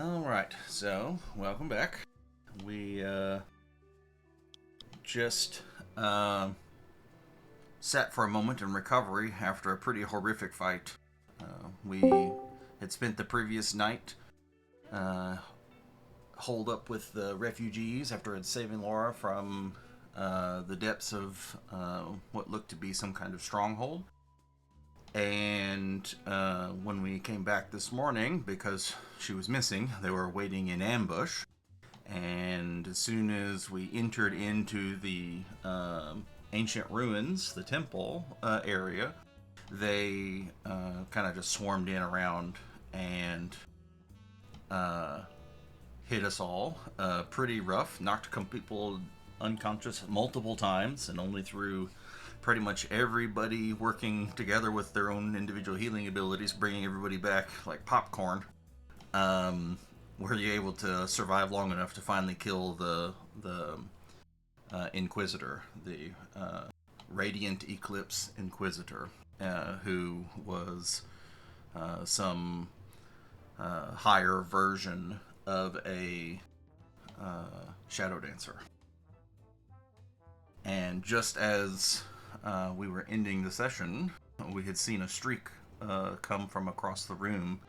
All right, so welcome back. We just uh, sat for a moment in recovery after a pretty horrific fight. We had spent the previous night uh, holed up with the refugees after had saving Laura from the depths of what looked to be some kind of stronghold. And when we came back this morning, because she was missing, they were waiting in ambush. And as soon as we entered into the ancient ruins, the temple area, they kind of just swarmed in around and uh, hit us all pretty rough. Knocked people unconscious multiple times, and only through pretty much everybody working together with their own individual healing abilities, bringing everybody back like popcorn. Um, were you able to survive long enough to finally kill the Inquisitor, the Radiant Eclipse Inquisitor, who was some higher version of a Shadow Dancer. And just as we were ending the session, we had seen a streak come from across the room,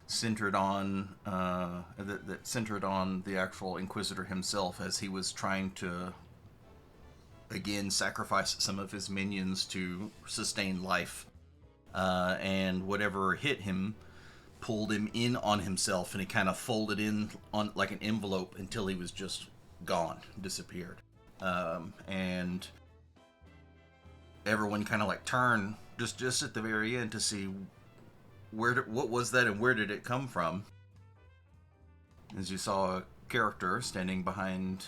centered on that centered on the actual Inquisitor himself, as he was trying to again sacrifice some of his minions to sustain life. And whatever hit him pulled him in on himself, and he kind of folded in on like an envelope until he was just gone, disappeared. And everyone kind of like turned just at the very end to see what was that and where did it come from. As you saw a character standing behind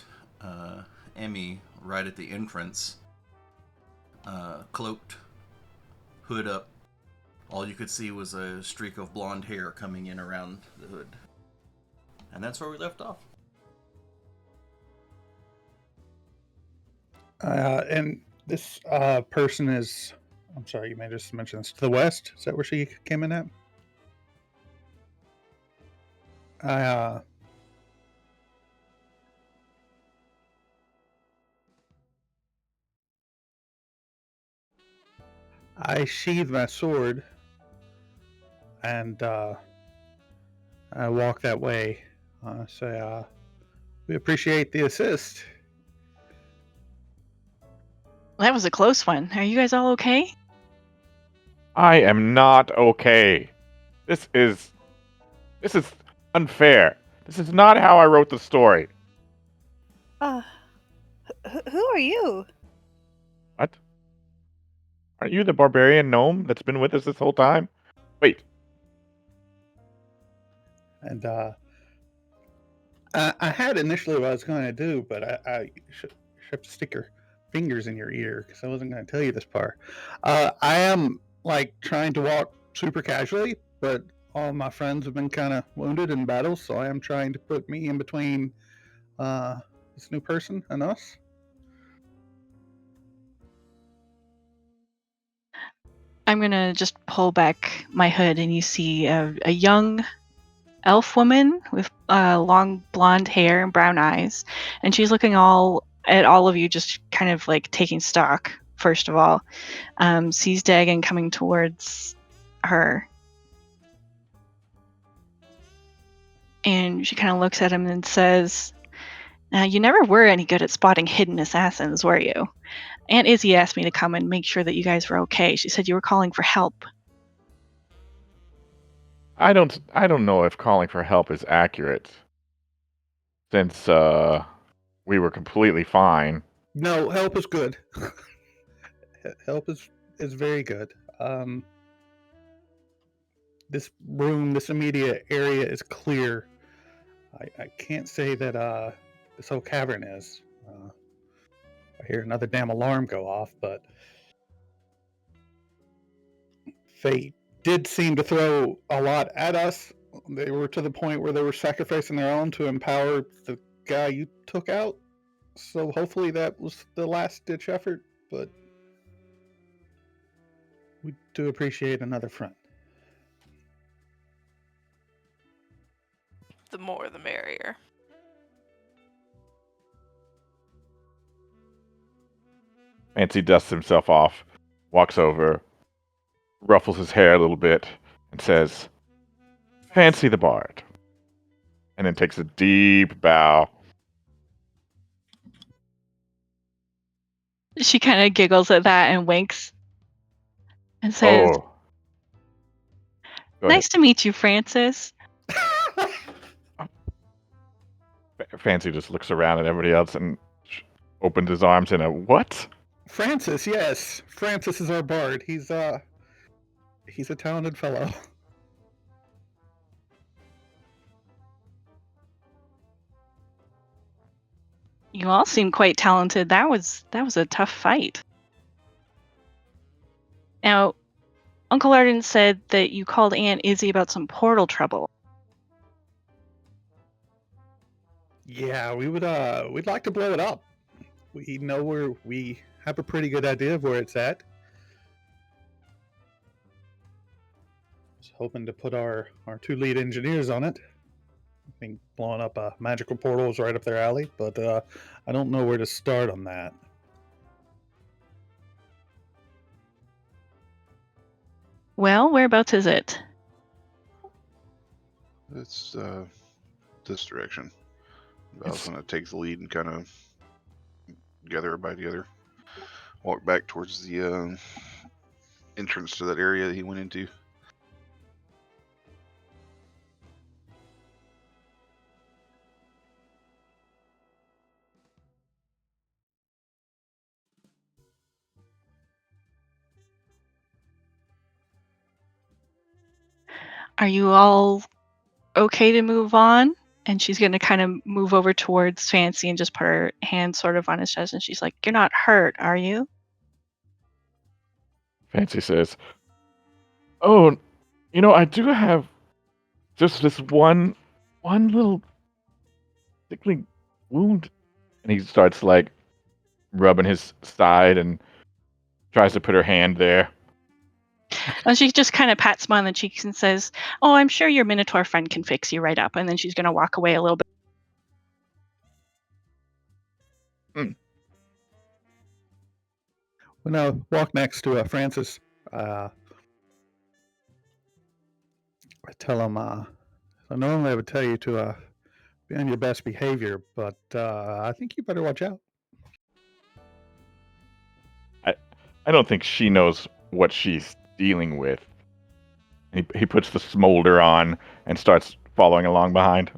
Emmy right at the entrance, cloaked, hood up. All you could see was a streak of blonde hair coming in around the hood. And that's where we left off. And this person is, I'm sorry, you may just mention this, to the west. Is that where she came in at? I, uh, I sheathe my sword and I walk that way. Say, we appreciate the assist. That was a close one. Are you guys all okay? I am not okay. This is this is unfair. This is not how I wrote the story. Uh, who are you? What? Aren't you the barbarian gnome that's been with us this whole time? Wait, And I had initially what I was going to do, but I should have to stick your fingers in your ear because I wasn't going to tell you this part. I am like trying to walk super casually, but all my friends have been kind of wounded in battle, so I am trying to put me in between this new person and us. I'm gonna just pull back my hood, and you see a young elf woman with long blonde hair and brown eyes, and she's looking all at all of you, just kind of like taking stock. First of all, sees Dagon coming towards her, and she kind of looks at him and says, "You never were any good at spotting hidden assassins, were you? Aunt Izzy asked me to come and make sure that you guys were okay. She said you were calling for help." I don't know if calling for help is accurate since we were completely fine. No, help is good. Help is very good. This room, this immediate area is clear. I can't say that this whole cavern is. I hear another damn alarm go off, but they did seem to throw a lot at us. They were to the point where they were sacrificing their own to empower the guy you took out. So hopefully that was the last ditch effort, but we do appreciate another friend. The more the merrier. Fancy dusts himself off, walks over, ruffles his hair a little bit, and says, "Fancy the bard." And then takes a deep bow. She kind of giggles at that and winks and says, Oh. Go ahead. "Nice to meet you, Francis." Fancy just looks around at everybody else and opens his arms in a what? Francis, yes. Francis is our bard. He's a talented fellow. You all seem quite talented. That was a tough fight. Now, Uncle Arden said that you called Aunt Izzy about some portal trouble. Yeah, we'd like to blow it up. We know we have a pretty good idea of where it's at. Was hoping to put our two lead engineers on it. I think blowing up a magical portal is right up their alley, but I don't know where to start on that. Well, whereabouts is it? It's this direction. Val's gonna take the lead and kind of gather everybody together. Walk back towards the entrance to that area that he went into. Are you all okay to move on? And she's going to kind of move over towards Fancy and just put her hand sort of on his chest. And she's like, "You're not hurt, are you?" Fancy says, "Oh, I do have just this one little tickling wound." And he starts like rubbing his side and tries to put her hand there. And she just kind of pats him on the cheeks and says, "Oh, I'm sure your Minotaur friend can fix you right up." And then she's going to walk away a little bit. When I walk next to Francis, I tell him, normally I would tell you to be on your best behavior, but I think you better watch out. I don't think she knows what she's dealing with. He puts the smolder on and starts following along behind.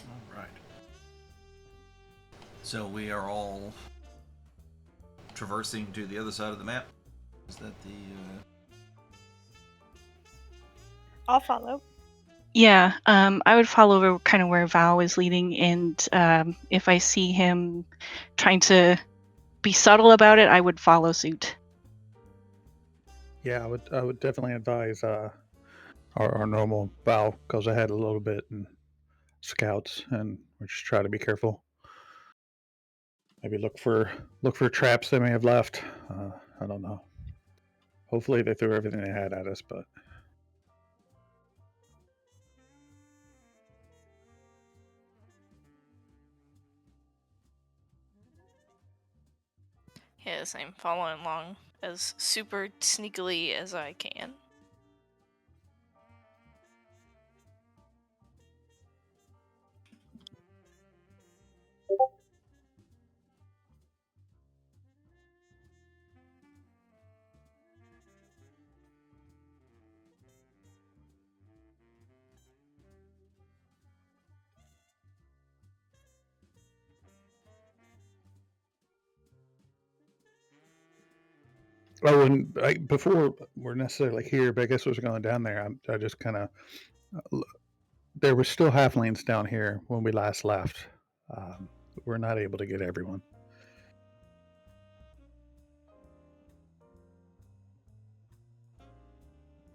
All right. So we are all traversing to the other side of the map. Is that the? I'll follow. Yeah, I would follow kind of where Val is leading, and if I see him trying to be subtle about it, I would follow suit. Yeah, I would definitely advise our normal Val goes ahead a little bit and scouts, and we just try to be careful. Maybe look for traps they may have left. I don't know. Hopefully they threw everything they had at us, but Yes, I'm following along as super sneakily as I can. oh, and before we're necessarily here, but I guess what's going down there, I just kind of there were still halflings down here when we last left. We're not able to get everyone.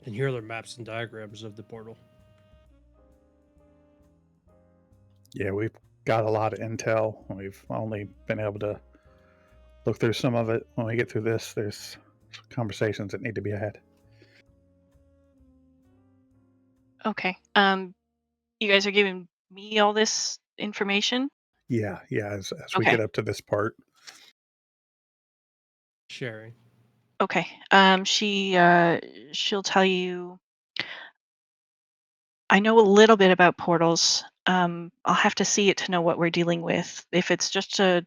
And here are the maps and diagrams of the portal. Yeah, we've got a lot of intel. We've only been able to look through some of it. When we get through this, there's conversations that need to be had. Okay. You guys are giving me all this information? Yeah, as we Okay. get up to this part. Sharing. Okay. She'll tell you. I know a little bit about portals. I'll have to see it to know what we're dealing with. If it's just a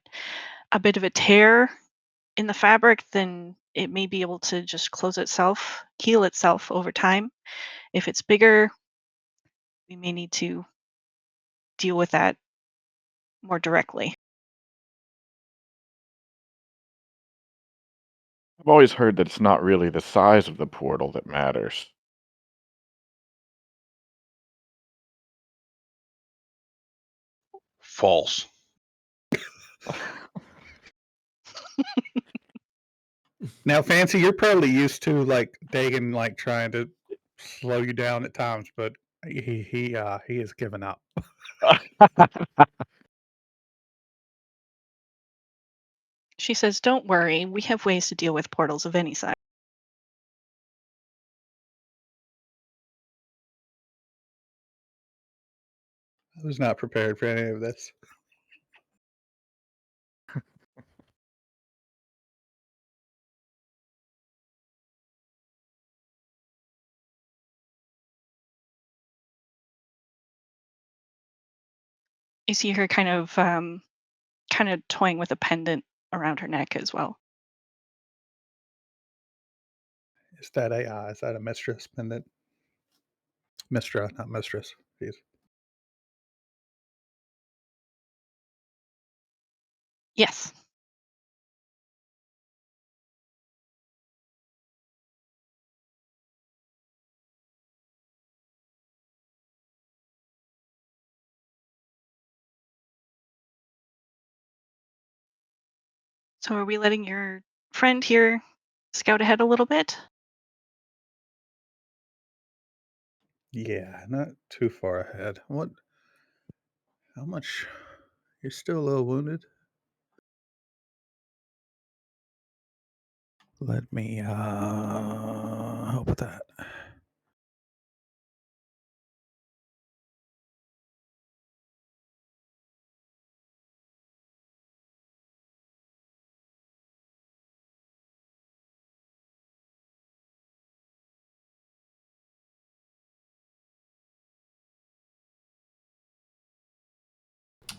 bit of a tear in the fabric, then it may be able to just close itself, heal itself over time. If it's bigger, we may need to deal with that more directly. I've always heard that it's not really the size of the portal that matters. False. Now, Fancy, you're probably used to like Dagon like trying to slow you down at times, but he has given up. She says, "Don't worry, we have ways to deal with portals of any size." I was not prepared for any of this. You see her kind of toying with a pendant around her neck as well. Is that a mistress pendant? Mistra, not mistress. Jeez. Yes. So are we letting your friend here scout ahead a little bit? Yeah, not too far ahead. What? How much? You're still a little wounded. Let me help with that.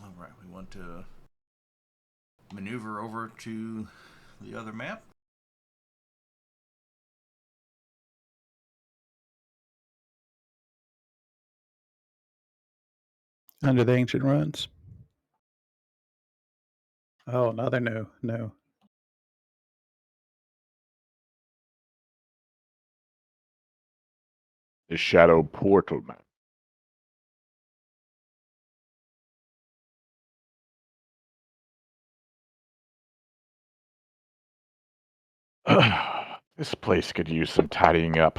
All right, we want to maneuver over to the other map. Under the ancient ruins. Oh, no, they're new. No. The shadow portal map. This place could use some tidying up.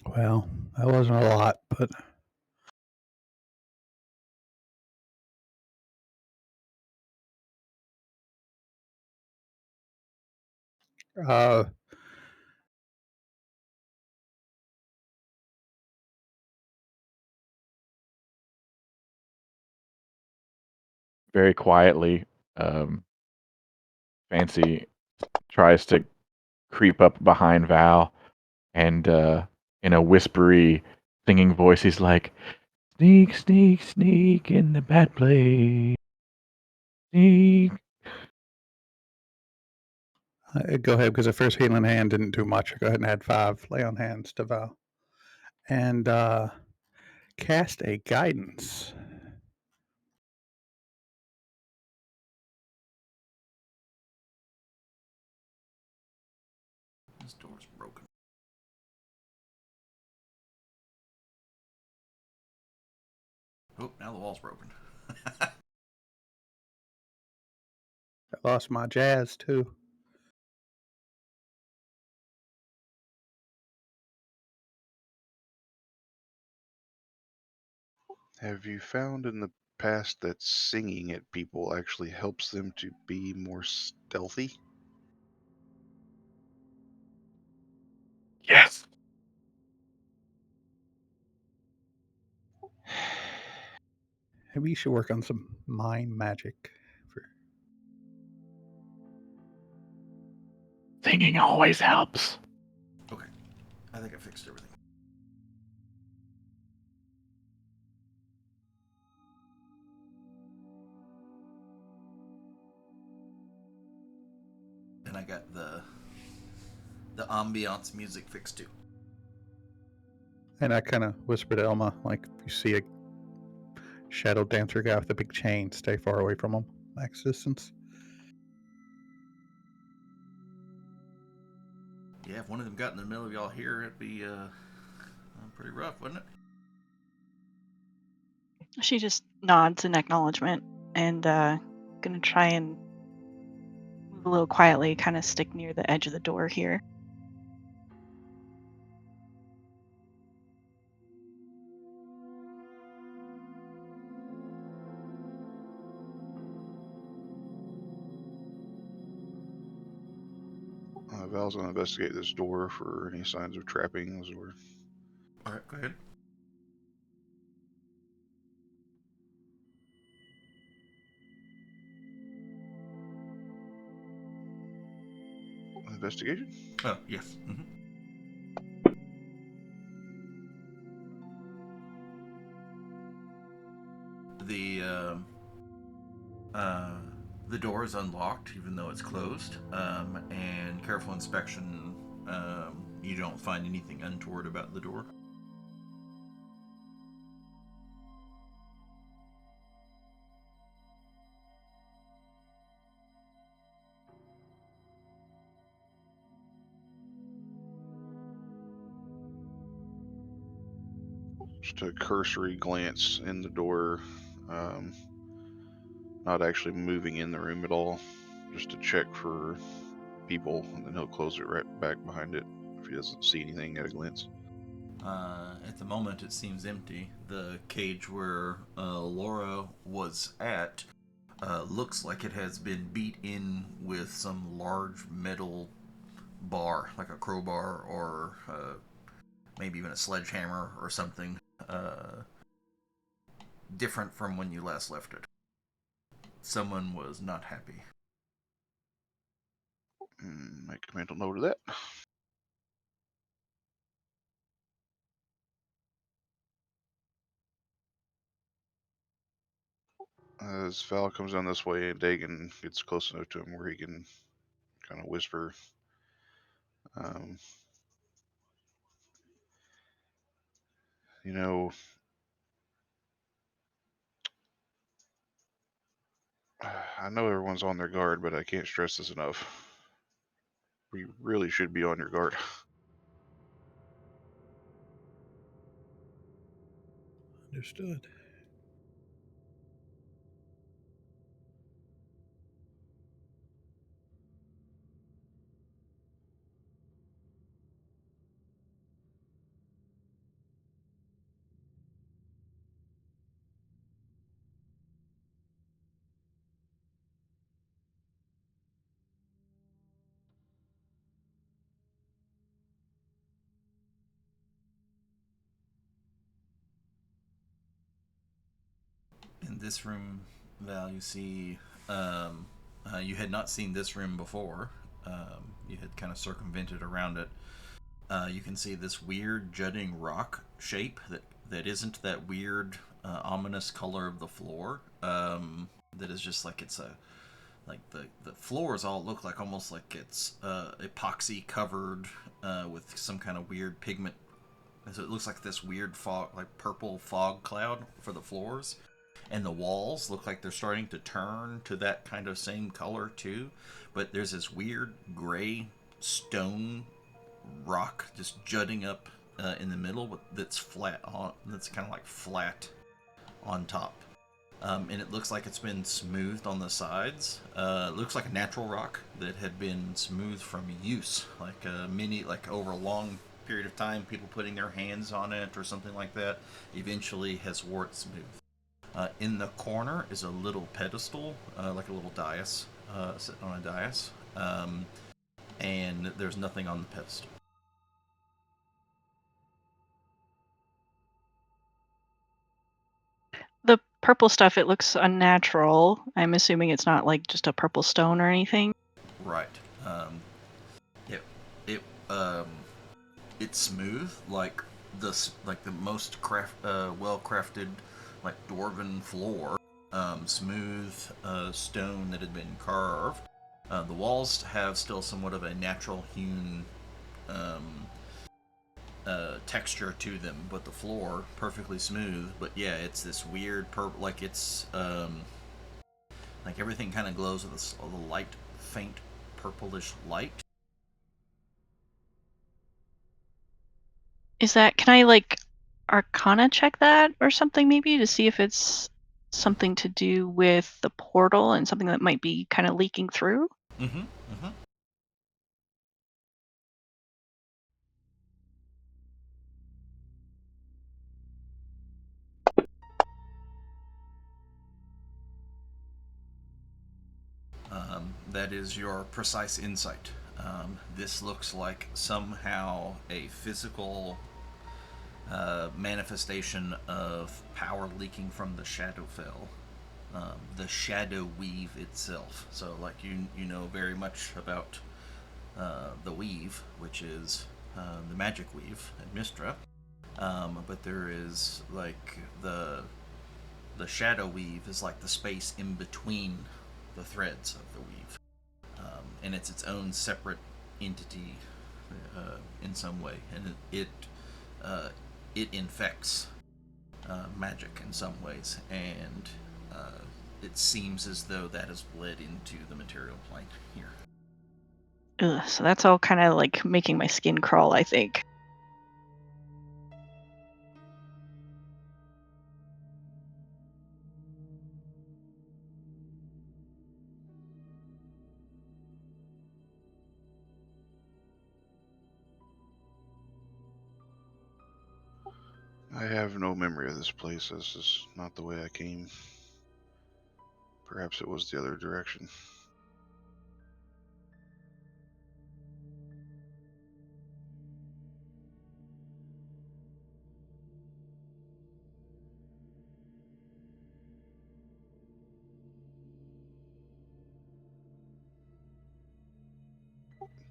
Well, that wasn't a lot, but uh, Very quietly, Fancy tries to creep up behind Val, and in a whispery, singing voice, he's like, "Sneak, sneak, sneak in the bad place. Sneak." go ahead because the first healing hand didn't do much. Go ahead and add 5 lay on hands to Val. And cast a guidance. This door's broken. Oh, now Well, the wall's broken. I lost my jazz too. Have you found in the past that singing at people actually helps them to be more stealthy? Yes. Maybe you should work on some mind magic. Singing always helps. Okay. I think I fixed everything. And I got the ambiance music fixed too. And I kind of whisper to Elma, like, if you see a shadow dancer guy with a big chain, stay far away from him. Max distance. Yeah, if one of them got in the middle of y'all here, it'd be pretty rough, wouldn't it? She just nods in acknowledgement and gonna try and move a little quietly, kind of stick near the edge of the door here. Val's going to investigate this door for any signs of trappings or... Alright, go ahead. Investigation? Oh, yes. Mm-hmm. The door is unlocked, even though it's closed. And careful inspection, you don't find anything untoward about the door. Just a cursory glance in the door, not actually moving in the room at all, just to check for people, and then he'll close it right back behind it if he doesn't see anything at a glance. At the moment, it seems empty. The cage where Laura was at looks like it has been beat in with some large metal bar, like a crowbar or maybe even a sledgehammer or something different from when you last left it. Someone was not happy. Make a mental note of that. As Val comes down this way, Dagon gets close enough to him where he can kind of whisper, you know, I know everyone's on their guard, but I can't stress this enough. We really should be on your guard. Understood. In this room, Val, you see you had not seen this room before. You had kind of circumvented around it. You can see this weird jutting rock shape that isn't that weird ominous color of the floor. That is just like it's a like the floors all look like almost like it's epoxy covered with some kind of weird pigment. So it looks like this weird fog, like purple fog cloud for the floors. And the walls look like they're starting to turn to that kind of same color too. But there's this weird gray stone rock just jutting up in the middle that's flat on. That's kind of like flat on top. And it looks like it's been smoothed on the sides. It looks like a natural rock that had been smoothed from use, like like over a long period of time, people putting their hands on it or something like that, eventually has wore it smooth. In the corner is a little pedestal, like a little dais, sitting on a dais, and there's nothing on the pedestal. The purple stuff, it looks unnatural. I'm assuming it's not like just a purple stone or anything. Right. It it it's smooth like the most well crafted like dwarven floor. Smooth stone that had been carved. The walls have still somewhat of a natural hewn um, texture to them, but the floor perfectly smooth. But yeah, it's this weird purple, like it's like everything kind of glows with a light, faint purplish light. Is that, can I like Arcana check that or something maybe to see if it's something to do with the portal and something that might be kind of leaking through? Mm-hmm. Mm-hmm. That is your precise insight. This looks like somehow a physical manifestation of power leaking from the Shadowfell, the Shadow Weave itself. So, like you know very much about the Weave, which is the Magic Weave at Mistra. But there is like the Shadow Weave is like the space in between the threads of the weave, and it's its own separate entity in some way, and it infects magic in some ways, and it seems as though that has bled into the material plane here. Ugh, so that's all kind of like making my skin crawl, I think. I have no memory of this place. This is not the way I came. Perhaps it was the other direction.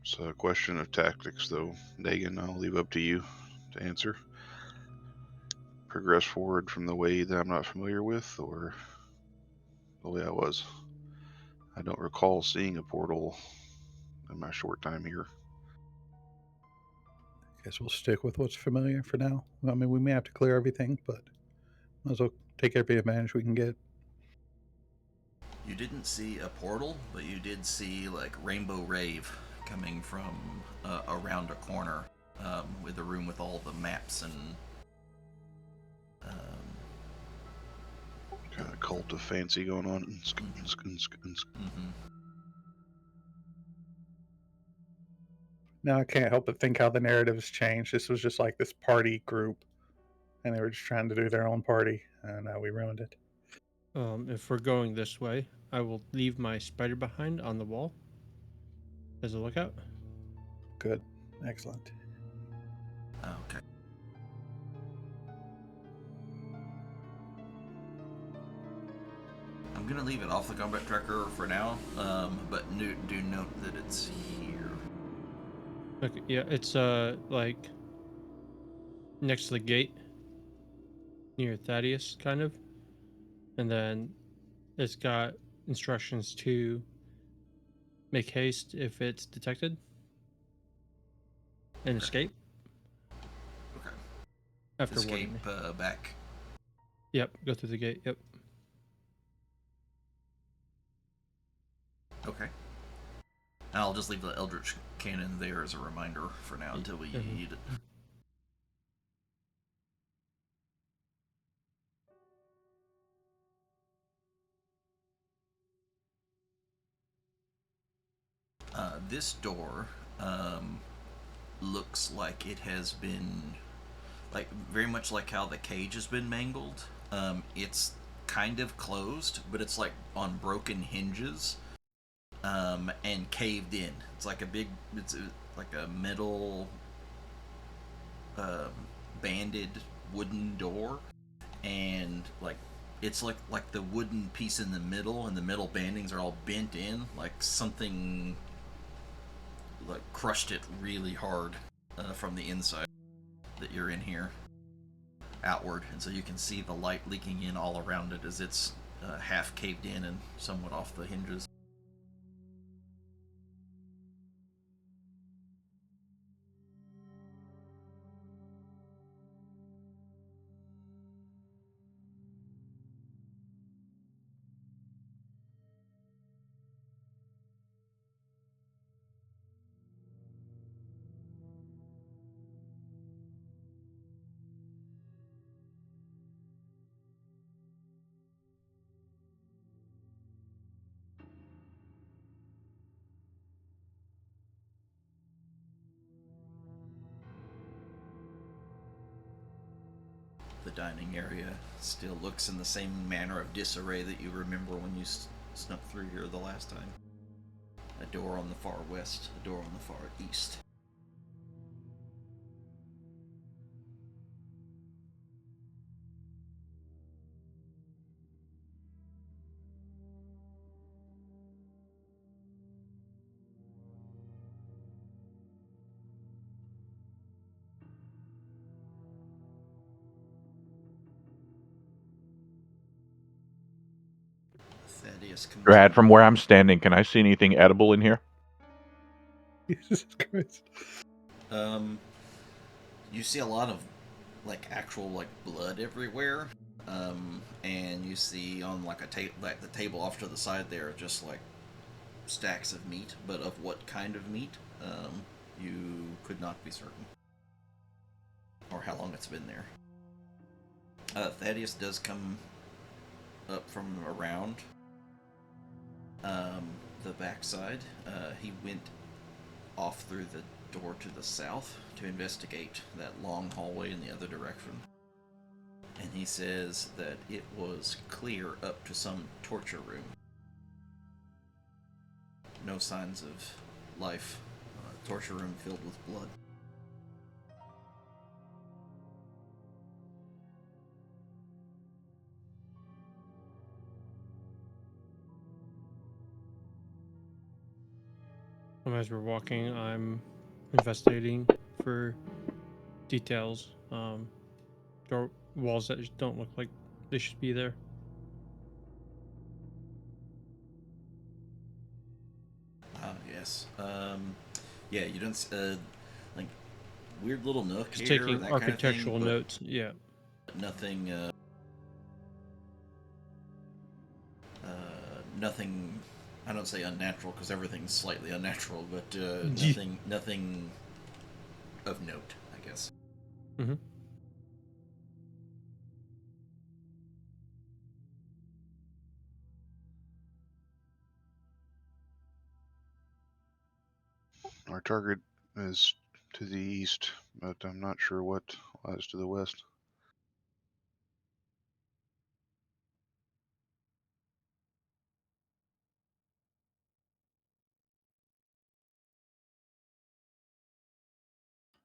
It's a question of tactics, though. Dagan, I'll leave up to you to answer. Progress forward from the way that I'm not familiar with, or the way I was. I don't recall seeing a portal in my short time here. Guess we'll stick with what's familiar for now. I mean, we may have to clear everything, but might as well take every advantage we can get. You didn't see a portal, but you did see like Rainbow Rave coming from around a corner, with a room with all the maps and Kind of cult of fancy going on. mm-hmm. Now I can't help but think how the narrative's changed. This was just like this party group, and they were just trying to do their own party, and now we ruined it. If we're going this way, I will leave my spider behind on the wall as a lookout. Good. Excellent. Okay. I'm gonna leave it off the combat tracker for now, but do note that it's here. Okay, yeah, it's like next to the gate near Thaddeus, kind of, and then it's got instructions to make haste if it's detected and Okay. escape Okay. after Escape warning me. back. Yep, go through the gate. Yep. Okay. And I'll just leave the Eldritch Cannon there as a reminder for now until we need it. This door looks like it has been, like, very much like how the cage has been mangled. It's kind of closed, but it's like on broken hinges, and caved in. It's like like a metal, banded wooden door, and like it's like the wooden piece in the middle and the metal bandings are all bent in, like something like crushed it really hard from the inside that you're in here outward, and so you can see the light leaking in all around it as it's half caved in and somewhat off the hinges. The dining area still looks in the same manner of disarray that you remember when you snuck through here the last time. A door on the far west, a door on the far east. Thaddeus comes Brad, from where I'm standing, can I see anything edible in here? Jesus Christ. You see a lot of like actual like blood everywhere, and you see on like like the table off to the side there just like stacks of meat, but of what kind of meat, you could not be certain, or how long it's been there. Thaddeus does come up from around the backside. He went off through the door to the south to investigate that long hallway in the other direction. And he says that it was clear up to some torture room. No signs of life. Torture room filled with blood. As we're walking, I'm investigating for details. Door walls that just don't look like they should be there. Yes. Yeah, you don't like weird little nook Just here, taking that architectural kind of thing, notes. Yeah. nothing. Nothing. I don't say unnatural because everything's slightly unnatural, but nothing of note, I guess. Mm-hmm. Our target is to the east, but I'm not sure what lies to the west.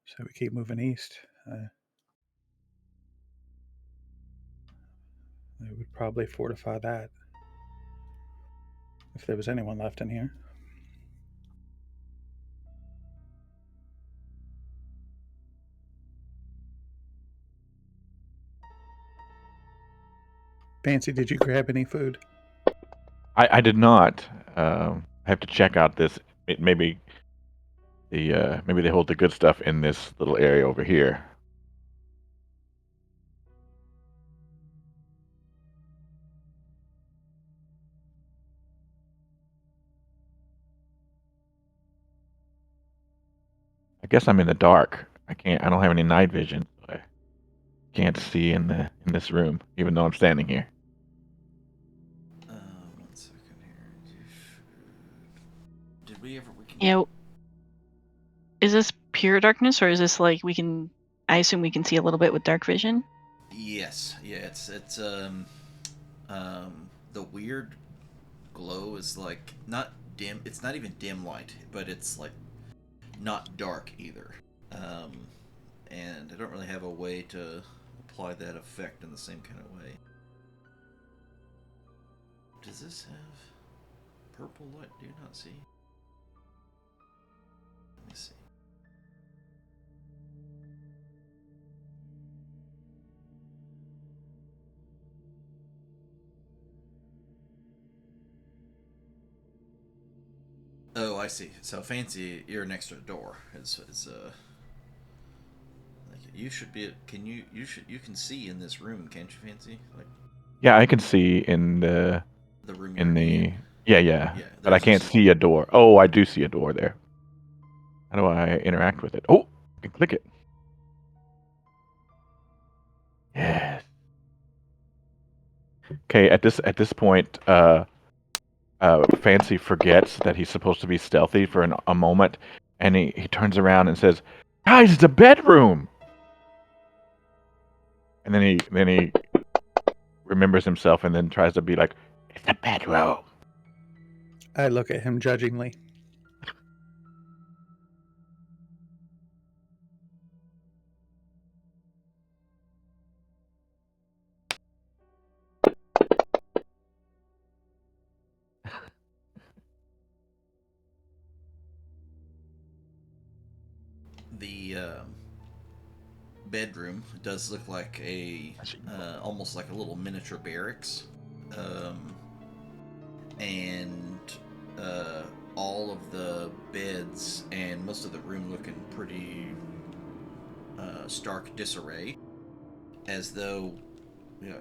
So we keep moving east. They would probably fortify that if there was anyone left in here. Fancy, did you grab any food? I did not. I have to check out this. Maybe maybe they hold the good stuff in this little area over here. I guess I'm in the dark. I don't have any night vision. So I can't see in this room, even though I'm standing here. 1 second here. Did we ever? We can. Yeah. Is this pure darkness, or is this like we can? I assume we can see a little bit with dark vision. Yes. Yeah. The weird glow is like not dim. It's not even dim light, but it's like not dark either. And I don't really have a way to apply that effect in the same kind of way. Does this have purple light? Do you not see? Let me see. Oh, I see. So Fancy, you're next to a door. It's like you should be. Can you can see in this room, can't you, Fancy? Like Yeah, I can see in the room in you're the in. yeah, Yeah, but I there's can't this. see a door. Oh, I do see a door there. How do I interact with it? Oh, I can click it. Yes. Okay, at this point, Fancy forgets that he's supposed to be stealthy for a moment, and he turns around and says, "Guys, it's a bedroom." And then he remembers himself and then tries to be like, "It's a bedroom." I look at him judgingly. The bedroom does look like a almost like a little miniature barracks, um, and uh, all of the beds and most of the room look in pretty stark disarray, as though you know,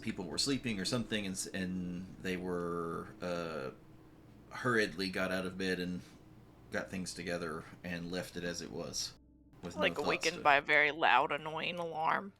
people were sleeping or something, and they were hurriedly got out of bed and got things together and left it as it was, with no Like thoughts to. awakened by a very loud, annoying alarm.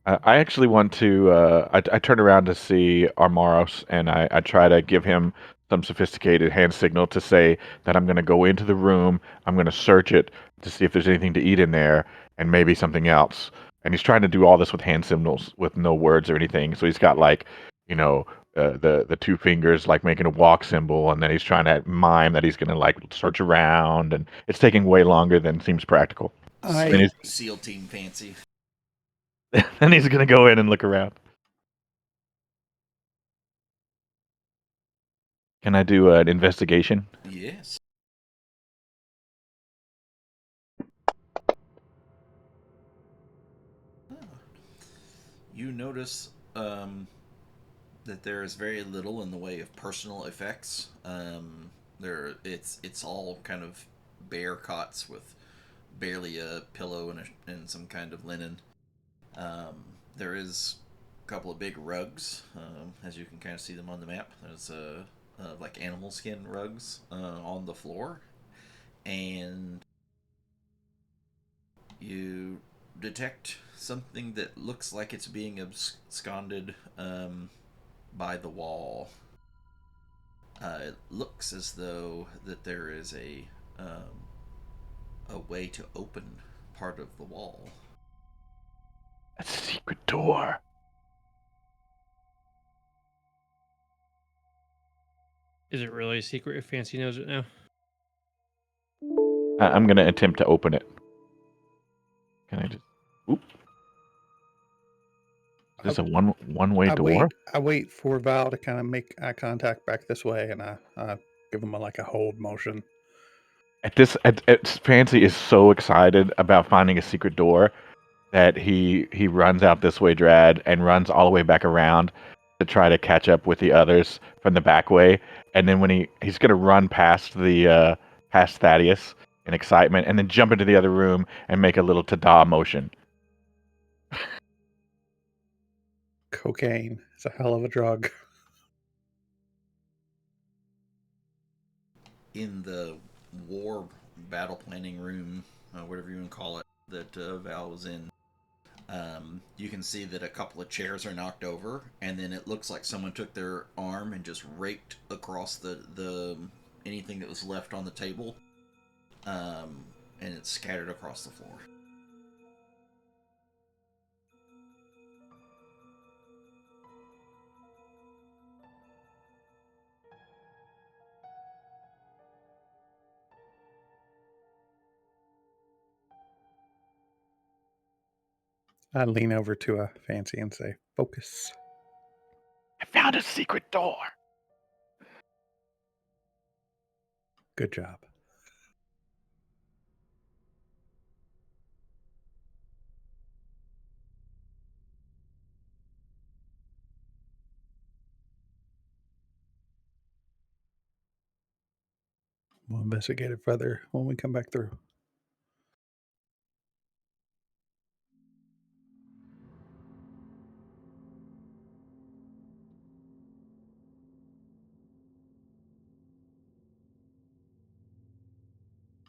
I actually want to. I turn around to see Armaros, and I try to give him some sophisticated hand signal to say that I'm going to go into the room. I'm going to search it to see if there's anything to eat in there, and maybe something else. And he's trying to do all this with hand signals, with no words or anything. So he's got like, you know, the two fingers like making a walk symbol, and then he's trying to mime that he's going to like search around, and it's taking way longer than seems practical. I SEAL Team Fancy. Then he's going to go in and look around. Can I do an investigation? Yes. You notice that there is very little in the way of personal effects. It's all kind of bare cots with barely a pillow and some kind of linen. There is a couple of big rugs, as you can kind of see them on the map. There's like animal skin rugs on the floor, and you detect something that looks like it's being absconded by the wall. It looks as though that there is a way to open part of the wall. A secret door. Is it really a secret if Fancy knows it now? I'm gonna attempt to open it. Can I just? Oop. Is this a one-way door? I wait for Val to kind of make eye contact back this way, and I give him like a hold motion. Fancy is so excited about finding a secret door that he runs out this way, Drad, and runs all the way back around to try to catch up with the others from the back way. And then when he's gonna run past Thaddeus in excitement, and then jump into the other room and make a little ta-da motion. Cocaine. It's a hell of a drug. In the war battle planning room, whatever you want to call it, that Val was in, you can see that a couple of chairs are knocked over, and then it looks like someone took their arm and just raked across the anything that was left on the table, and it's scattered across the floor. I lean over to Fancy and say, "Focus." I found a secret door. Good job. We'll investigate it further when we come back through.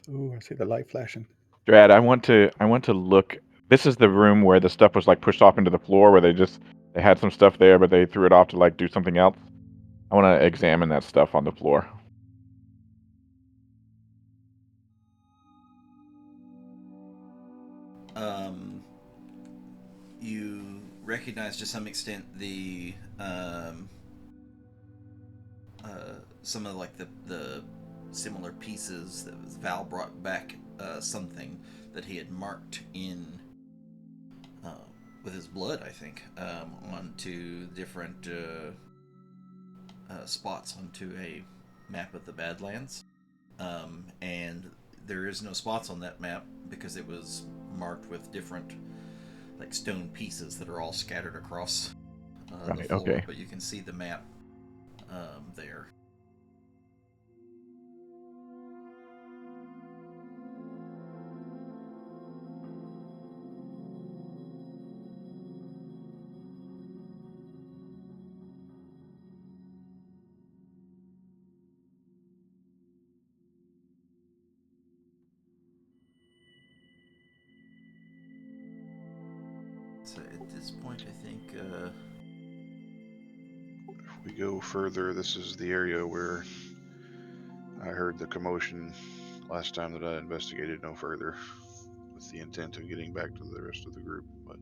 Ooh, I see the light flashing. Drad, I want to look. This is the room where the stuff was like pushed off into the floor, where they had some stuff there, but they threw it off to like do something else. I want to examine that stuff on the floor. You recognize to some extent the some of like the similar pieces that Val brought back, something that he had marked in with his blood, I think, onto different spots onto a map of the Badlands, and there is no spots on that map because it was marked with different like stone pieces that are all scattered across the Right, floor. okay. But you can see the map there. So at this point, I think If we go further, this is the area where I heard the commotion last time that I investigated no further, with the intent of getting back to the rest of the group, but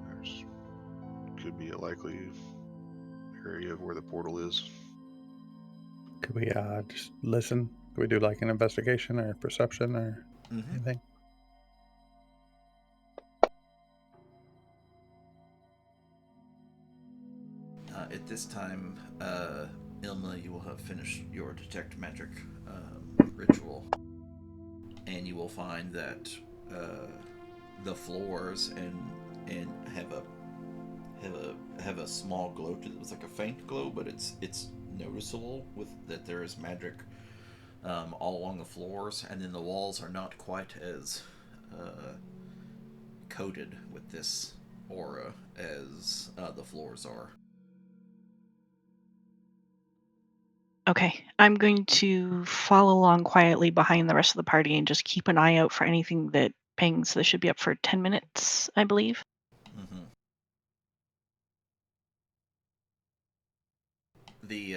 there's could be a likely area of where the portal is. Could we just listen? Could we do like an investigation or perception or anything? At this time, Ilma, you will have finished your detect magic ritual, and you will find that the floors and have a small glow to it. It's like a faint glow, but it's noticeable with that there is magic all along the floors, and then the walls are not quite as coated with this aura as the floors are. Okay, I'm going to follow along quietly behind the rest of the party and just keep an eye out for anything that pings. This should be up for 10 minutes, I believe. Mm-hmm. The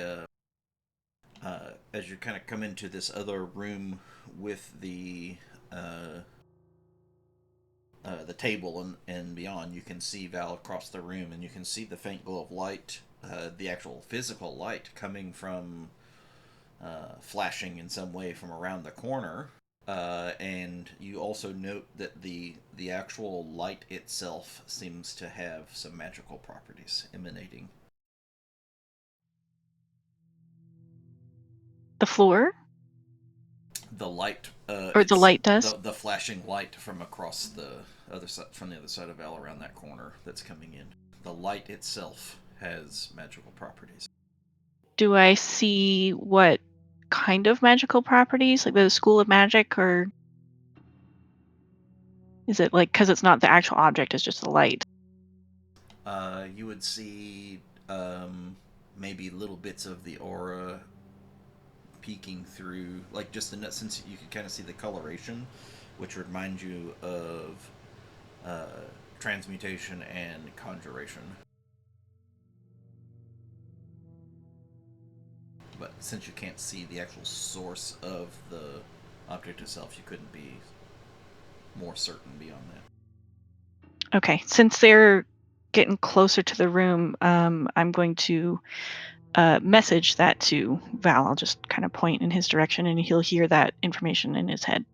as you kind of come into this other room with the table and beyond, you can see Val across the room, and you can see the faint glow of light, the actual physical light coming from flashing in some way from around the corner. And you also note that the actual light itself seems to have some magical properties emanating. The floor? The light, Or the light does? the flashing light from across the other side, from the other side of Val around that corner that's coming in. The light itself has magical properties. Do I see what kind of magical properties? Like the School of Magic, or is it like, because it's not the actual object, it's just the light? You would see maybe little bits of the aura peeking through, like just the since you could kind of see the coloration, which would remind you of transmutation and conjuration. But since you can't see the actual source of the object itself, you couldn't be more certain beyond that. Okay, since they're getting closer to the room, I'm going to message that to Val. I'll just kind of point in his direction, and he'll hear that information in his head.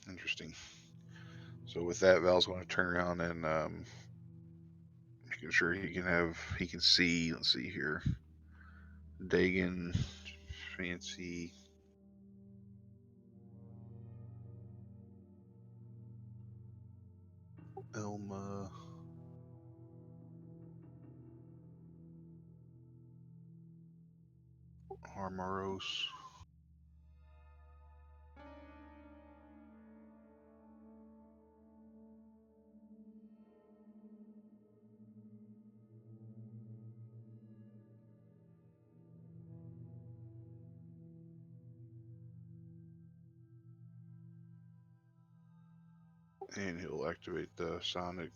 Interesting. So with that, Val's going to turn around and making sure he can see. Let's see here. Dagon, Fancy. Elma. Armoros. And he'll activate the sonic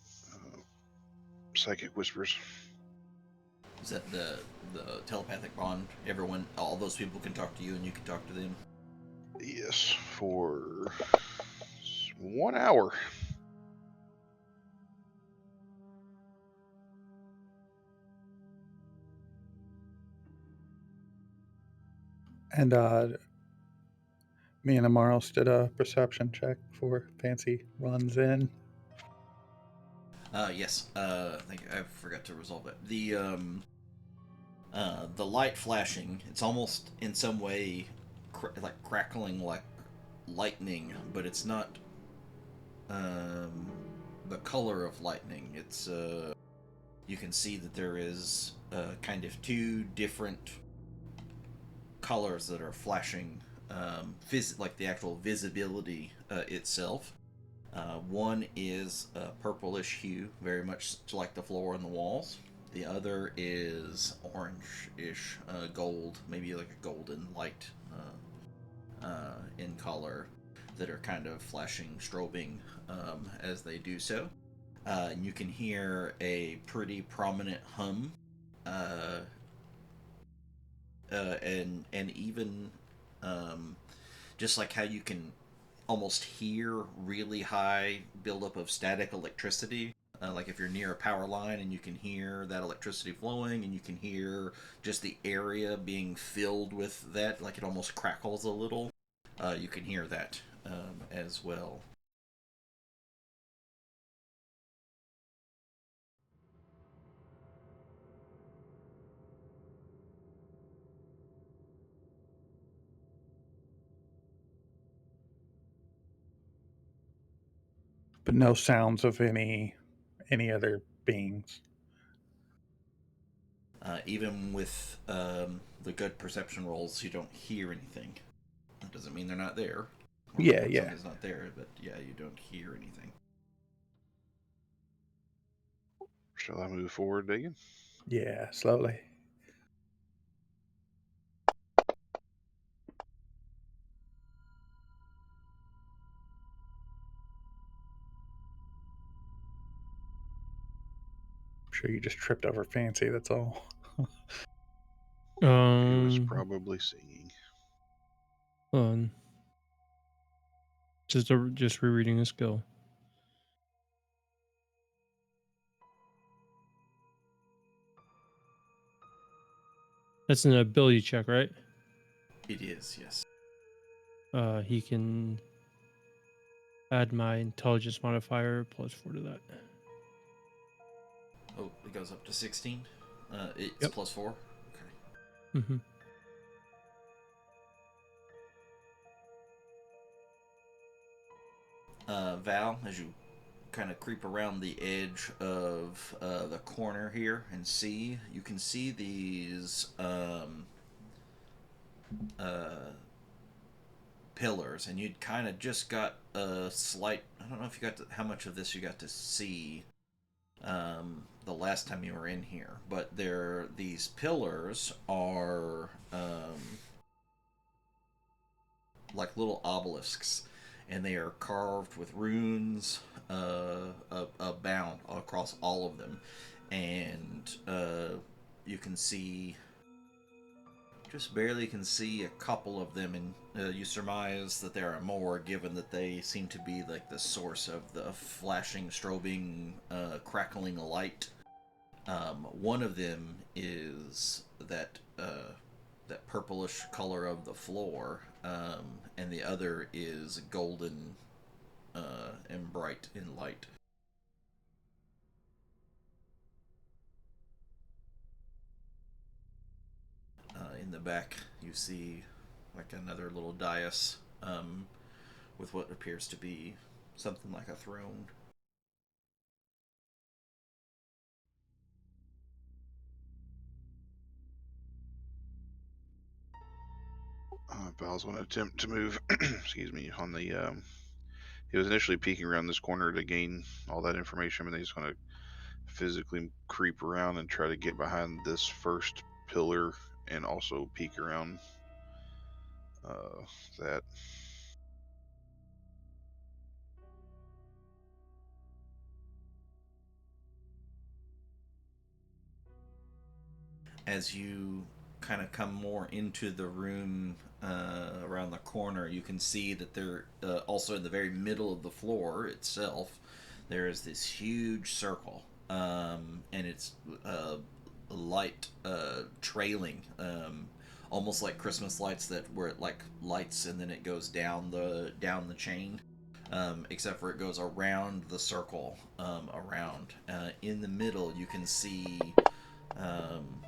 psychic whispers. Is that the telepathic bond? Everyone, all those people can talk to you, and you can talk to them. Yes, for 1 hour. And me and Amaros did a perception check before Fancy runs in. Yes. I think I forgot to resolve that. The light flashing. It's almost in some way like crackling like lightning, but it's not the color of lightning. It's you can see that there is kind of two different colors that are flashing, like the actual visibility itself. One is a purplish hue, very much like the floor and the walls. The other is orange-ish, gold, maybe like a golden light in color, that are kind of flashing, strobing as they do so. And you can hear a pretty prominent hum, uh, and even just like how you can almost hear really high buildup of static electricity. Like if you're near a power line and you can hear that electricity flowing, and you can hear just the area being filled with that, like it almost crackles a little. You can hear that as well. But no sounds of any other beings. Even with the good perception rolls, you don't hear anything. That doesn't mean they're not there. Or Yeah, something's not there, but yeah, you don't hear anything. Shall I move forward, Dagon? Yeah, slowly. I'm sure you just tripped over Fancy, that's all. He was Um, probably singing. hold on. Just rereading a skill. That's an ability check, right? It is, yes. He can add my intelligence modifier +4 to that. Oh, it goes up to 16? It's Yep. +4? Okay. Mm-hmm. Val, as you kind of creep around the edge of the corner here and see, you can see these pillars, and you'd kind of just got a slight. I don't know if you got how much of this you got to see the last time you were in here, but these pillars are like little obelisks, and they are carved with runes abound across all of them. And you can see, just barely can see a couple of them, and you surmise that there are more, given that they seem to be like the source of the flashing, strobing, crackling light. One of them is that purplish color of the floor, and the other is golden and bright in light. In the back, you see like another little dais with what appears to be something like a throne. Val's going to attempt to move, excuse me, on the. He was initially peeking around this corner to gain all that information, and he's going to physically creep around and try to get behind this first pillar and also peek around that. As you kind of come more into the room around the corner, you can see that there, also in the very middle of the floor itself, there is this huge circle, and it's light trailing, almost like Christmas lights, that where it like lights and then it goes down the chain. Except for it goes around the circle, around. In the middle, you can see um,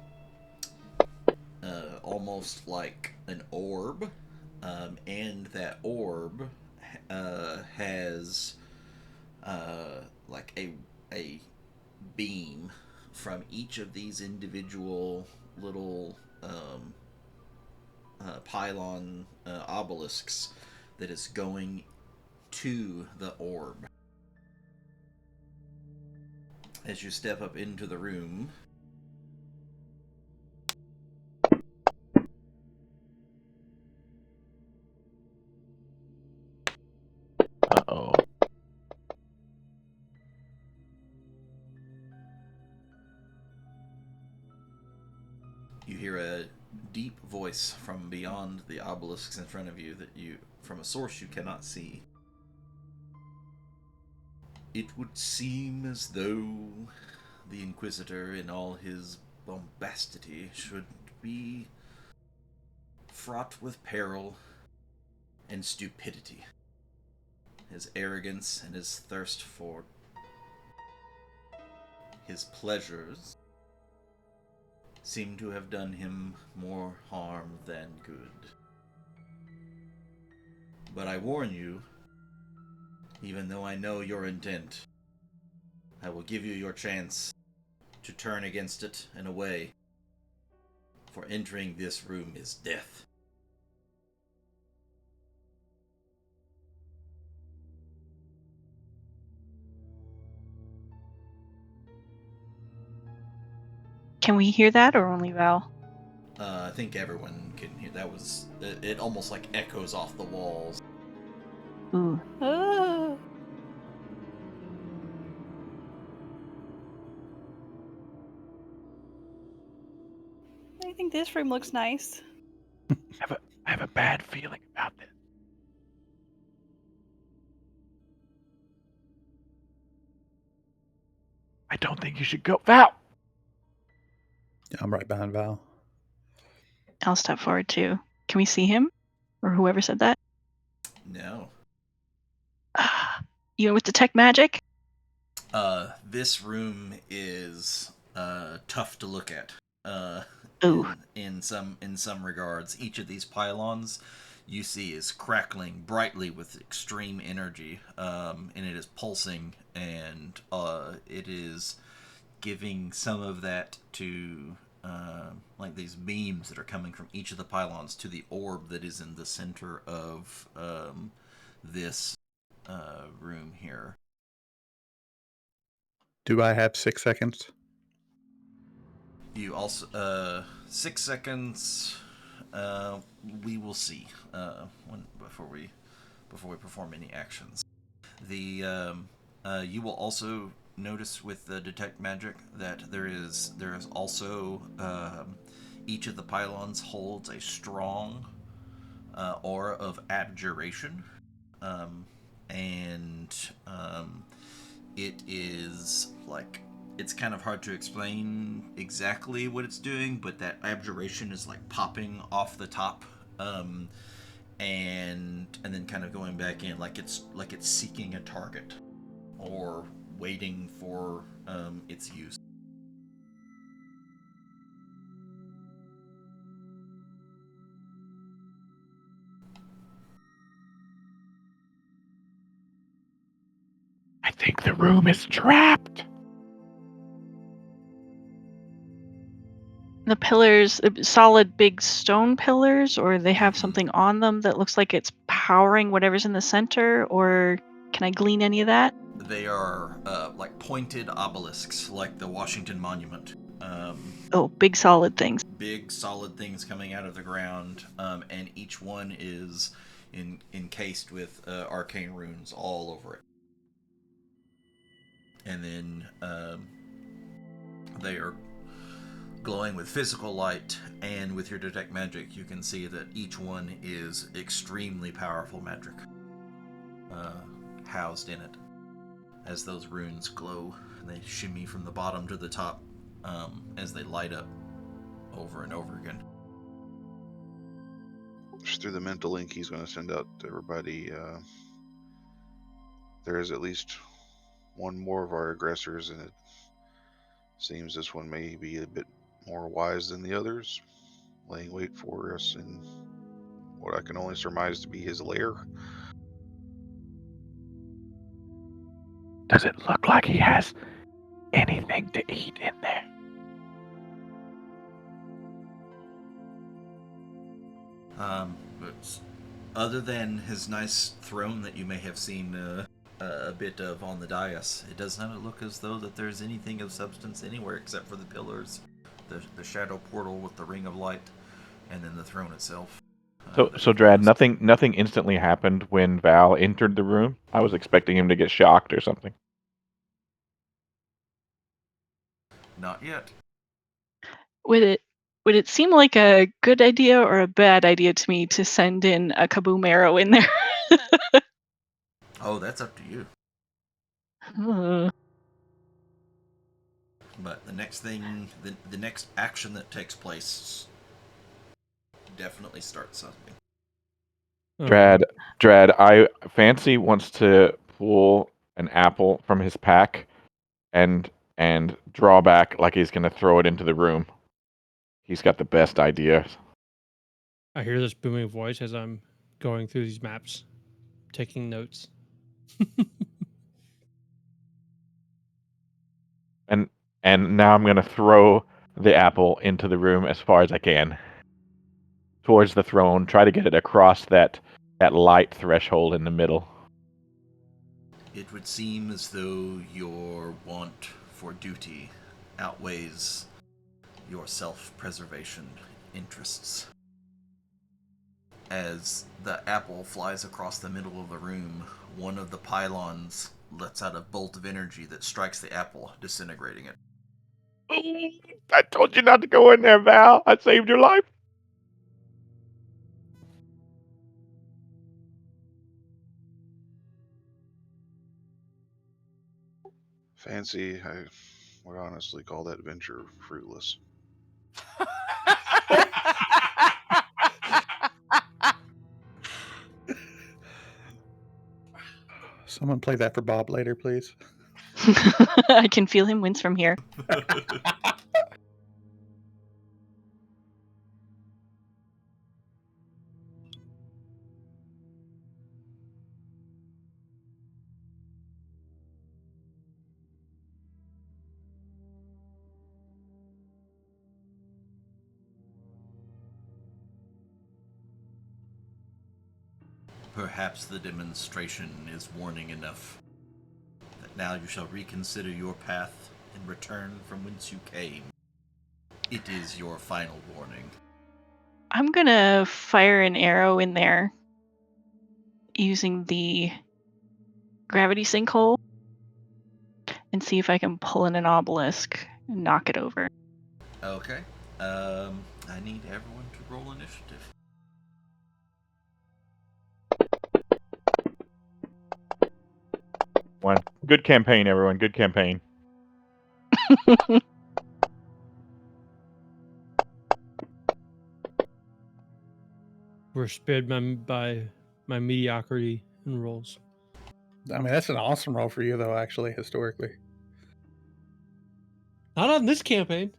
almost like an orb, and that orb has like a beam from each of these individual little pylon obelisks that is going to the orb. As you step up into the room, Uh-oh. you hear a deep voice from beyond the obelisks in front of you, from a source you cannot see. It would seem as though the Inquisitor, in all his bombastity, should be fraught with peril and stupidity. His arrogance and his thirst for his pleasures seem to have done him more harm than good. But I warn you, even though I know your intent, I will give you your chance to turn against it and away, for entering this room is death. Can we hear that or only Val? I think everyone can hear. That was it. Almost like echoes off the walls. Ooh. Oh. I think this room looks nice. I have a bad feeling about this. I don't think you should go. Val! Yeah, I'm right behind Val. I'll step forward too. Can we see him? Or whoever said that? No. You know, with detect magic? This room is tough to look at. Ooh. In some regards, each of these pylons you see is crackling brightly with extreme energy, and it is pulsing, and it is giving some of that to like these beams that are coming from each of the pylons to the orb that is in the center of this room here. Do I have 6 seconds? You also 6 seconds. We will see before we before we perform any actions. You will also notice with the detect magic that there is also each of the pylons holds a strong aura of abjuration, and it is like it's kind of hard to explain exactly what it's doing, but that abjuration is like popping off the top, and then kind of going back in, like it's seeking a target or waiting for its use. I think the room is trapped. The pillars, solid big stone pillars, or they have something on them that looks like it's powering whatever's in the center, or can I glean any of that? They are like pointed obelisks, like the Washington Monument. Oh, big solid things. Big solid things coming out of the ground, and each one is encased with arcane runes all over it. And then they are glowing with physical light, and with your detect magic, you can see that each one is extremely powerful magic housed in it. As those runes glow, and they shimmy from the bottom to the top as they light up over and over again. Just through the mental link he's going to send out to everybody, there is at least one more of our aggressors, and it seems this one may be a bit more wise than the others, laying wait for us in what I can only surmise to be his lair. Does it look like he has anything to eat in there? But other than his nice throne that you may have seen a bit of on the dais, it does not look as though that there's anything of substance anywhere except for the pillars, the shadow portal with the ring of light, and then the throne itself. So Drad, nothing instantly happened when Val entered the room. I was expecting him to get shocked or something. Not yet. Would it seem like a good idea or a bad idea to me to send in a kaboom arrow in there? Oh, that's up to you. But the next thing, the next action that takes place definitely starts something. Okay. Drad, Fancy wants to pull an apple from his pack and draw back like he's gonna throw it into the room. He's got the best ideas. I hear this booming voice as I'm going through these maps, taking notes. And now I'm gonna throw the apple into the room as far as I can. Towards the throne, try to get it across that light threshold in the middle. It would seem as though your want for duty outweighs your self-preservation interests. As the apple flies across the middle of the room, one of the pylons lets out a bolt of energy that strikes the apple, disintegrating it. I told you not to go in there, Val. I saved your life. Fancy, I would honestly call that venture fruitless. Someone play that for Bob later, please. I can feel him wince from here. Perhaps the demonstration is warning enough that now you shall reconsider your path and return from whence you came. It is your final warning. I'm gonna fire an arrow in there using the gravity sinkhole and see if I can pull in an obelisk and knock it over. Okay. I need everyone to roll initiative. One. Good campaign, everyone. Good campaign. We're spared by my mediocrity in rolls. I mean, that's an awesome roll for you, though. Actually, historically, Not on this campaign.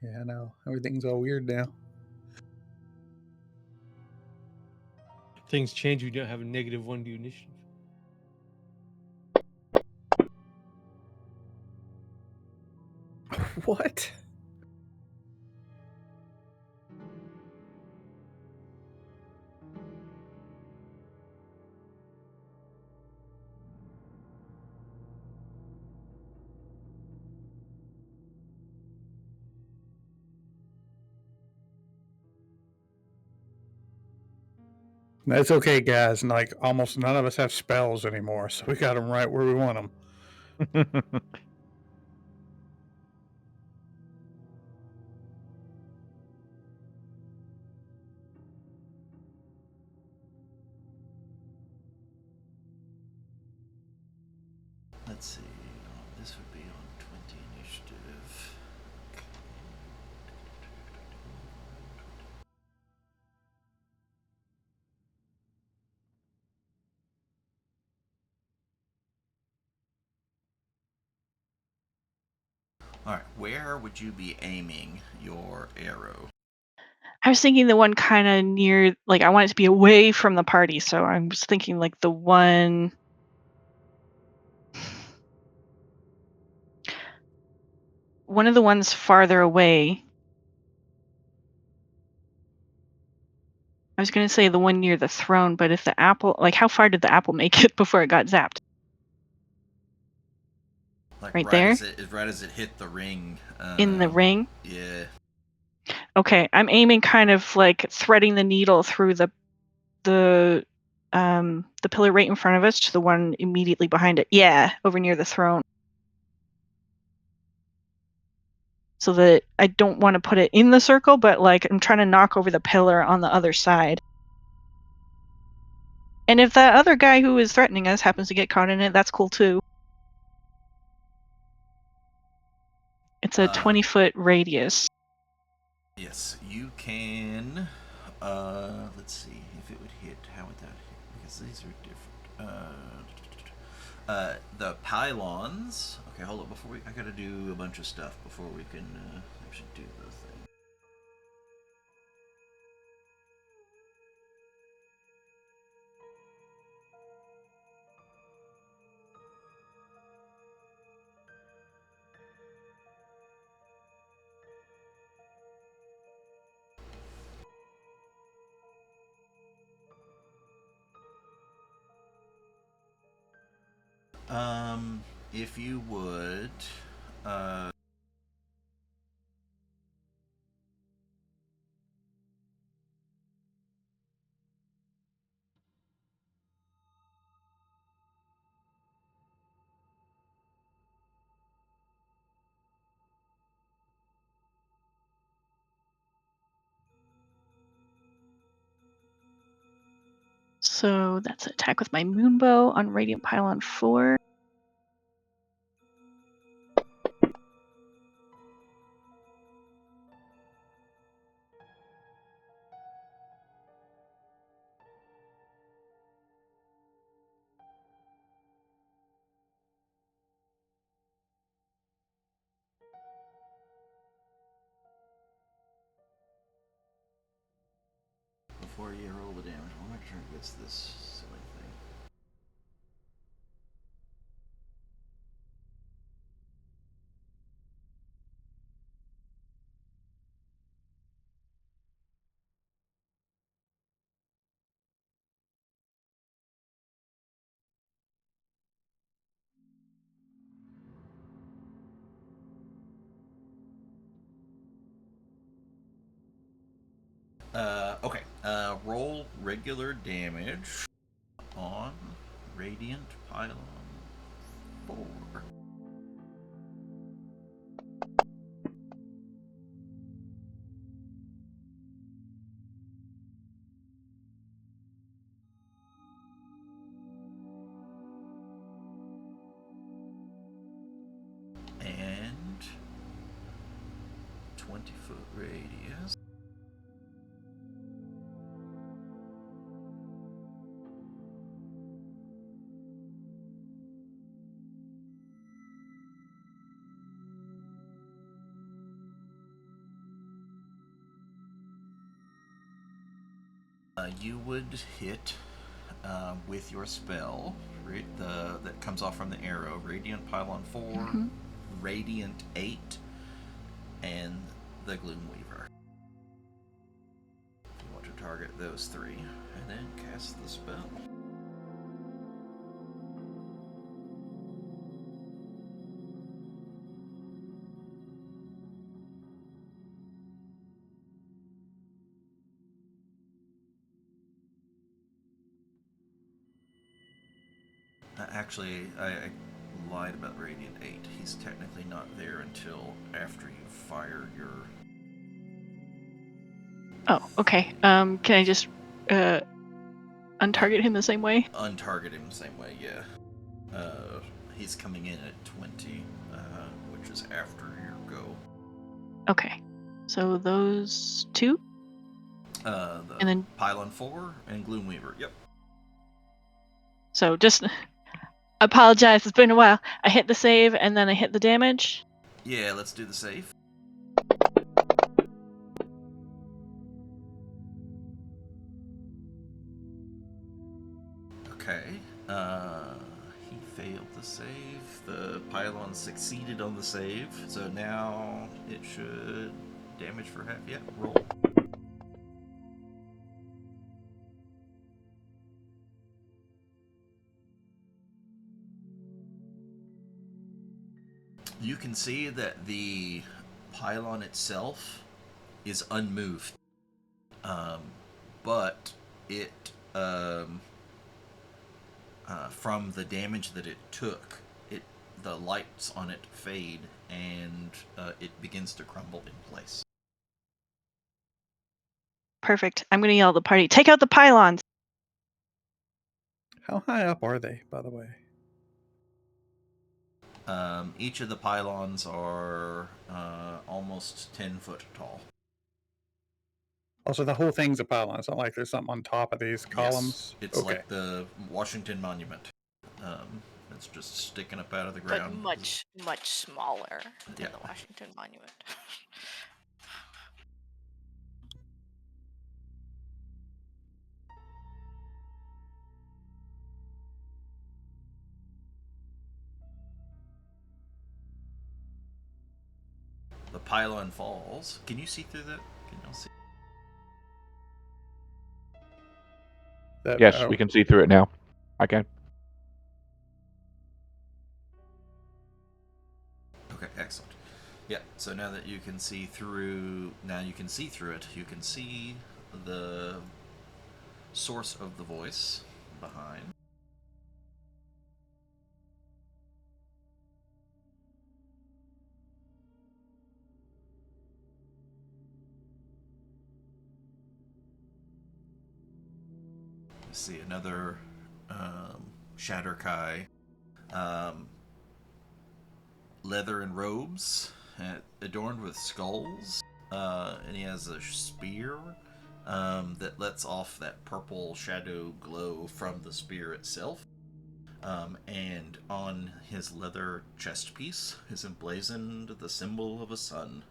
yeah, I know everything's all weird now. Things change. We don't have a -1 to initiative. What? That's okay, guys. And like almost none of us have spells anymore, so we got them right where we want them. Let's see. This would be on 20 initiative. Alright, where would you be aiming your arrow? I was thinking the one kind of near, like, I want it to be away from the party, so I was thinking, like, the one... One of the ones farther away. I was going to say the one near the throne, but if the apple... Like, how far did the apple make it before it got zapped? Like Right there? Right as it hit the ring. In the ring? Yeah. Okay, I'm aiming kind of like threading the needle through the pillar right in front of us to the one immediately behind it. Yeah, over near the throne. So that I don't want to put it in the circle, but like I'm trying to knock over the pillar on the other side. And if that other guy who is threatening us happens to get caught in it, that's cool too. It's a 20-foot radius. Yes, you can. Let's see if it would hit. How would that hit? Because these are different. The pylons. Okay, hold up. I gotta do a bunch of stuff before we can actually do the thing. If you would, So that's an attack with my moonbow on Radiant Pylon 4. before you roll the damage, I want to make sure it gets this silly thing. Okay. Roll regular damage. Radiant Pylon 4. And 20-foot radius. You would hit with your spell, right? That comes off from the arrow. Radiant Pylon 4, Radiant 8, and the Gloomweaver. You want to target those three, and then cast the spell. Actually, I lied about Radiant 8. He's technically not there until after you fire your... Oh, okay. Can I just untarget him the same way? Untarget him the same way, yeah. He's coming in at 20, which is after your go. Okay. So those two? And And then... Pylon 4 and Gloomweaver, yep. So just... apologize, it's been a while. I hit the save, and then I hit the damage. Yeah, let's do the save. Okay. He failed the save. The pylon succeeded on the save, so now it should damage for half. Yeah, roll. You can see that the pylon itself is unmoved, but it from the damage that it took, the lights on it fade and it begins to crumble in place. Perfect. I'm going to yell at the party, take out the pylons! How high up are they, by the way? Each of the pylons are almost 10 foot tall. Also, the whole thing's a pylon. It's not like there's something on top of these columns. Yes, it's like the Washington Monument. It's just sticking up out of the ground. But much, much smaller than Yeah. the Washington Monument. The pylon falls. Can you see through that? Can y'all see? Yes, we can see through it now. I can. Okay, excellent. Yeah, so now that you can see through, you can see the source of the voice behind. You see another Shatterkai, leather and robes, adorned with skulls, and he has a spear that lets off that purple shadow glow from the spear itself. And on his leather chest piece is emblazoned the symbol of a sun.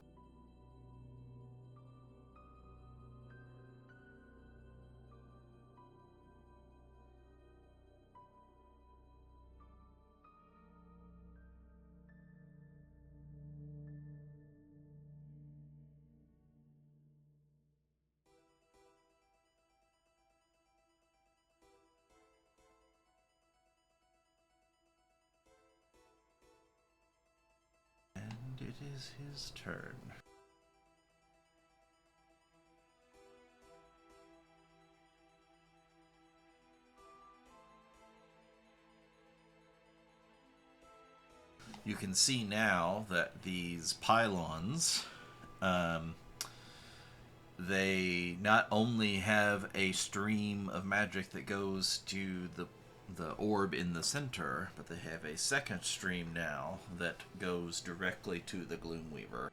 And it is his turn. You can see now that these pylons, they not only have a stream of magic that goes to the orb in the center, but they have a second stream now that goes directly to the Gloomweaver.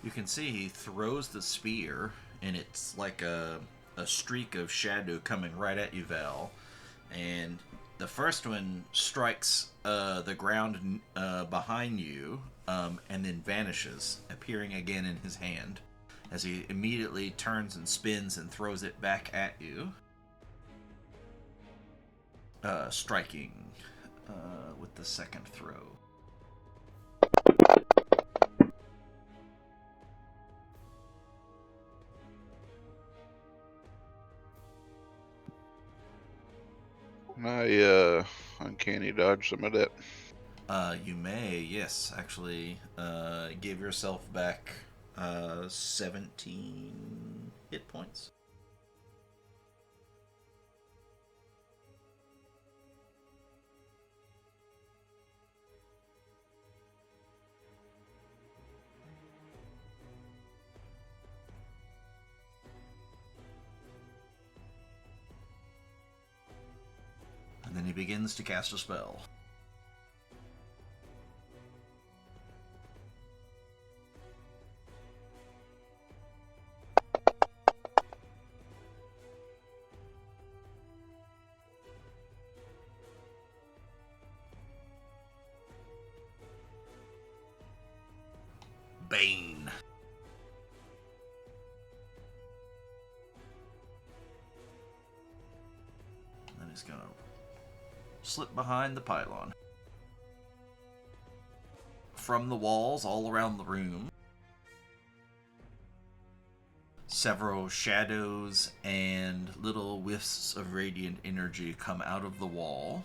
You can see he throws the spear, and it's like a streak of shadow coming right at you, Val. And the first one strikes the ground behind you, and then vanishes, appearing again in his hand, as he immediately turns and spins and throws it back at you, striking with the second throw. Can I uncanny dodge some of that? You may, yes, actually, give yourself back 17 hit points. And then he begins to cast a spell. Bane. And then he's gonna slip behind the pylon. From the walls all around the room, several shadows and little wisps of radiant energy come out of the wall.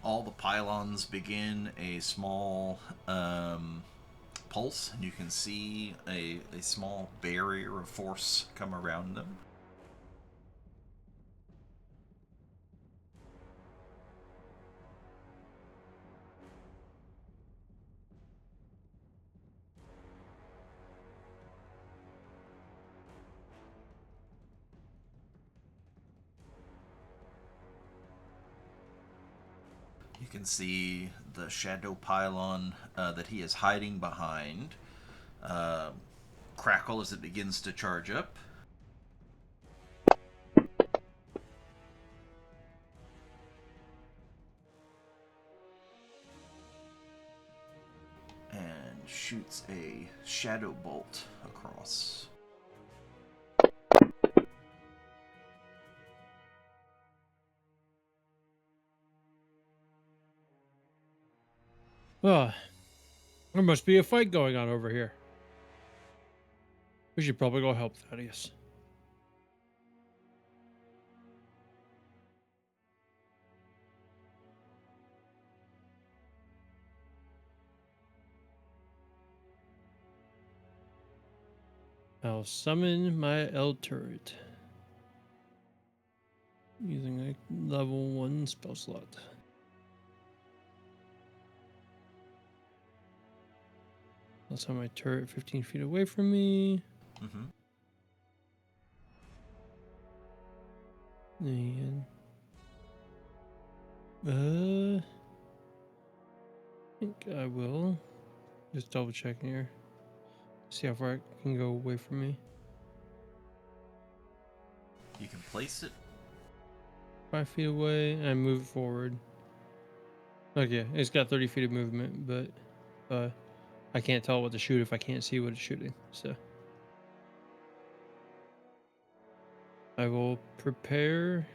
All the pylons begin a small pulse, and you can see a small barrier of force come around them. You can see the shadow pylon that he is hiding behind crackle as it begins to charge up. And shoots a shadow bolt across. Oh, there must be a fight going on over here. We should probably go help Thaddeus. I'll summon my L turret using a level 1 spell slot. I'll summon my turret 15 feet away from me. Mm-hmm. And I think I will just double check here. See how far it can go away from me. You can place it. 5 feet away and move forward. Okay, it's got 30 feet of movement, but I can't tell what to shoot if I can't see what it's shooting. So I will prepare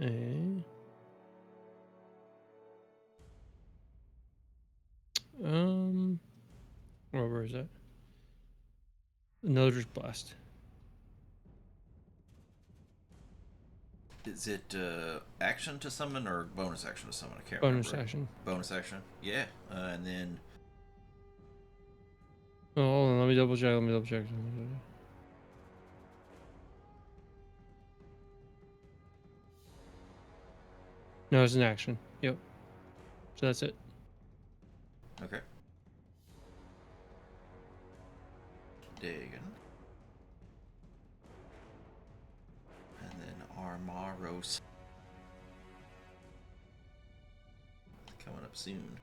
a where is that? Eldritch Blast. Is it action to summon or bonus action to summon? I can't Bonus remember. action. Bonus action. Yeah, and then Oh, hold on, let me double check. No, it's an action. Yep. So that's it. okay. Digging. And then Armaros. Coming up soon.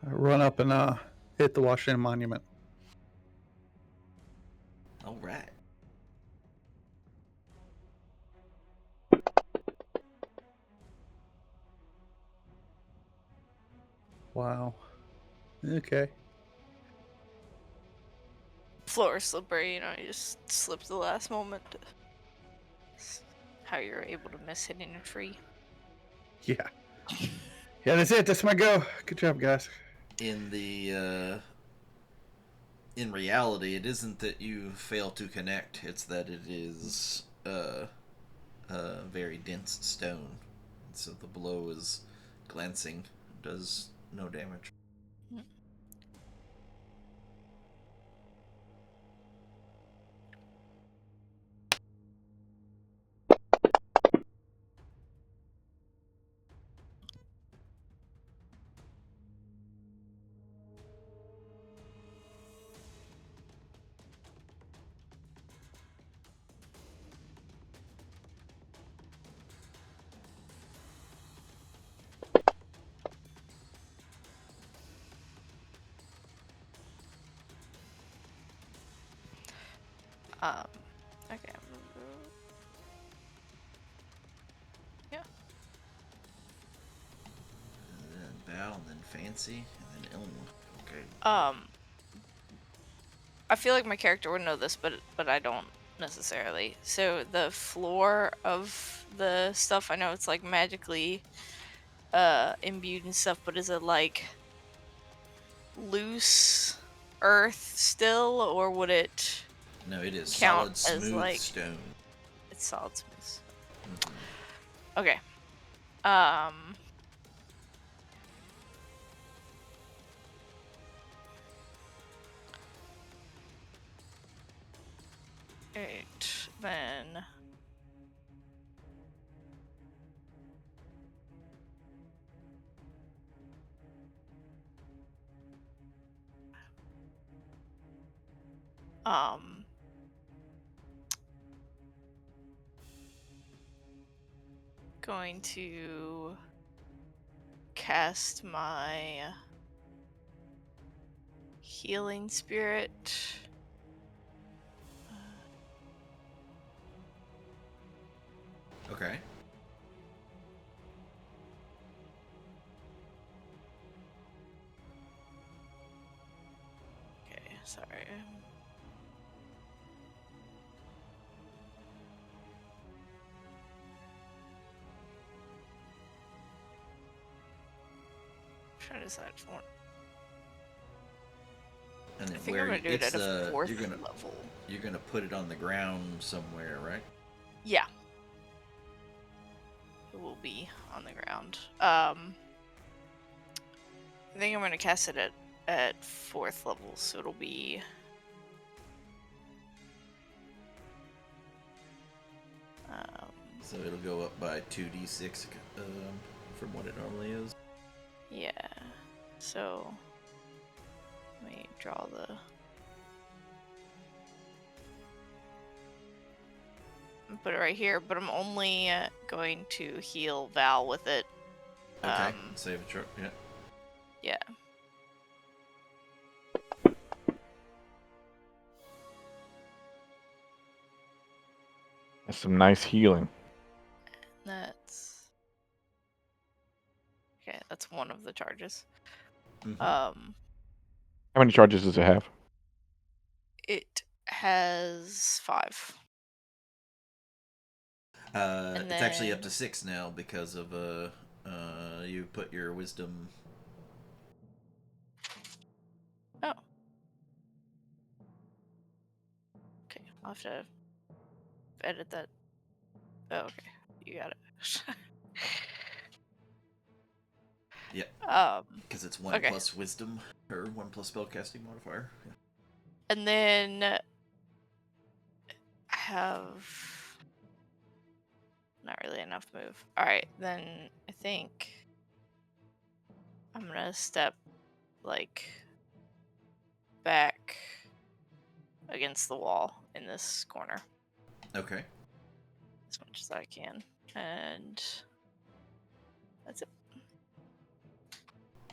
I run up and hit the Washington Monument. All right. Wow. Okay. Floor is slippery, you know, you just slip the last moment. It's how you're able to miss hitting a tree. Yeah. Yeah, that's it. That's my go. Good job, guys. In the in reality, it isn't that you fail to connect; it's that it is very dense stone, so the blow is glancing, does no damage. Okay. Yeah. And then Bow, and then Fancy, and then Elm. Okay. I feel like my character would know this, but I don't necessarily. So the floor of the stuff, I know it's like magically imbued and stuff, but is it like loose earth still, or would it No, it is count solid, as smooth like stone. it's solid smooth? Mm-hmm. Okay. Eight, then going to cast my healing spirit. Okay. Okay, sorry. trying to decide for one. And I then think where I'm gonna do it it's at a 4th you're gonna level. put it on the ground somewhere, right? Yeah. It will be on the ground. I think I'm gonna cast it at 4th level, so it'll be. So it'll go up by 2d6 from what it normally is. Yeah. So let me draw the. Put it right here, but I'm only going to heal Val with it. Okay. Save a truck. Yeah. Yeah. That's some nice healing. That's. Okay, that's one of the charges. Mhm. How many charges does it have? It has 5. It's actually up then- to 6 now because of you put your wisdom. Oh. Okay, I'll have to edit that. Oh, okay, you got it. Yeah. Because it's 1 okay. plus wisdom or 1 plus spellcasting modifier. Yeah. And then I have not really enough move. Alright, then I think I'm gonna step like back against the wall in this corner Okay. as much as I can. And that's it.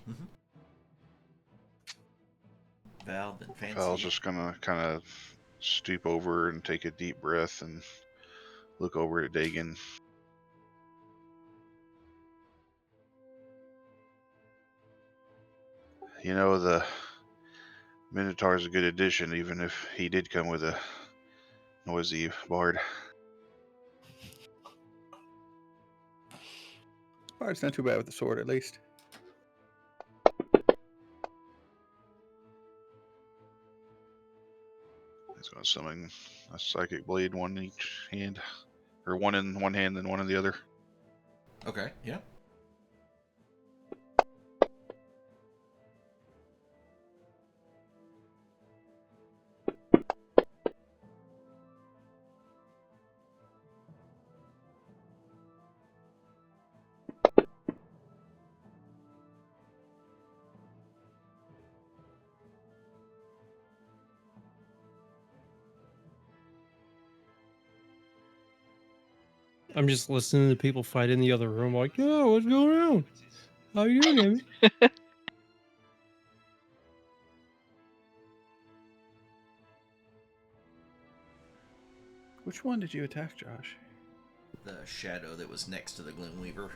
Mm-hmm. Val, then Fancy. Val's just gonna kind of stoop over and take a deep breath and look over at Dagon. You know, the Minotaur's a good addition, even if he did come with a noisy bard. Bard's not too bad with the sword, at least. He's gonna summon a psychic blade, one in each hand, or one in one hand and one in the other. Okay. Yeah. I'm just listening to people fight in the other room, like, "Oh, what's going on? How you doing, Amy?" Which one did you attack, Josh? The shadow that was next to the Gloomweaver.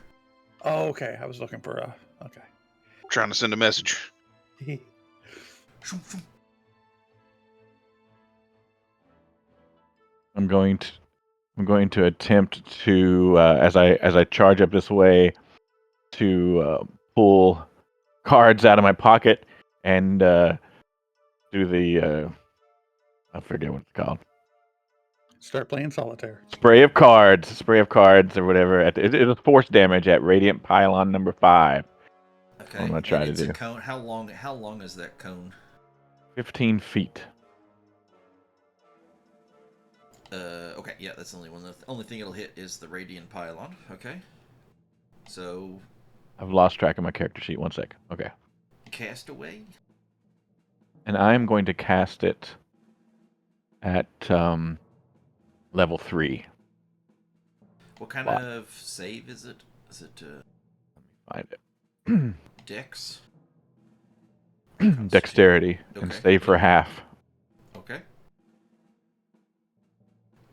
Oh, okay. I was looking for okay. Trying to send a message. I'm going to attempt to as I charge up this way to pull cards out of my pocket and do the I forget what it's called. Start playing solitaire. Spray of cards or whatever. It is force damage at Radiant Pylon number 5. Okay. I'm gonna try and to it's do. a cone. How long is that cone? 15 feet. Okay. Yeah, that's the only one. The only thing it'll hit is the Radiant Pylon. Okay. So. I've lost track of my character sheet. 1 sec. Okay. Castaway. And I'm going to cast it at level 3. What kind Wow. of save is it? Is it Find it. Dex? Dexterity and Okay. save for half. Okay.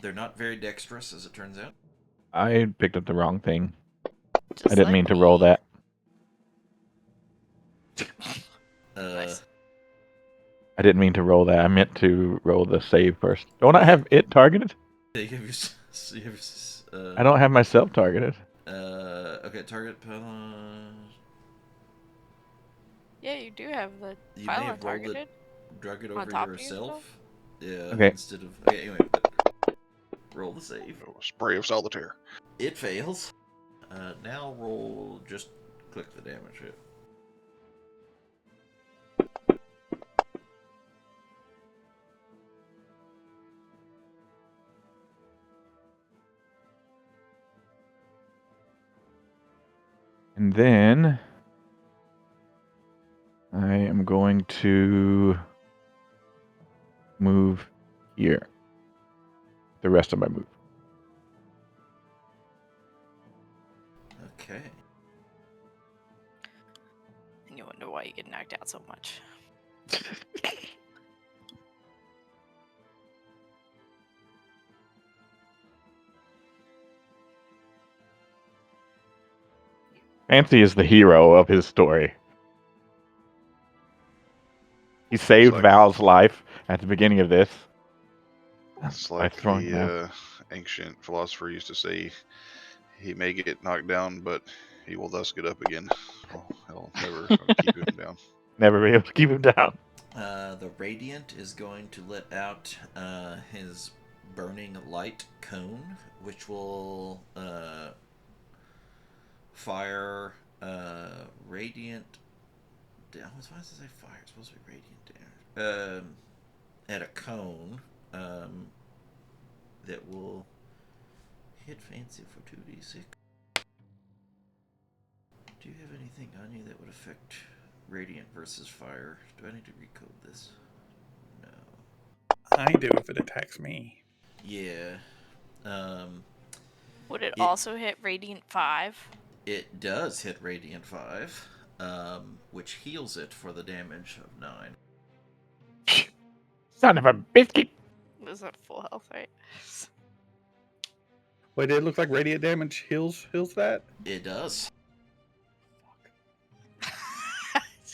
They're not very dexterous, as it turns out. I picked up the wrong thing. Just I didn't like mean to roll me. that. Nice. I didn't mean to roll that. I meant to roll the save first. Don't I have it targeted? You have I don't have myself targeted. Okay, target. Yeah, you do have the You may pylon have rolled targeted. it, drug it On over top of you, yourself. Yeah, Okay. instead of. Okay, anyway, but roll the save. Oh, spray of solitaire. It fails. Now roll. Just click the damage hit. And then I am going to move here. The rest of my move. Okay. And you wonder why you get knocked out so much. Fancy is the hero of his story. He saved like- Val's life at the beginning of this. It's by like throwing him out. the ancient philosopher used to say, he may get knocked down, but he will thus get up again. Well, hell, never keep him down. Never be able to keep him down. The Radiant is going to let out his burning light cone, which will fire radiant. Why does it say fire? It's supposed to be radiant damage. At a cone that will hit Fancy for 2d6. Do you have anything on you that would affect radiant versus fire? Do I need to recode this? No. I do if it attacks me. Yeah. Would it also hit Radiant 5? It does hit Radiant 5, which heals it for the damage of 9. Son of a biscuit. Is that full health, right? Wait, did it look like radiant damage heals that? It does.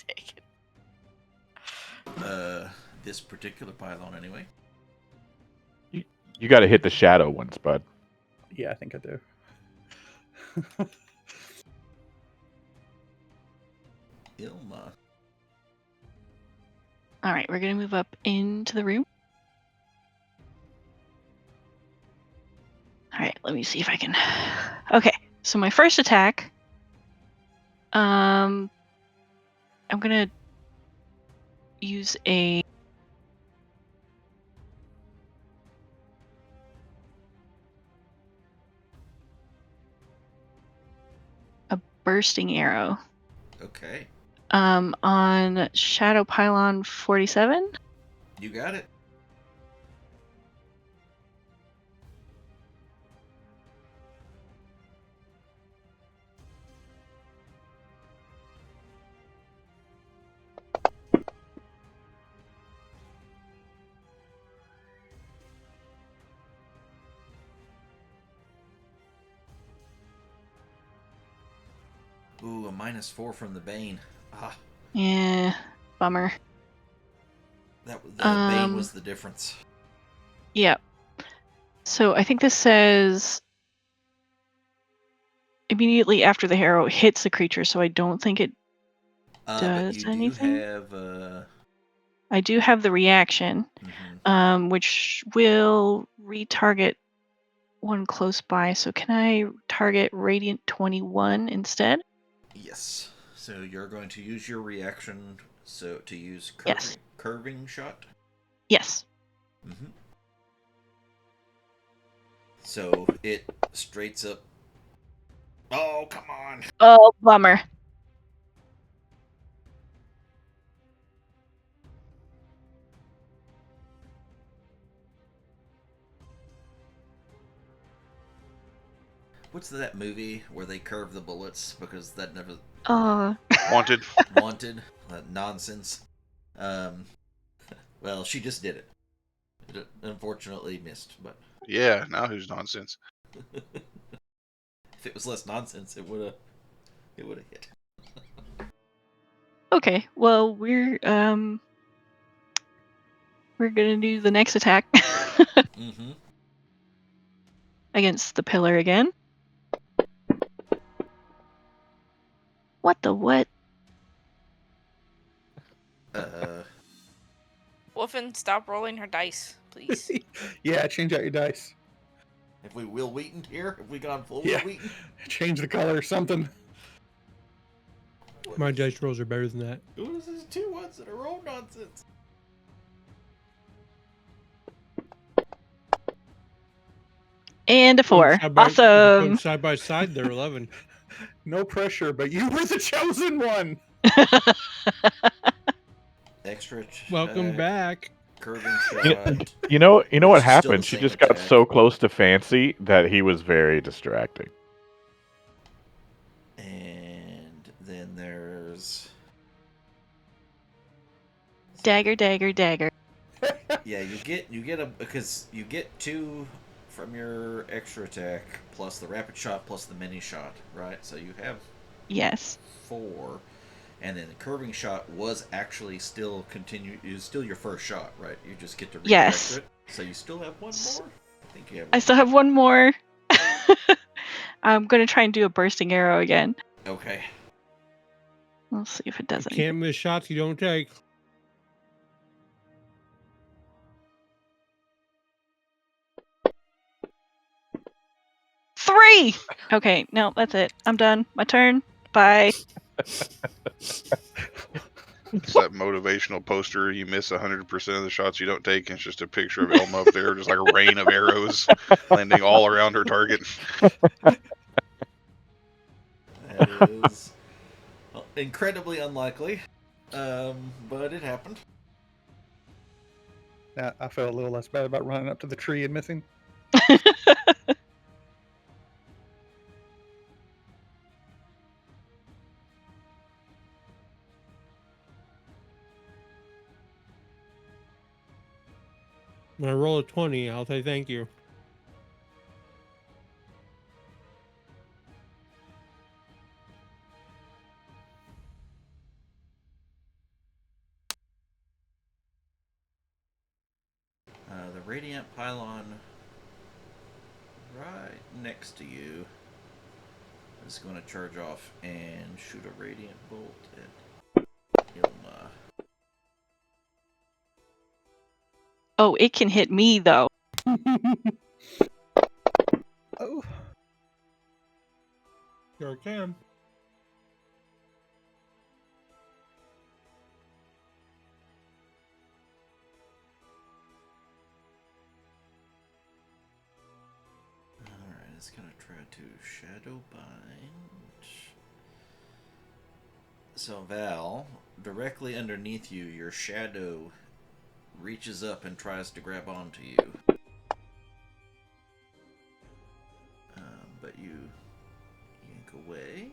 Take it. This particular pylon, anyway. You got to hit the shadow once, bud. Yeah, I think I do. Ilma. All right, we're gonna move up into the room. All right, let me see if I can. Okay, so my first attack. I'm gonna use a bursting arrow. Okay. On Shadow Pylon 47. You got it. Ooh, a -4 from the Bane. Ah, Yeah, bummer. the Bane was the difference. Yeah. So I think this says immediately after the arrow hits the creature, so I don't think it But does you do anything. have I do have the reaction, which will retarget one close by. So can I target Radiant 21 instead? Yes. So you're going to use your reaction to use Yes. curving shot. Yes. So it straights up. Oh, come on. Oh, bummer. What's that movie where they curve the bullets because that never Wanted. wanted nonsense? Well, she just did it. It unfortunately missed, but Yeah, now who's nonsense? if it was less nonsense, it would have hit. Okay. Well, we're gonna do the next attack against the pillar again. What the what? Wolfen, stop rolling her dice, please. Yeah, change out your dice. Have we Will Wheaton here? Have we gone full Yeah. Will Wheaton? Change the color or something. My dice rolls are better than that. What is this 2 ones that are roll nonsense? And a 4. Side by- Awesome. Side by side, they're 11. No pressure, but you were the chosen one. Extra. Welcome back. Curving You, shot. you know what Which is still happened? the She same just got attack. so close to Fancy that he was very distracting. And then there's. Dagger, dagger, dagger. Yeah, you get because you get 2 from your extra attack plus the rapid shot plus the mini shot, right? So you have Yes. 4, and then the curving shot was actually still is still your first shot, right? You just get to redirect Yes. it. So you still have 1 more. I think you have. I still have 1 more. I'm gonna try and do a bursting arrow again. Okay. We'll see if it does You anything. can't miss shots you don't take. Three! Okay, no, that's it. I'm done. My turn. Bye. It's that motivational poster. You miss 100% of the shots you don't take. And it's just a picture of Elma up there, just like a rain of arrows landing all around her target. That is incredibly unlikely, but it happened. Now, I felt a little less bad about running up to the tree and missing. When I roll a 20, I'll say thank you. The radiant pylon right next to you is going to charge off and shoot a radiant bolt at Ilma. Oh, it can hit me though. Oh, Sure can. Alright, it's going to try to shadow bind. So, Val, directly underneath you, your shadow reaches up and tries to grab onto you. But you yank away.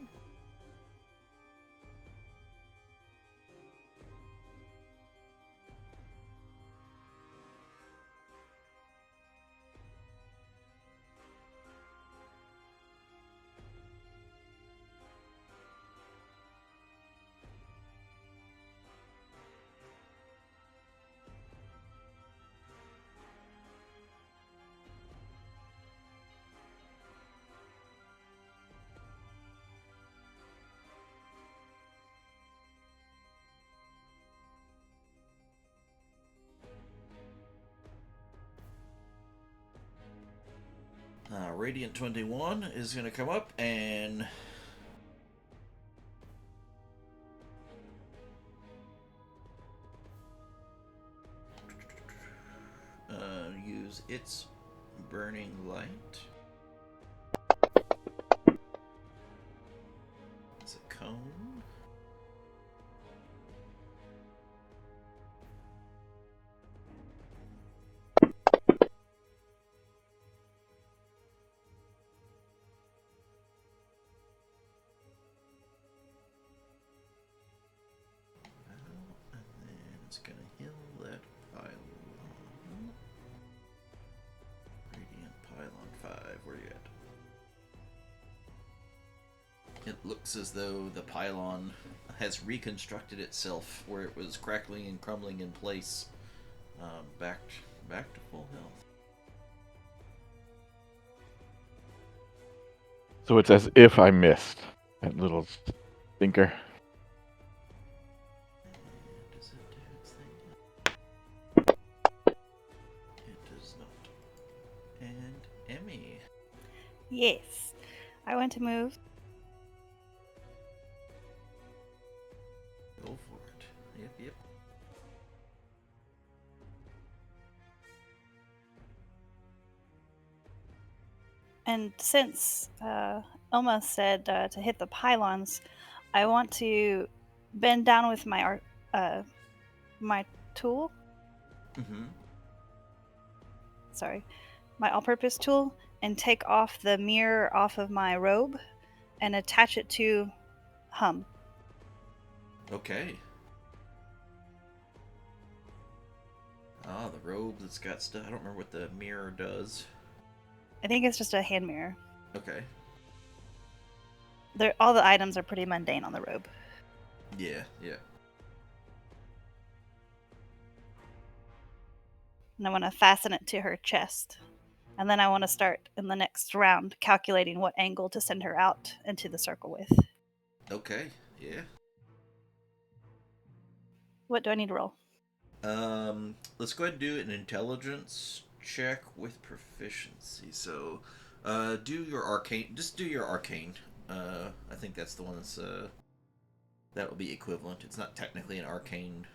Radiant 21 is going to come up and use its burning light. It's a cone. And then it's going to heal that pylon. Radiant pylon 5, where you at? It looks as though the pylon has reconstructed itself where it was crackling and crumbling in place, back to full health. So it's as if I missed that little stinker. And does it Emmy. Yes. I want to move. Go for it. Yep. And since Elma said to hit the pylons, I want to bend down with my tool. Mm-hmm. Sorry, my all-purpose tool, and take off the mirror off of my robe and attach it to Hum. Okay. Ah, the robe that's got stuff. I don't remember what the mirror does. I think it's just a hand mirror. Okay. All the items are pretty mundane on the robe. Yeah. And I want to fasten it to her chest. And then I want to start in the next round calculating what angle to send her out into the circle with. Okay. Yeah. What do I need to roll? Let's go ahead and do an intelligence check with proficiency. So, do your arcane. Just do your arcane. I think that's the one that's that will be equivalent. It's not technically an arcane.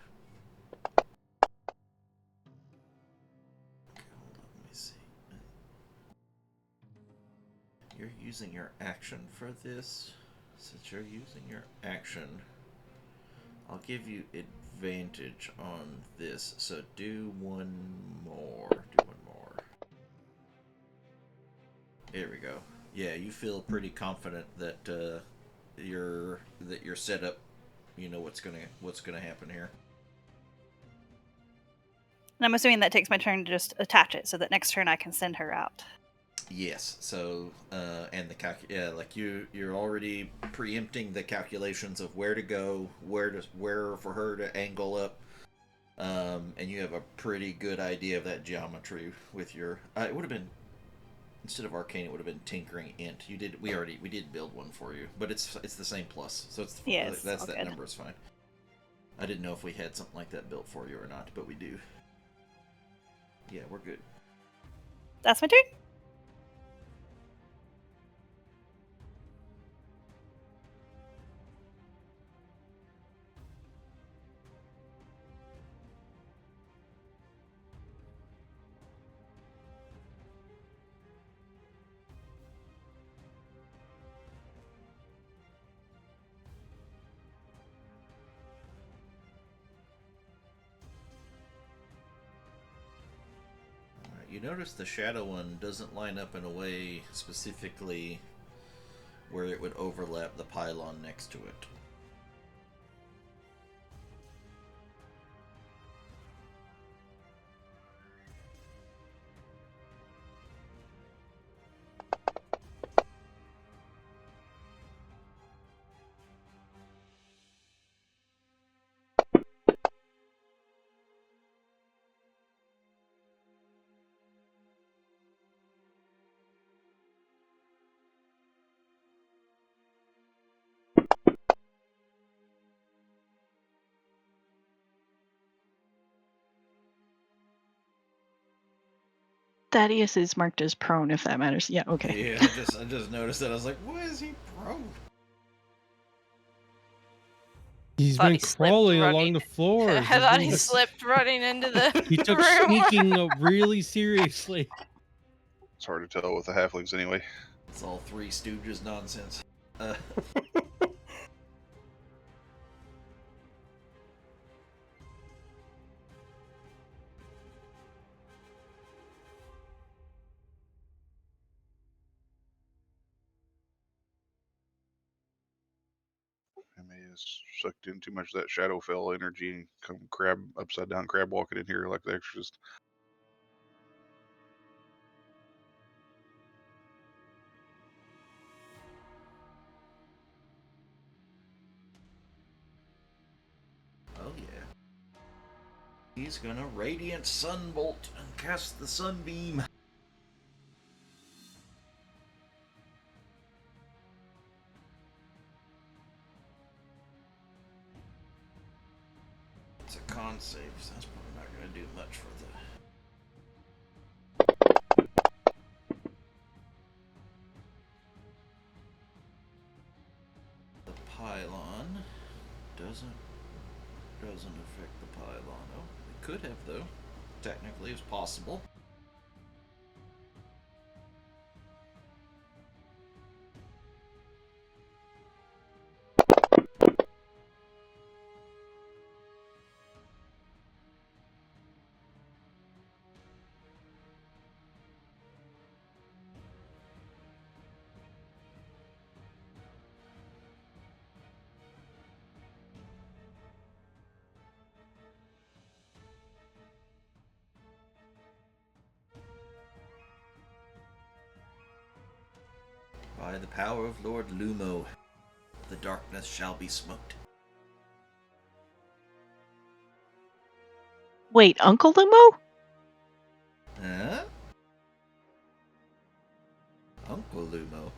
Okay, hold on, let me see. You're using your action for this. Since you're using your action, I'll give you advantage on this. So do one more. There we go. Yeah, you feel pretty confident that you're set up. You know what's gonna happen here. And I'm assuming that takes my turn to just attach it so that next turn I can send her out. Yes. So and like you're already preempting the calculations of where to go, where for her to angle up. And you have a pretty good idea of that geometry with your. It would have been, instead of arcane, it would have been tinkering int. We did build one for you, but it's the same plus, so it's Yes, that good. number is fine. I didn't know if we had something like that built for you or not, but we do. Yeah, we're good. That's my turn. Alright, you notice the shadow one doesn't line up in a way specifically where it would overlap the pylon next to it. Thaddeus is marked as prone, if that matters. Yeah, okay. Yeah, I just noticed that. I was like, "Why is he prone?" He's Thought been he slipped crawling along running. the floors. I thought he He's been- slipped running into the He took room. sneaking really seriously. It's hard to tell with the halflings anyway. It's all Three Stooges nonsense. Uh, I may have sucked in too much of that Shadowfell energy and come upside down crab walking in here like the exorcist. oh yeah. He's gonna Radiant Sunbolt and cast the Sunbeam. It's a con save, so that's probably not gonna do much for the. doesn't affect the pylon. Oh, it could have though. Technically, it's possible. By the power of Lord Lumo, the darkness shall be smoked. Wait, Uncle Lumo? Huh? Uncle Lumo?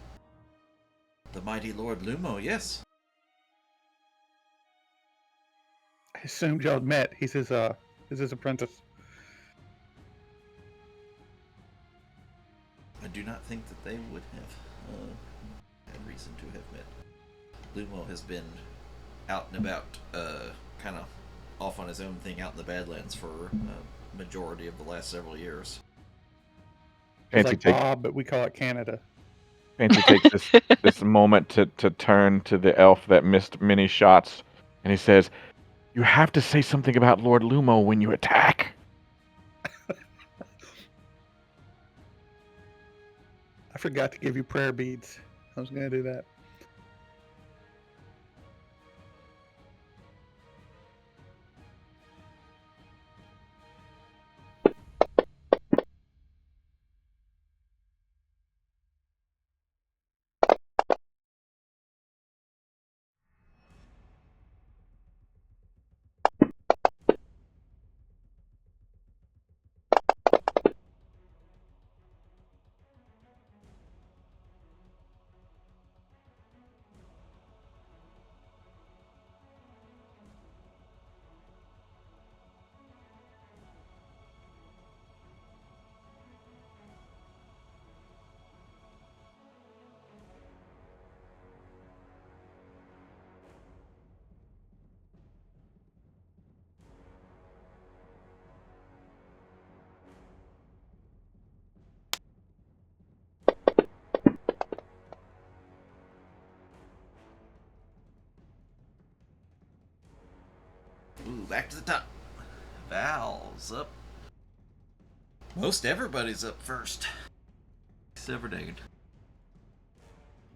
The mighty Lord Lumo, yes. I assumed y'all met. He's his apprentice. I do not think that they would have had reason to have met. Lumo has been out and about, kind of off on his own thing out in the Badlands for a majority of the last several years. It's like Bob, but we call it Canada. Fancy takes this moment to turn to the elf that missed many shots, and he says, "You have to say something about Lord Lumo when you attack." I forgot to give you prayer beads. I was going to do that. Ooh, back to the top. Val's up. Most everybody's up first. Except for Dagan.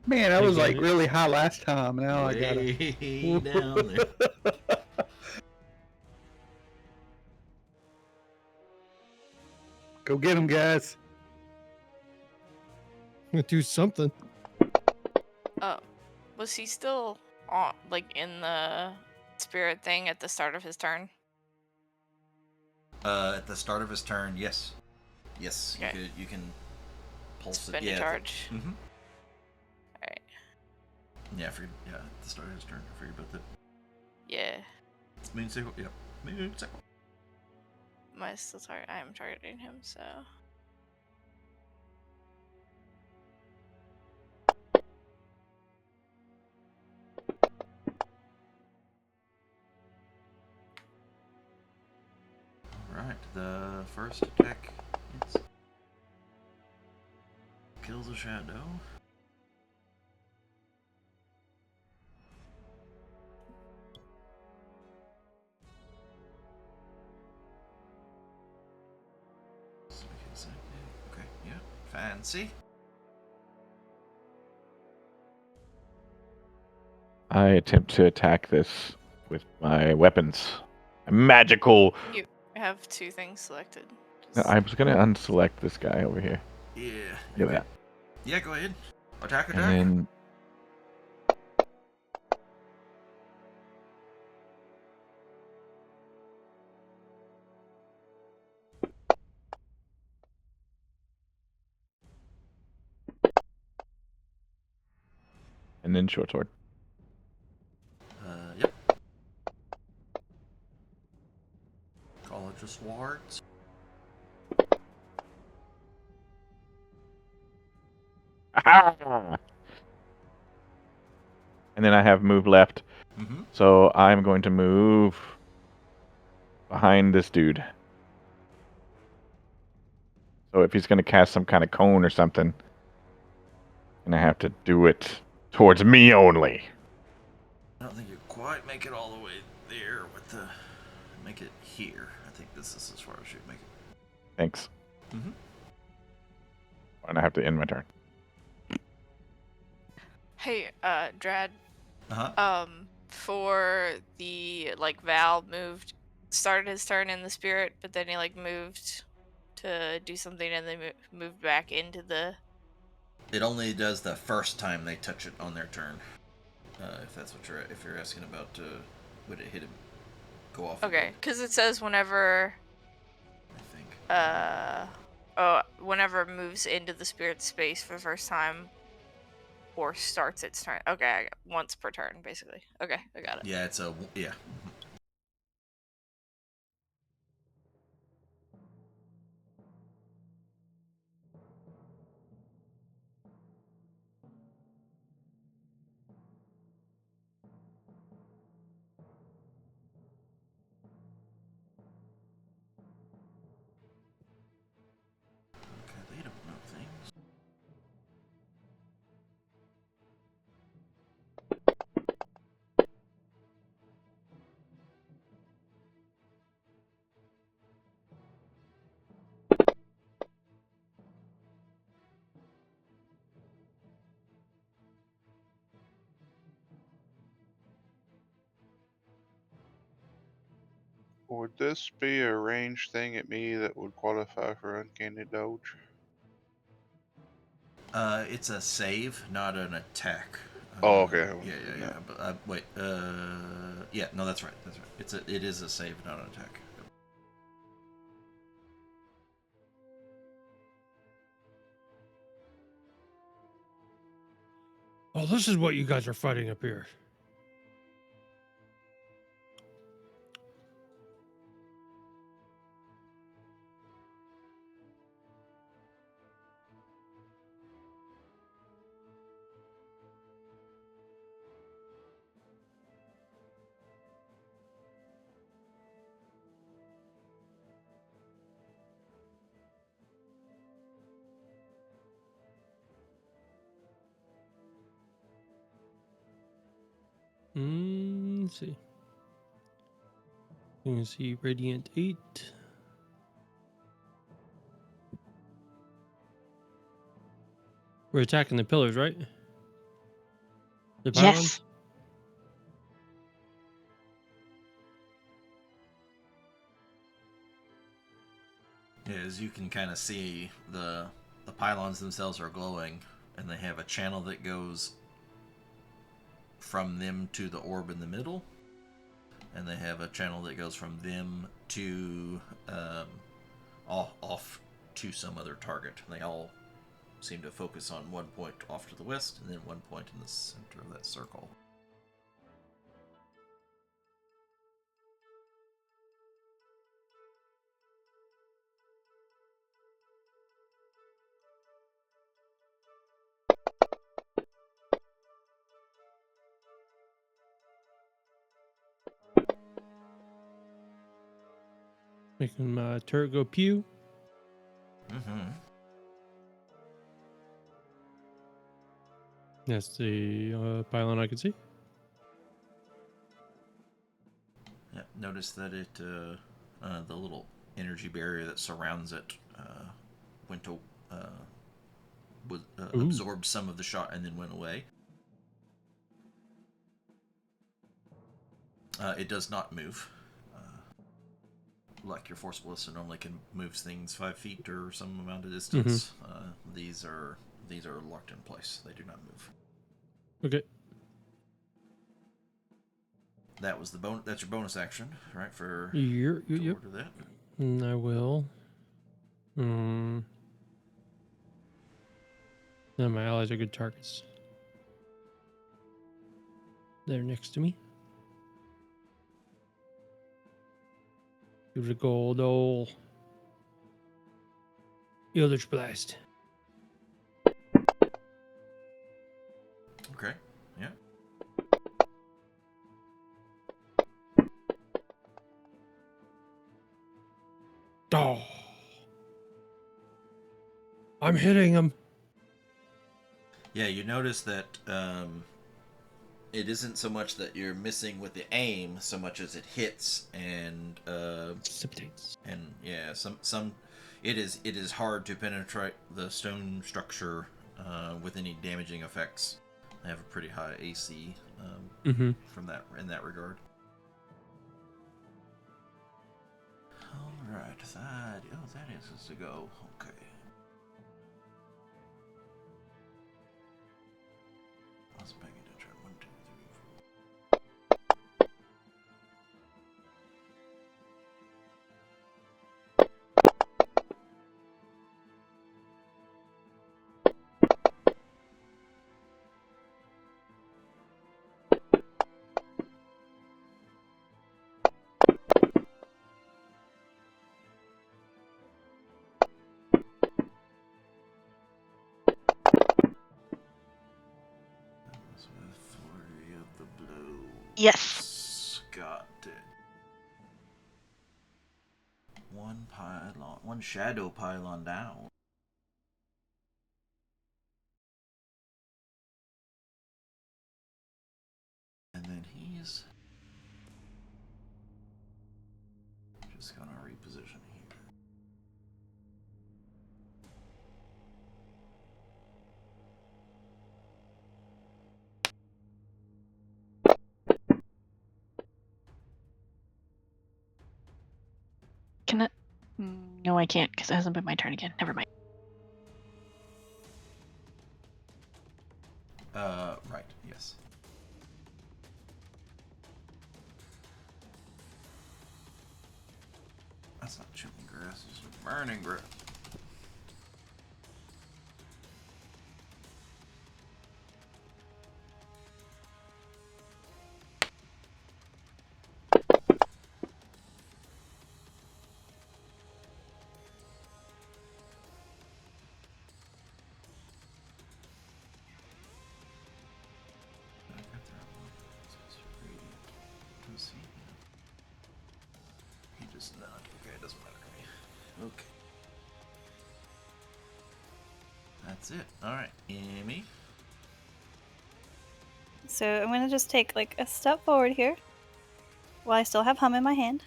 Man, I I was get like it. really high last time. Now I got Way it. down there. Go get him, guys. Do something. Was he still on, like, in the spirit thing at the start of his turn? At the start of his turn, yes. Yes, Okay. you can pulse Spend it. a Yeah. charge. Mm-hmm. Alright. Yeah, at the start of his turn. I forget about that. Yeah. Moon Sickle, yeah. Moon Sickle. I am targeting him, so. Alright, the first attack kills a shadow. Okay, yeah. Fancy. I attempt to attack this with my weapons. Magical. You have two things selected. I was gonna unselect this guy over here. Yeah. Look at that. Yeah, go ahead. Attack. And then short sword. Yep. College of Swords. Ah! and then I have move left. Mm-hmm. So I'm going to move behind this dude. So if he's going to cast some kind of cone or something, I'm going to have to do it towards me only. I don't think you quite make it all the way there with the... Make it here. I think this is as far as you make it. Thanks. Mm-hmm. And I have to end my turn. Hey, Drad. Uh-huh. For the Val started his turn in the spirit, but then he moved to do something, and then moved back into the. It only does the first time they touch it on their turn. If that's what you're asking about, would it hit him? Go off. Okay, because it says whenever. I think. Whenever it moves into the spirit space for the first time, or starts its turn. Okay, once per turn, basically. Okay, I got it. Yeah, it's a yeah. Okay, they don't know things. Would this be a ranged thing at me that would qualify for uncanny dodge? It's a save, not an attack. Oh, okay. Yeah. But wait. Yeah. No, that's right. That's right. It is a save, not an attack. Oh, this is what you guys are fighting up here. Let's see. You can see Radiant 8. We're attacking the pillars, right? The pylons? Yes. Yeah, as you can kind of see, the pylons themselves are glowing, and they have a channel that goes from them to the orb in the middle, and they have a channel that goes from them to off to some other target. They all seem to focus on one point off to the west, and then one point in the center of that circle. Making my turret go pew. Mm-hmm. That's the pylon I can see. Yeah, notice that it the little energy barrier that surrounds it went to absorbed some of the shot and then went away. It does not move. Like your force ballista normally can move things 5 feet or some amount of distance. These are locked in place. They do not move. Okay. That was that's your bonus action, right? For Yep. order that. And I will. Now my allies are good targets. They're next to me. Give it a gold ole. Eldritch Blast. Okay. Yeah. Oh. I'm hitting him. Yeah, you notice that it isn't so much that you're missing with the aim, so much as it hits and Precipitates. and yeah, some it is hard to penetrate the stone structure with any damaging effects. They have a pretty high AC from that in that regard. All right, Thaddeus is to go. Okay. Let's bang it to turn 1, 2, 3, 4. With flurry of the blow. Yes. Got it. One shadow pylon down. And then he's just gonna reposition here. Can I? No, I can't because it hasn't been my turn again. Never mind. Right, yes. That's not chewing grass, it's burning grass. He does not. Okay, it doesn't matter to me. Okay. That's it. Alright, Amy. So I'm gonna just take like a step forward here while I still have hum in my hand.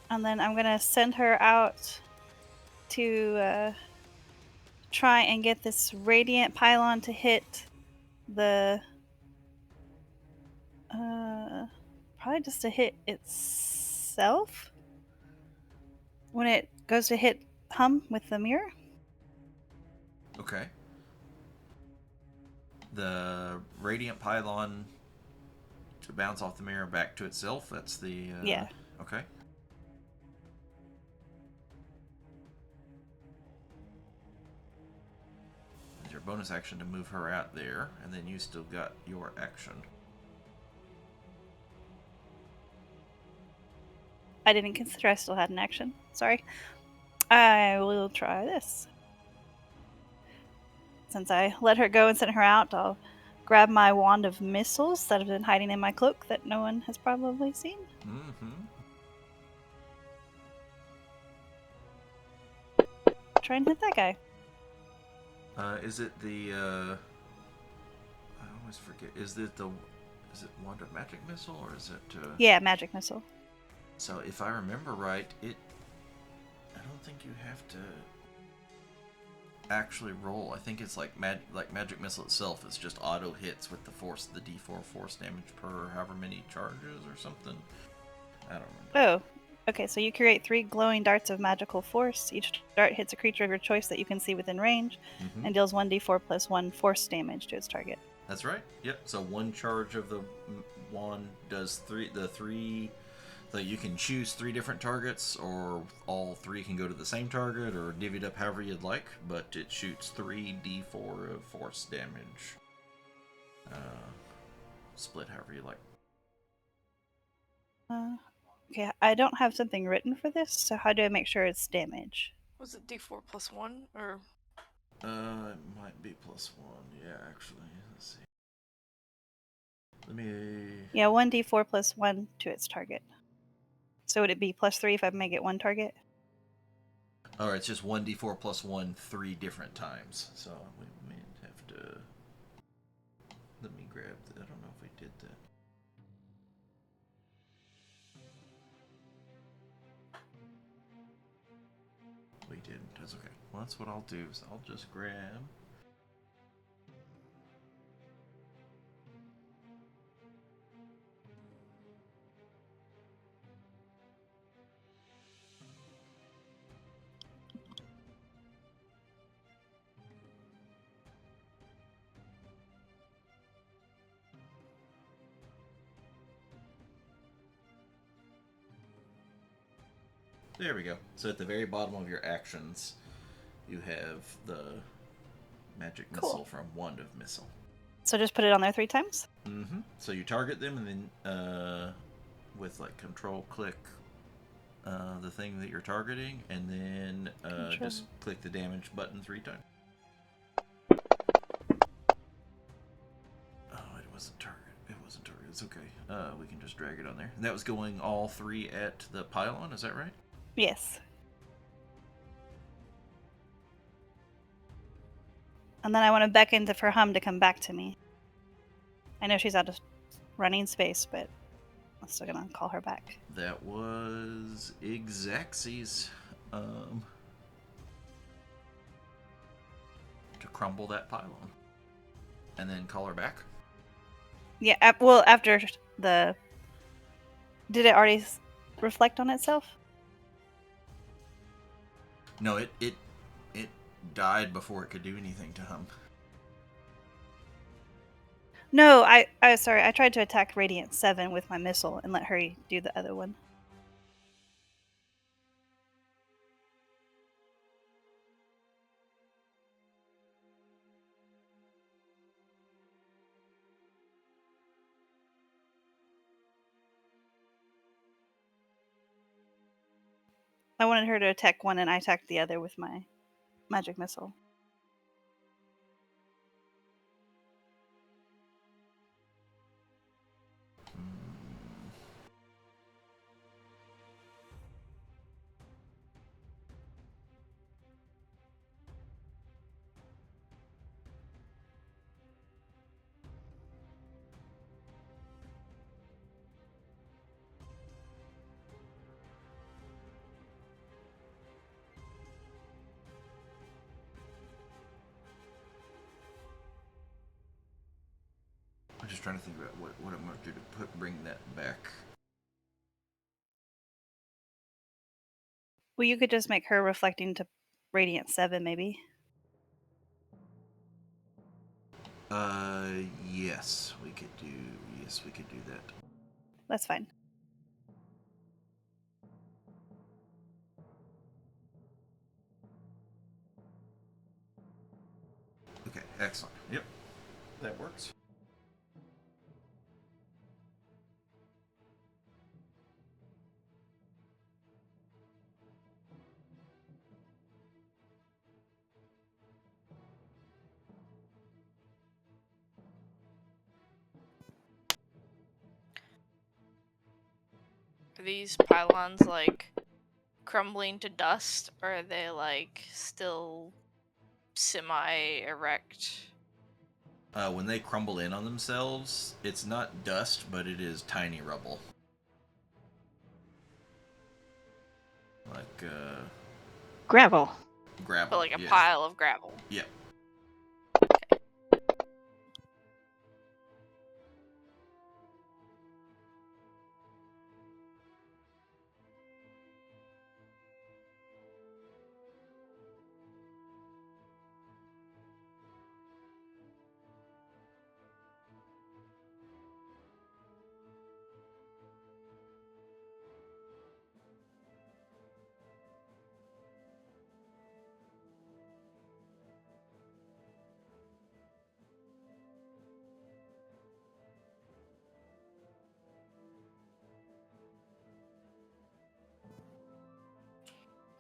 And then I'm gonna send her out to try and get this radiant pylon to hit the probably just to hit itself when it goes to hit hum with the mirror. Okay. The radiant pylon to bounce off the mirror back to itself. That's the Yeah. Okay. It's your bonus action to move her out there, and then you still got your action. I didn't consider I still had an action. Sorry. I will try this. Since I let her go and sent her out, I'll grab my wand of missiles that have been hiding in my cloak that no one has probably seen. Mm-hmm. Try and hit that guy. Is it the I always forget. Is it wand of magic missile or is it Yeah, magic missile. So if I remember right, I don't think you have to actually roll. I think it's like magic missile itself is just auto hits with the D4 force damage per however many charges or something. I don't remember. Oh, okay. So you create 3 glowing darts of magical force. Each dart hits a creature of your choice that you can see within range, and deals 1d4 plus 1 force damage to its target. That's right. Yep. So one charge of the wand does three. So you can choose 3 different targets, or all 3 can go to the same target, or divvy it up however you'd like. But it shoots 3d4 of force damage. Split however you like. Okay, I don't have something written for this, so how do I make sure it's damage? Was it D4 plus 1 or? It might be +1. Yeah, actually. Let's see. Let me. Yeah, 1d4 plus 1 to its target. So would it be +3 if I make it one target? Or it's just 1d4 plus 1 3 different times. So we may have to. Let me grab that. I don't know if we did that. We didn't. That's okay. Well, that's what I'll do. So I'll just grab. There we go. So at the very bottom of your actions, you have the magic Cool. missile from Wand of Missile. So just put it on there 3 times? Mm-hmm. So you target them, and then with like control click the thing that you're targeting, and then just click the damage button 3 times. Oh, it wasn't target. It wasn't target. It's okay. We can just drag it on there. And that was going all 3 at the pylon. Is that right? Yes. And then I want to beckon for Hum to come back to me. I know she's out of running space, but I'm still gonna call her back. That was Exaxes. To crumble that pylon. And then call her back? Yeah, well, after the... Did it already reflect on itself? No, it died before it could do anything to Hum. No, I sorry, I tried to attack Radiant 7 with my missile and let her do the other one. I wanted her to attack one and I attacked the other with my magic missile. I'm just trying to think about what I'm going to do to bring that back. Well, you could just make her reflecting to Radiant 7, maybe. Yes, we could do. Yes, we could do that. That's fine. Okay, excellent. Yep, that works. Are these pylons like crumbling to dust, or are they like still semi-erect? When they crumble in on themselves, it's not dust, but it is tiny rubble. Like Gravel. gravel. But like a yeah. pile of gravel. Yeah.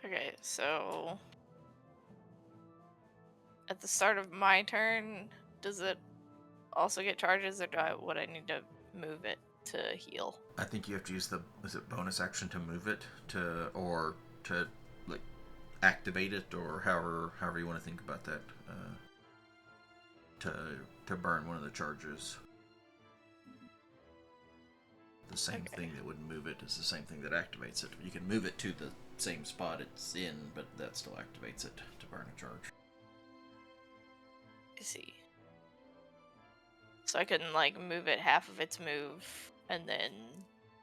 Okay, so at the start of my turn, does it also get charges, or would I need to move it? to heal. I think you have to use the bonus action to move it to like activate it, or however you want to think about that, to burn one of the charges. The same thing that would move it is the same thing that activates it. You can move it to the same spot it's in, but that still activates it to burn a charge. I see. So I couldn't like move it half of its move and then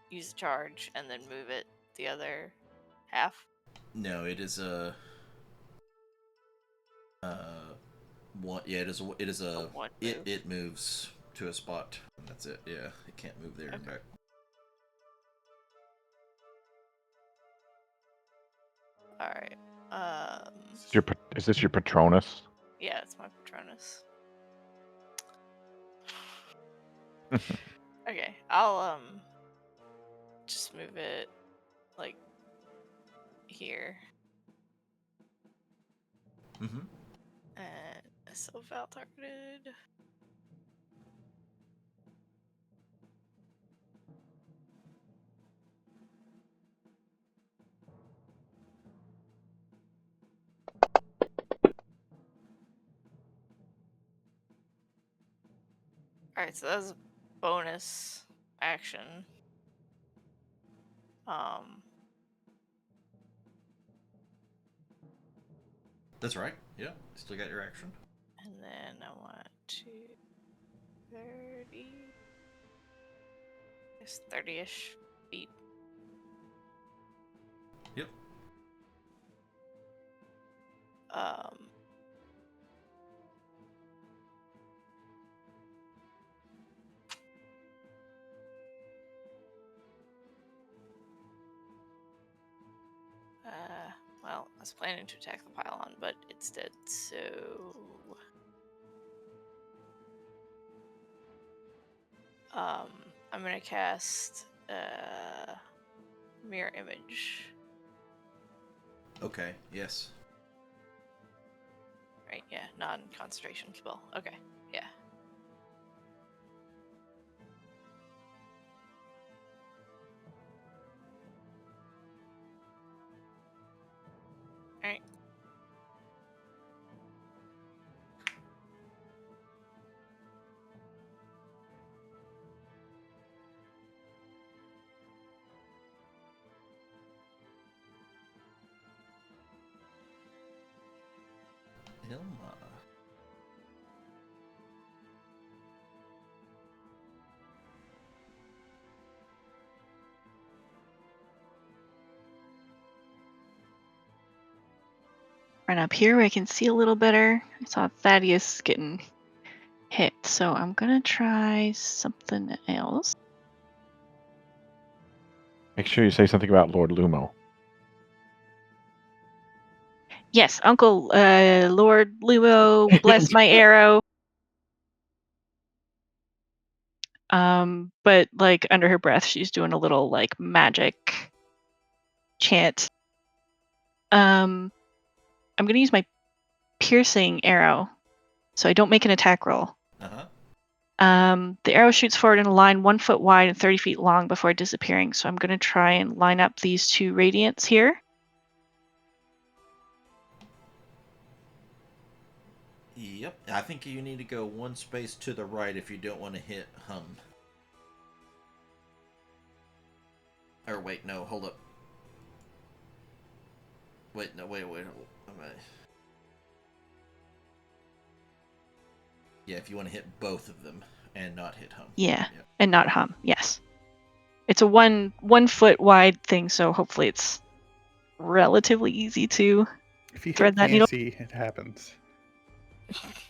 use a charge and then move it the other half? No, it is a one. Yeah, it is a one it move. it moves to a spot and that's it. Yeah, it can't move there and back. All right. Is this your Patronus? Yeah, it's my Patronus. Okay, I'll just move it like here. Mm-hmm. And self-out targeted. Alright, so that was a bonus action. That's right. Yeah, still got your action. And then I want to 30. It's 30-ish feet. Yep. Well, I was planning to attack the pylon, but it's dead, so I'm gonna cast mirror image. Okay. Yes. Right, yeah, non-concentration spell. Okay, yeah. Alright. Ilma. Right up here where I can see a little better. I saw Thaddeus getting hit, so I'm gonna try something else. Make sure you say something about Lord Lumo. Yes, Uncle Lord Luo, bless my arrow. But like under her breath, she's doing a little like magic chant. I'm gonna use my piercing arrow, so I don't make an attack roll. The arrow shoots forward in a line 1 foot wide and 30 feet long before disappearing. So I'm gonna try and line up these two radiants here. Yep. I think you need to go one space to the right if you don't want to hit Hum. Or wait, no, hold up. Wait, no, wait. Yeah, if you want to hit both of them and not hit Hum. Yeah, and not Hum. Yes, it's a 1 foot wide thing, so hopefully it's relatively easy to If you thread hit that needle. Fancy, it happens.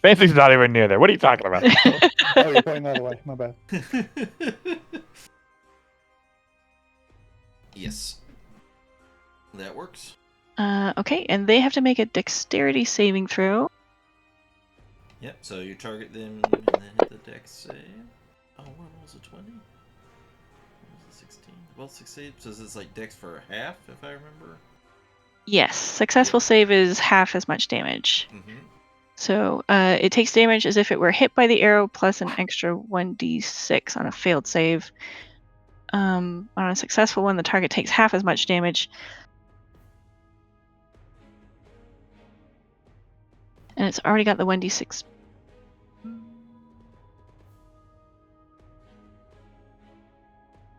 Fancy's not even near there. What are you talking about? Oh, you're pointing the other way. My bad. Yes. That works. Okay, and they have to make a dexterity saving throw. Yep, so you target them and then hit the dex save. Oh, what was it, 20? What was it, 16? Well, 16, so it's like dex for half, if I remember. Yes, successful save is half as much damage. Mm-hmm. So it takes damage as if it were hit by the arrow plus an extra 1d6 on a failed save. On a successful one, the target takes half as much damage. And it's already got the 1d6.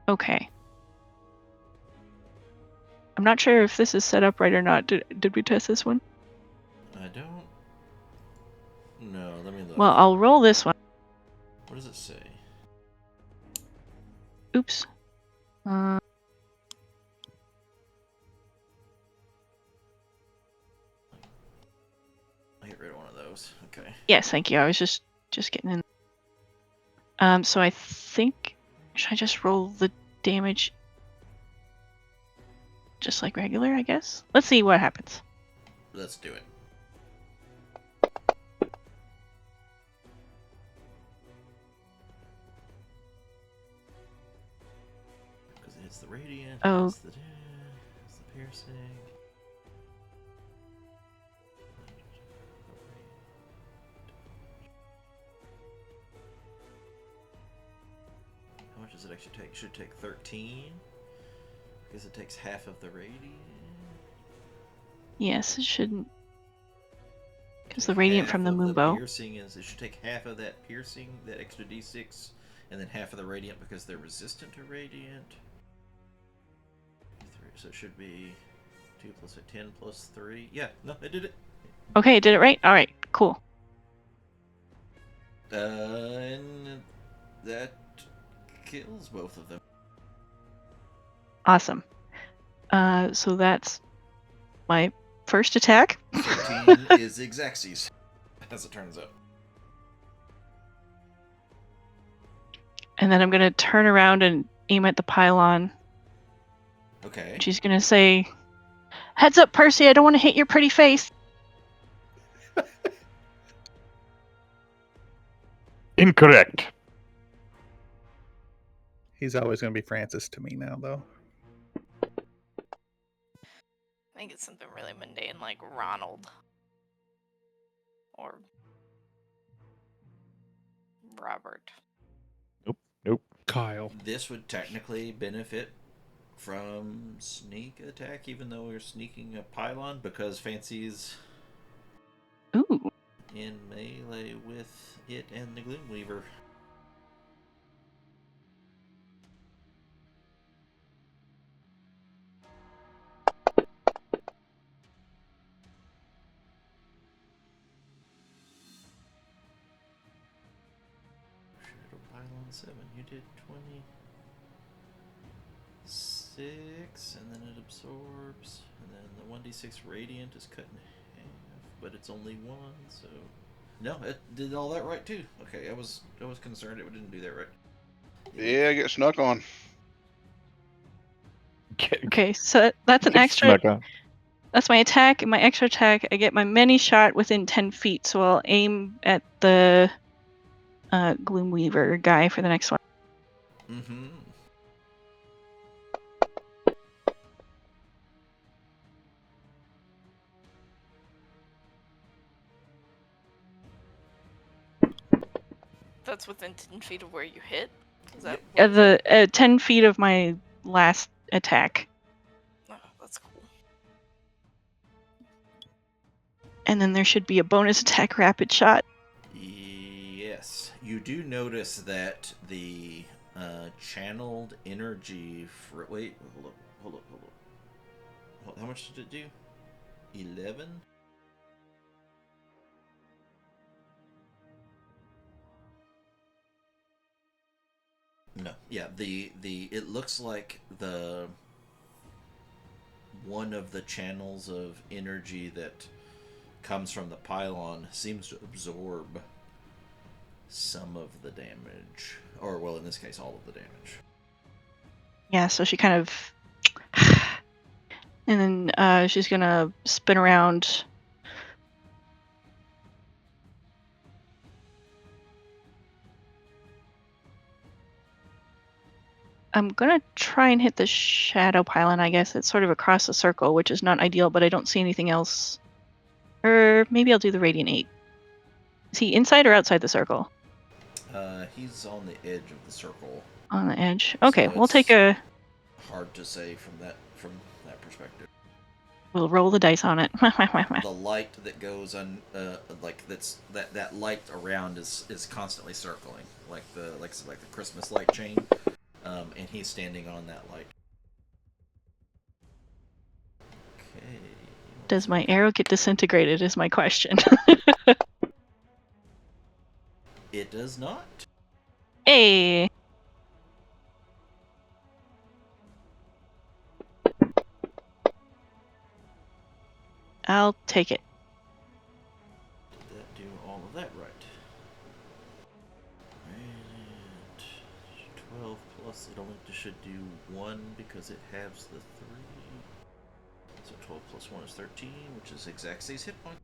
Okay. I'm not sure if this is set up right or not. Did we test this one? I don't. No, let me look. Well, I'll roll this one. What does it say? Oops. I get rid of one of those. Okay. Yes, thank you. I was just getting in. So I think, should I just roll the damage just like regular, I guess? Let's see what happens. Let's do it. Because it hits the radiant, Oh. it's the piercing. How much does it actually take? Should take 13. Because it takes half of the radiant. Yes, it shouldn't. Because the radiant from the Half of moonbow. Piercing is, it should take half of that piercing, that extra d6, and then half of the radiant because they're resistant to radiant. So it should be 2 plus 10 plus 3. Yeah, no, it did it. Okay, did it right? Alright, cool. And that kills both of them. Awesome. So that's my first attack. 13 is Xaxes, as it turns out. And then I'm going to turn around and aim at the pylon. Okay. She's going to say, "Heads up, Percy, I don't want to hit your pretty face." Incorrect. He's always going to be Francis to me now, though. I think it's something really mundane like Ronald. Or Robert. Nope. Kyle. This would technically benefit from sneak attack, even though we're sneaking a pylon, because Fancy's Ooh. in melee with it and the Gloomweaver. Shadow Pylon 7, you did 26, and then it absorbs, and then the 1d6 radiant is cut in half, but it's only 1, so... No, it did all that right too. Okay, I was concerned it didn't do that right. Yeah, I get snuck on. Okay, so that's an extra. Snuck on. That's my attack. And my extra attack, I get my many shot within 10 feet, so I'll aim at the Gloomweaver guy for the next one. Mm-hmm. That's within 10 feet of where you hit? Is that The 10 feet of my last attack. Oh, that's cool. And then there should be a bonus attack rapid shot. Yes. You do notice that the channeled energy... Wait, hold up. How much did it do? 11? No. Yeah, it looks like the one of the channels of energy that comes from the pylon seems to absorb some of the damage. Or, well, in this case, all of the damage. Yeah, so she kind of... And then she's going to spin around. I'm going to try and hit the shadow pylon, I guess. It's sort of across the circle, which is not ideal, but I don't see anything else. Or maybe I'll do the Radiant 8. Is he inside or outside the circle? He's on the edge of the circle. On the edge. Okay, So we'll take it's a. hard to say from that perspective. We'll roll the dice on it. The light that goes on, like that light around is constantly circling, like the Christmas light chain, and he's standing on that light. Okay. Does my arrow get disintegrated? Is my question. It does not. Hey. I'll take it. Did that do all of that right? And 12 plus, it only should do 1 because it halves the 3. So 12 plus 1 is 13, which is exact same hit point.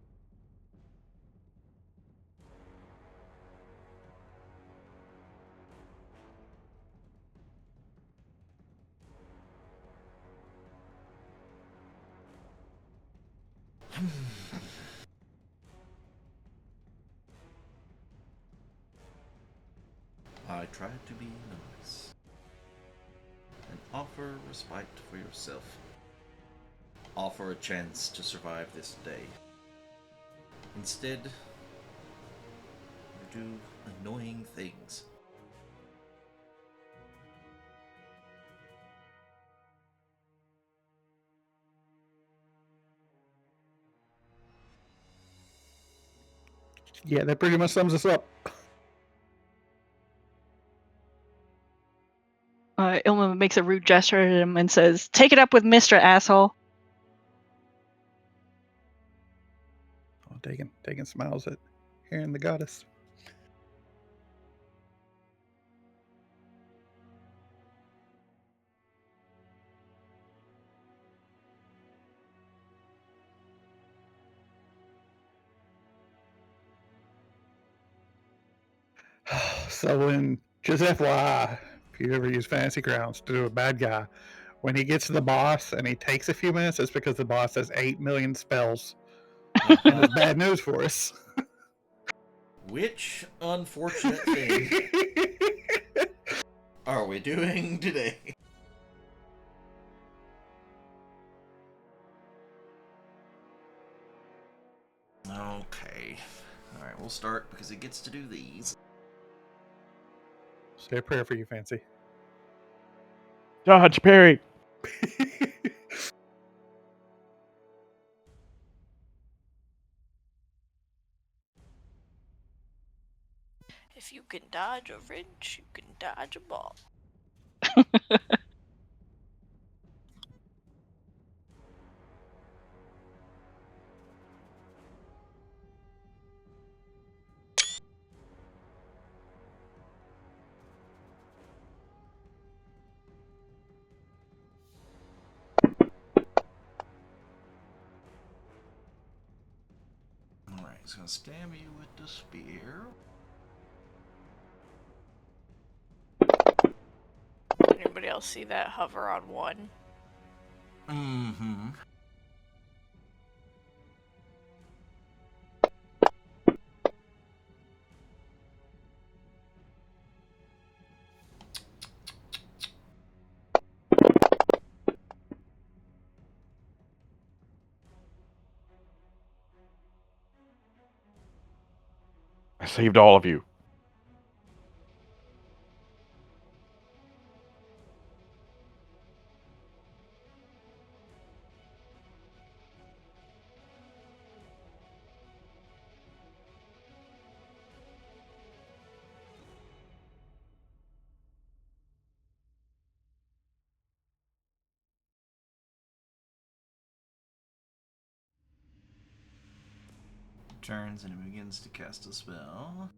I tried to be nice and offer respite for yourself. Offer a chance to survive this day. Instead, you do annoying things. Yeah, that pretty much sums us up. Ilma makes a rude gesture at him and says, "Take it up with Mr. Asshole." Oh, taking smiles at hearing the goddess. So when, just FYI, if you ever use Fantasy Grounds to do a bad guy, when he gets to the boss and he takes a few minutes, it's because the boss has 8 million spells. And it's bad news for us. Which unfortunate thing are we doing today? Okay. Alright, we'll start because it gets to do these. Say a prayer for you, Fancy. Dodge, parry. If you can dodge a wrench, you can dodge a ball. Alright, he's gonna stab you with the spear. Anybody else see that hover on 1? Mm-hmm. I saved all of you. Turns and it begins to cast a spell.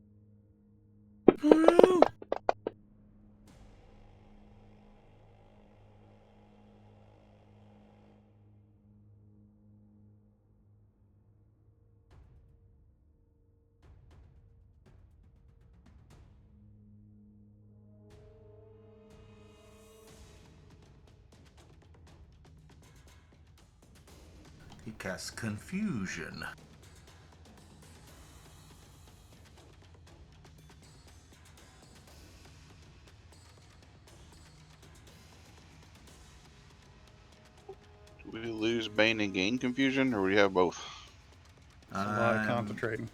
He casts Confusion. we lose Bane and gain confusion, or we have both? It's a lot of I'm concentrating.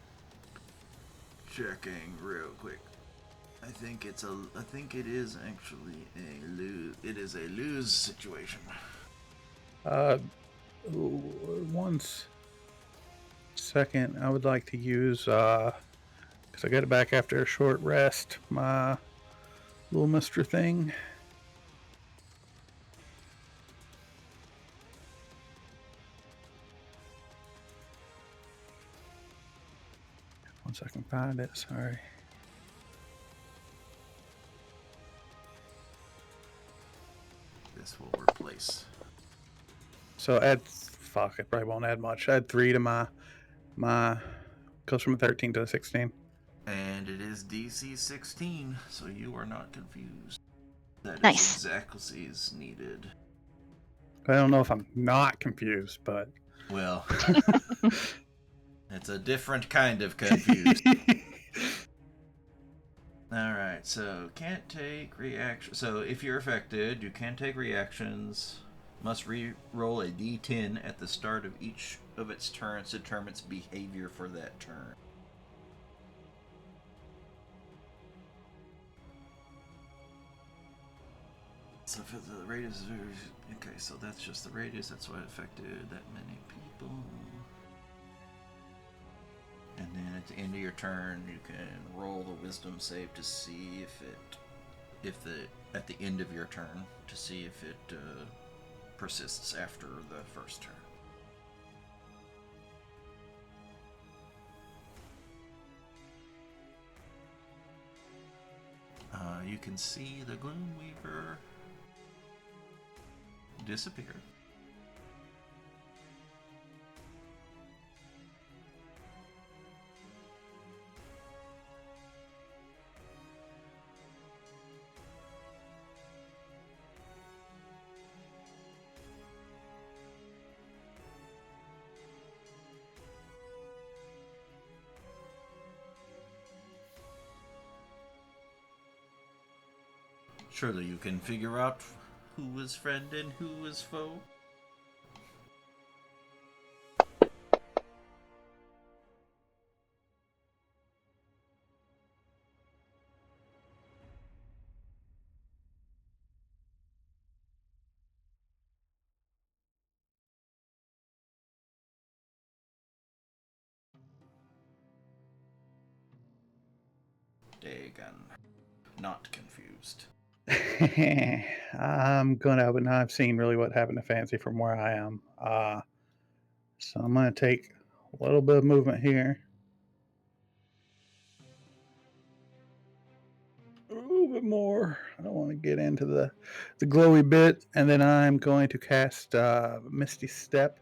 checking real quick. I think it is actually a lose. It is a lose situation. Once second, I would like to use because I got it back after a short rest. My little Mister thing. Once I can find it, sorry. This will replace. So fuck, it probably won't add much. Add 3 to my goes from a 13 to a 16. And it is DC 16, so you are not confused. That is Nice. exactly as needed. I don't know if I'm not confused, but Well, it's a different kind of confused. Alright, so can't take reaction. So if you're affected, you can take reactions. Must re-roll a d10 at the start of each of its turns to determine its behavior for that turn. So for the radius, okay, so that's just the radius. That's what affected that many people. And then at the end of your turn, you can roll the wisdom save to see at the end of your turn to see if it persists after the first turn. You can see the Gloomweaver disappear. Surely you can figure out who is friend and who is foe. Dagon. Not confused. but now I've seen really what happened to Fancy from where I am. So I'm gonna take a little bit of movement here. A little bit more. I don't want to get into the glowy bit, and then I'm going to cast Misty Step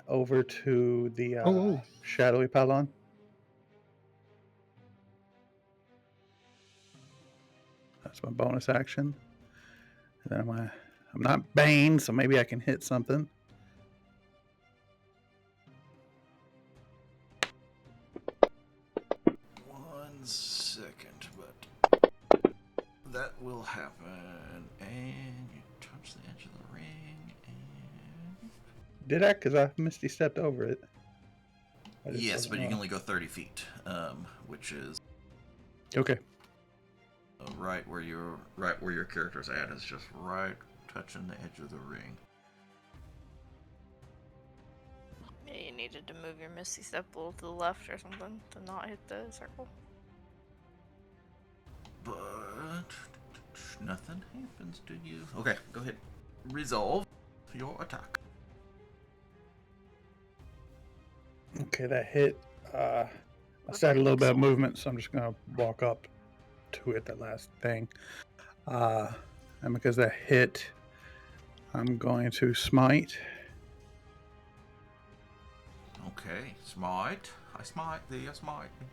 over to the shadowy pylon. That's my bonus action. And then I'm not Bane, so maybe I can hit something. One second, but that will happen. And you touch the edge of the ring, and Did I? Because I Misty stepped over it. yes, but you can only go 30 feet, which is Okay. right where your character's at. Is just right touching the edge of the ring. Yeah, you needed to move your Misty Step a little to the left or something to not hit the circle. But nothing happens to you. Okay, go ahead. Resolve your attack. Okay, that hit. I started a little bit of movement, so I'm just going to walk up to it, that last thing. And because that hit, I'm going to smite. Okay, smite. I smite thee, I smite thee.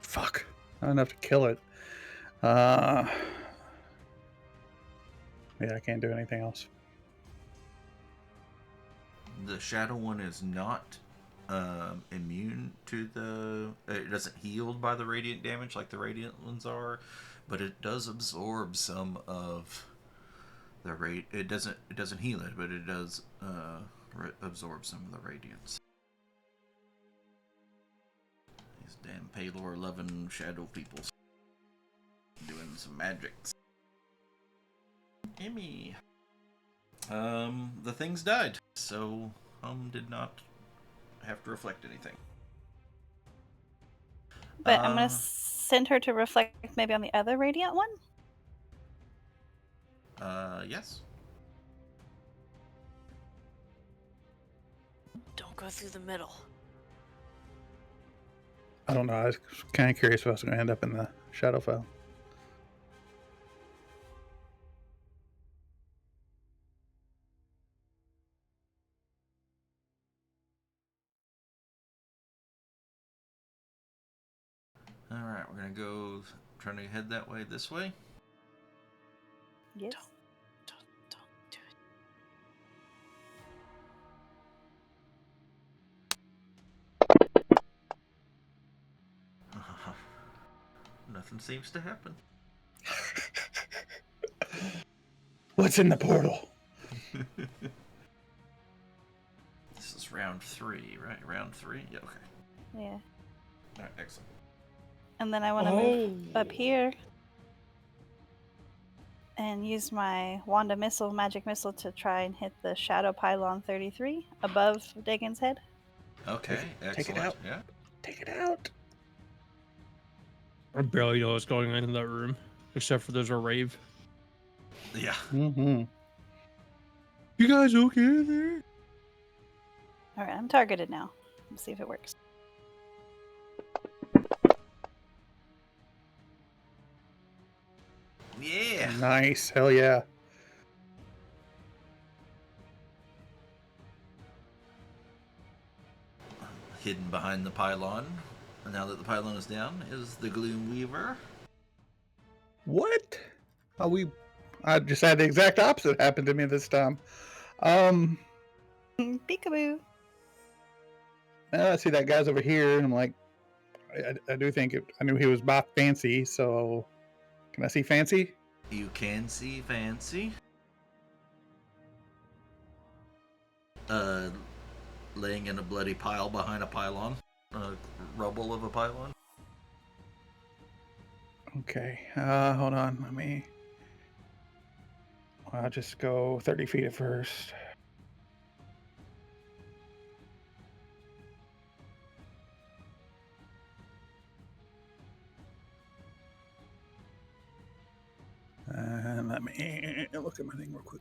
Fuck. Not enough to kill it. Yeah, I can't do anything else. The shadow one is not immune to the... It doesn't heal by the radiant damage like the radiant ones are, but it does absorb some of the rate. It doesn't heal it, but it does absorb some of the radiance. These damn Palor loving shadow people doing some magics. Emmy. The things died, so did not have to reflect anything. But I'm gonna send her to reflect maybe on the other radiant one. Yes. Don't go through the middle. I don't know. I was kind of curious if I was going to end up in the shadow file. Alright, we're gonna go trying to head that way this way. Yes. Don't do it. Nothing seems to happen. What's in the portal? This is round 3, right? Round 3? Yeah, okay. Yeah. Alright, excellent. And then I want to move up here and use my Wanda Missile, Magic Missile, to try and hit the Shadow Pylon 33 above Dagon's head. Okay, Take excellent. it out. Yeah. Take it out. I barely know what's going on in that room, except for there's a rave. Yeah. Mm-hmm. You guys okay in there? All right, I'm targeted now. Let's see if it works. Yeah. Nice. Hell yeah. Hidden behind the pylon, now that the pylon is down, is the Gloom Weaver. What? I just had the exact opposite happen to me this time. Peekaboo. I see that guy's over here, and I'm like, I do think I knew he was by Fancy, so can I see Fancy? You can see Fancy. Laying in a bloody pile behind a pylon. Rubble of a pylon. Okay, hold on, I'll just go 30 feet at first. And let me look at my thing real quick.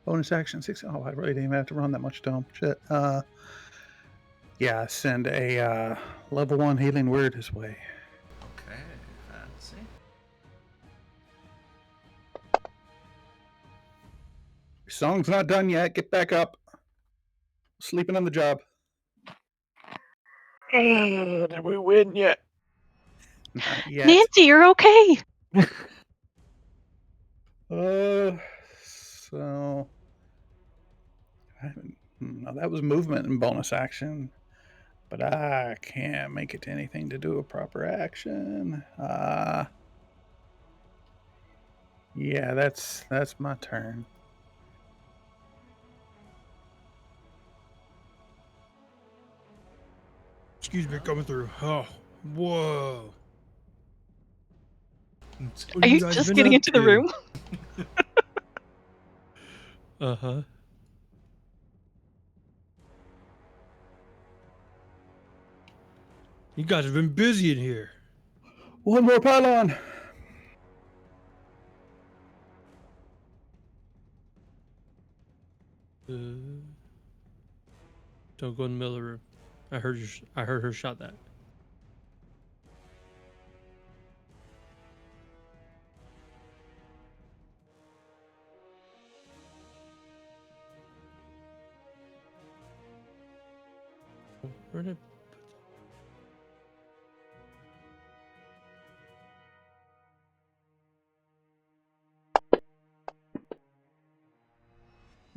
Bonus action 6. Oh, I really didn't even have to run that much to him. Shit. Yeah, send a level 1 healing word his way. Okay, Fancy. Your song's not done yet. Get back up. Sleeping on the job. Did we win yet? Not yet. Nancy, you're okay. So no, that was movement and bonus action, but I can't make it to anything to do a proper action. Yeah, that's my turn. Excuse me, coming through. Oh, whoa. What Are you guys just been getting up into the to? room? Uh-huh. You guys have been busy in here. One more pylon. Don't go in the middle of the room. I heard her shot that. Where did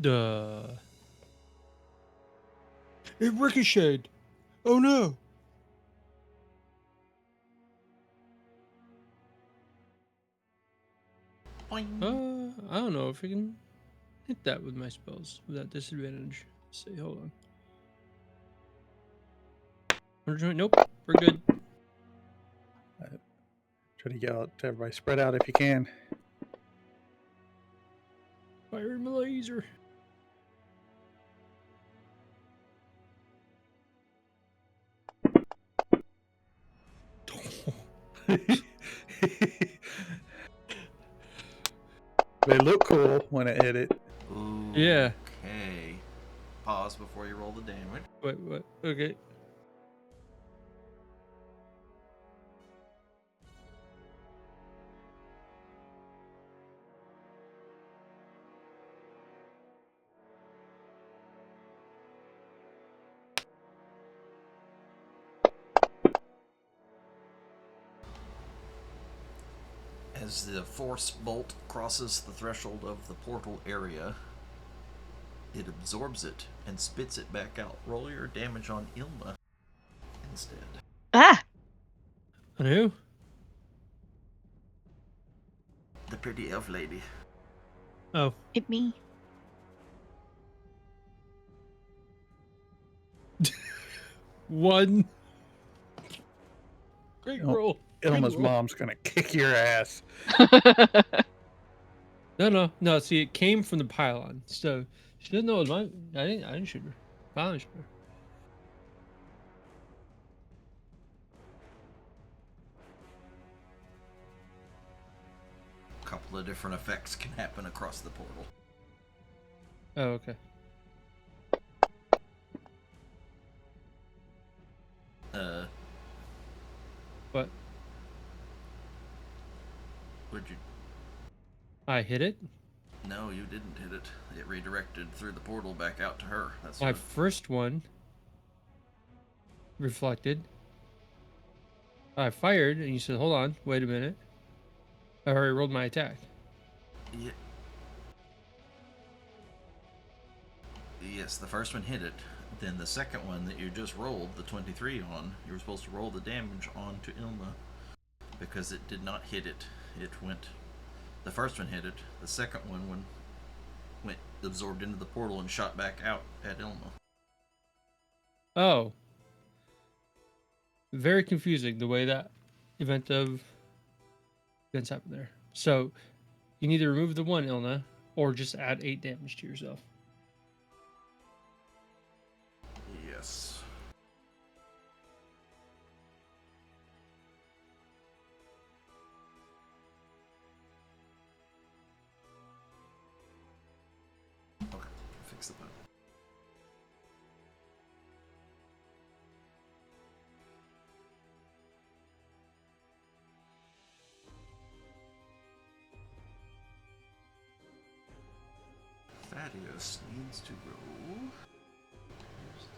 Duh. It ricocheted. Oh no. Boing. I don't know if I can hit that with my spells without disadvantage. Let's see, hold on. Nope, we're good. Try to yell out to everybody, spread out if you can. Fire my laser. They look cool when it hit it. Ooh, Yeah. Okay. Pause before you roll the damage. Wait, what? Okay. As the force bolt crosses the threshold of the portal area, it absorbs it and spits it back out. Roll your damage on Ilma instead. Ah! On who? The pretty elf lady. Oh. Hit me. One. Great Oh, roll. Good Ilma's roll. mom's gonna kick your ass. No. See, it came from the pylon, so she didn't know it was mine. I didn't shoot her. Pylon shot her. A couple of different effects can happen across the portal. Oh, okay. What? Would you? I hit it. No, you didn't hit it. It redirected through the portal back out to her. That's My what... first one reflected. I fired, and you said, "Hold on, wait a minute." I already rolled my attack. Yeah. Yes, the first one hit it. Then the second one that you just rolled, the 23 on, you were supposed to roll the damage onto Ilma because it did not hit it. It went. The first one hit it. The second one went absorbed into the portal and shot back out at Ilma. Oh. Very confusing the way that events happened there. So you can either remove the one Ilna or just add 8 damage to yourself. Yes. Okay, fix the button. Thaddeus needs to roll. Here's the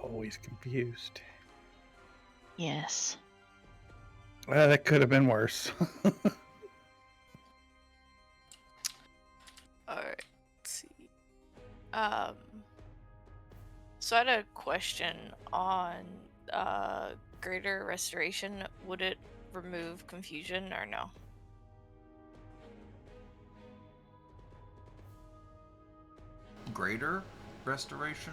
Always confused. Yes. That could have been worse. Alright, let's see. So I had a question on Greater Restoration. Would it remove confusion or no? Greater restoration?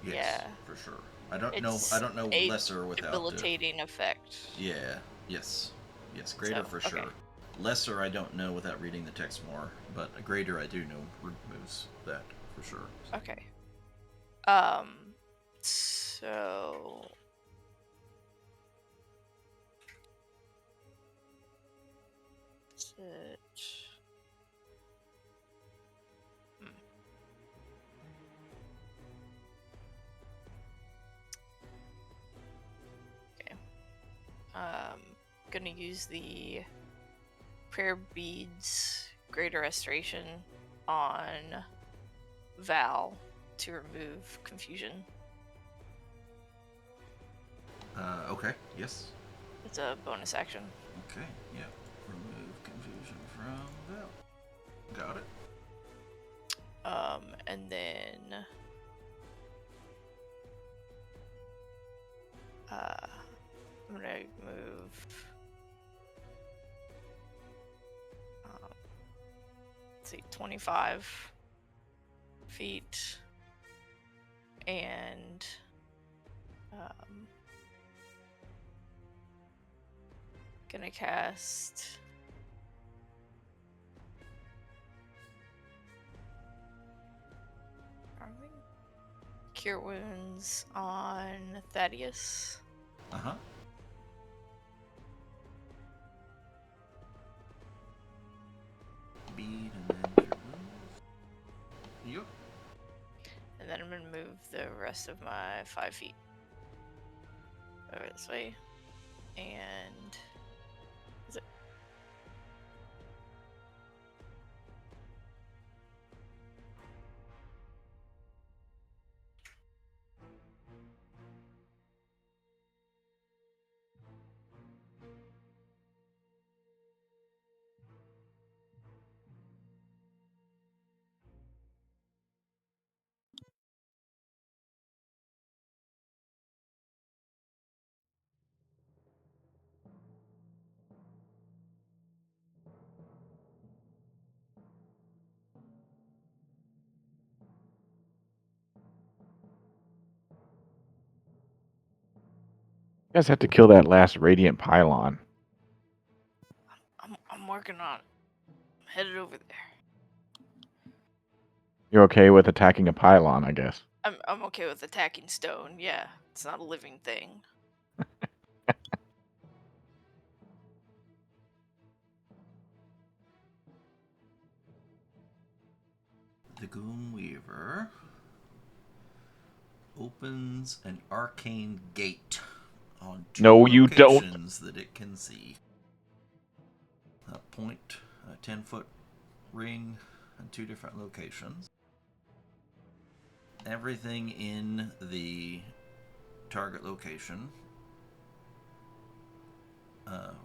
Yes, Yeah. for sure. I don't It's know a lesser without debilitating effect. Yeah. Yes. Greater So, for okay. sure. Lesser I don't know without reading the text more, but a greater I do know removes that for sure. Okay. So is it? Okay. gonna use the prayer beads greater restoration on Val to remove confusion. Okay, yes. It's a bonus action. Okay, yeah. Remove confusion from Val. Got it. And then I'm gonna move. Let's see, 25 feet, and gonna cast Cure Wounds on Thaddeus. Uh-huh. Bead and then Cure Wounds. Yep. And then I'm gonna move the rest of my 5 feet over this way. And is it? You guys have to kill that last radiant pylon. I'm working on it. I'm headed over there. You're okay with attacking a pylon, I guess. I'm okay with attacking stone. Yeah, it's not a living thing. The Gloom Weaver opens an arcane gate on two No, you don't. locations that it can see. A point, a 10-foot ring, and 2 different locations. Everything in the target location,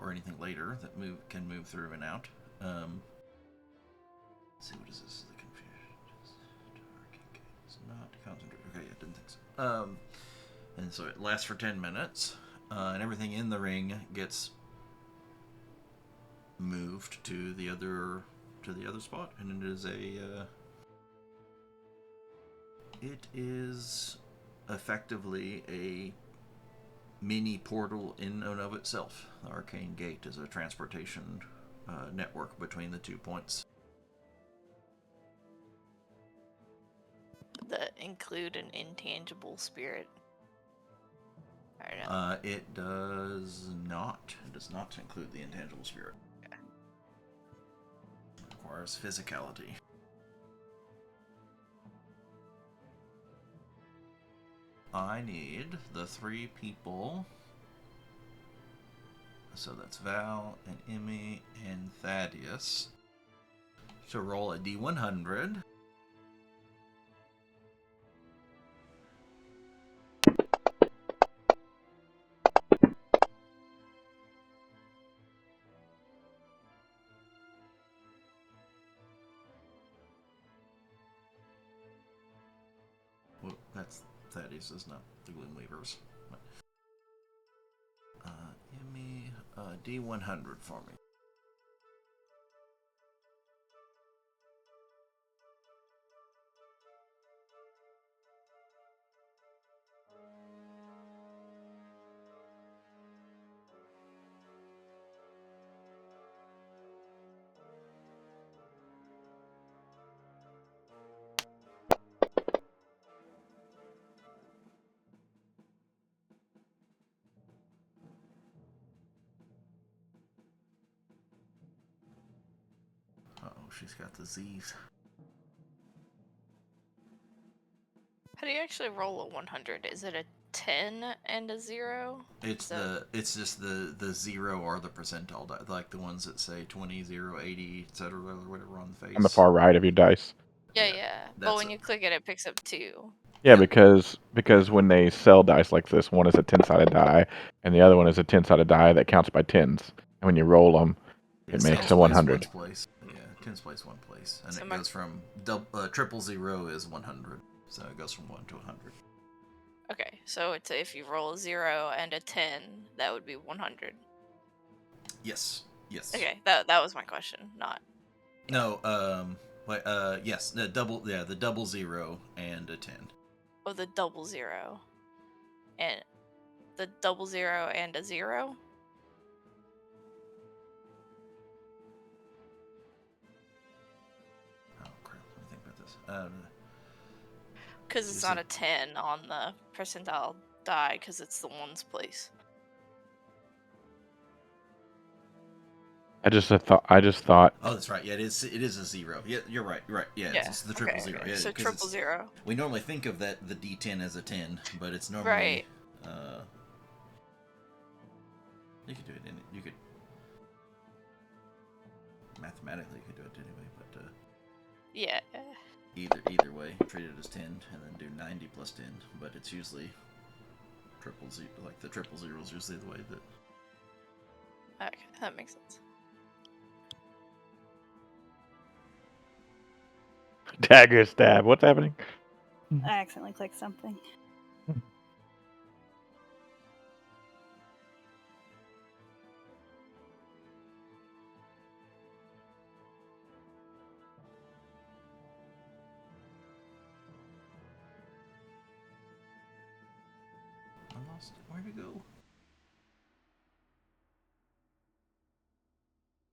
or anything later that can move through and out. Let's see, what is this? The confusion. It's not concentrate. Okay, I didn't think so. And so it lasts for 10 minutes, and everything in the ring gets moved to the other spot, and it is effectively a mini portal in and of itself. The arcane gate is a transportation network between the 2 points. Does that include an intangible spirit? I don't know. It does not. It does not include the intangible spirit. Okay. It requires physicality. I need the 3 people. So that's Val and Emmy and Thaddeus to roll a D100. Well, that's Thaddeus, is not the Gloom Weavers. Emmy, D100 for me. Uh-oh, she's got the Z's. How do you actually roll a 100? Is it 10 and a 0? It's just the 0 or the percentile die, like the ones that say 20, 0, 80, etc. or whatever on the face. On the far right of your dice. Yeah. But when you click it, it picks up 2. Yeah, Yep. because when they sell dice like this, one is a 10-sided die, and the other one is a 10-sided die that counts by tens. And when you roll them, it makes a 100. Place. Yeah, 10's place, 1 place. And So it goes from 000 is 100. So it goes from 1 to 100. Okay, so it's if you roll a 0 and a 10, that would be 100. Yes. Okay, that was my question, not... No, yes, the double 0 and a 10. Oh, the 000. And the 000 and a 0? Oh crap, let me think about this. Because it's not a 10 on the percentile die, because it's the ones place. I just thought. Oh, that's right. Yeah, it is a 0. Yeah, you're right. Yeah, it's the triple 0. Okay. Yeah, So 000. We normally think of the D10 as a 10, but it's normally Right. You could do it you could mathematically you could do it anyway, but yeah. Either way, treat it as 10 and then do 90 plus 10, but it's usually triple 0, like the triple 0 is usually the way that... Okay, that makes sense. Dagger stab. What's happening? I accidentally clicked something. I lost it. Where'd it go?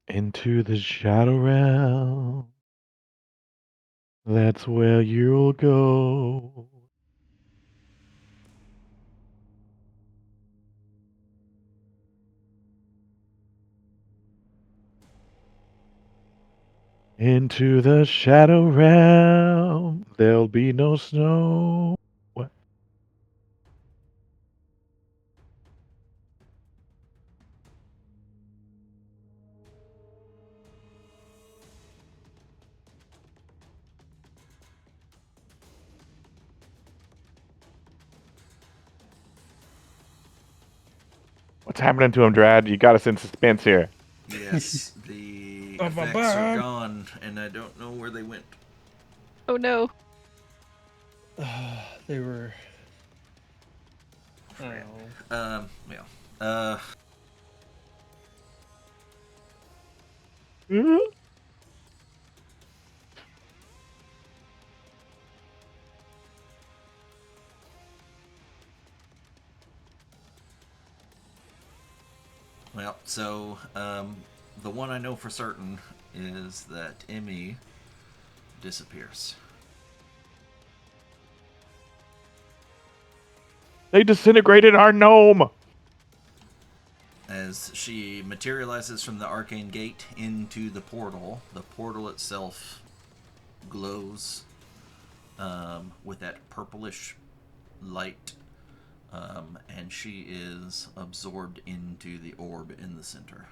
Into the shadow realm. That's where you'll go. Into the shadow realm. There'll be no snow. What? What's happening to him, Drad? You got us in suspense here. Yes, the effects are gone, and I don't know where they went. Oh no. They were. Crap. Oh. Well, so, the one I know for certain is that Emmy disappears. They disintegrated our gnome. As she materializes from the arcane gate into the portal itself glows with that purplish light, and she is absorbed into the orb in the center.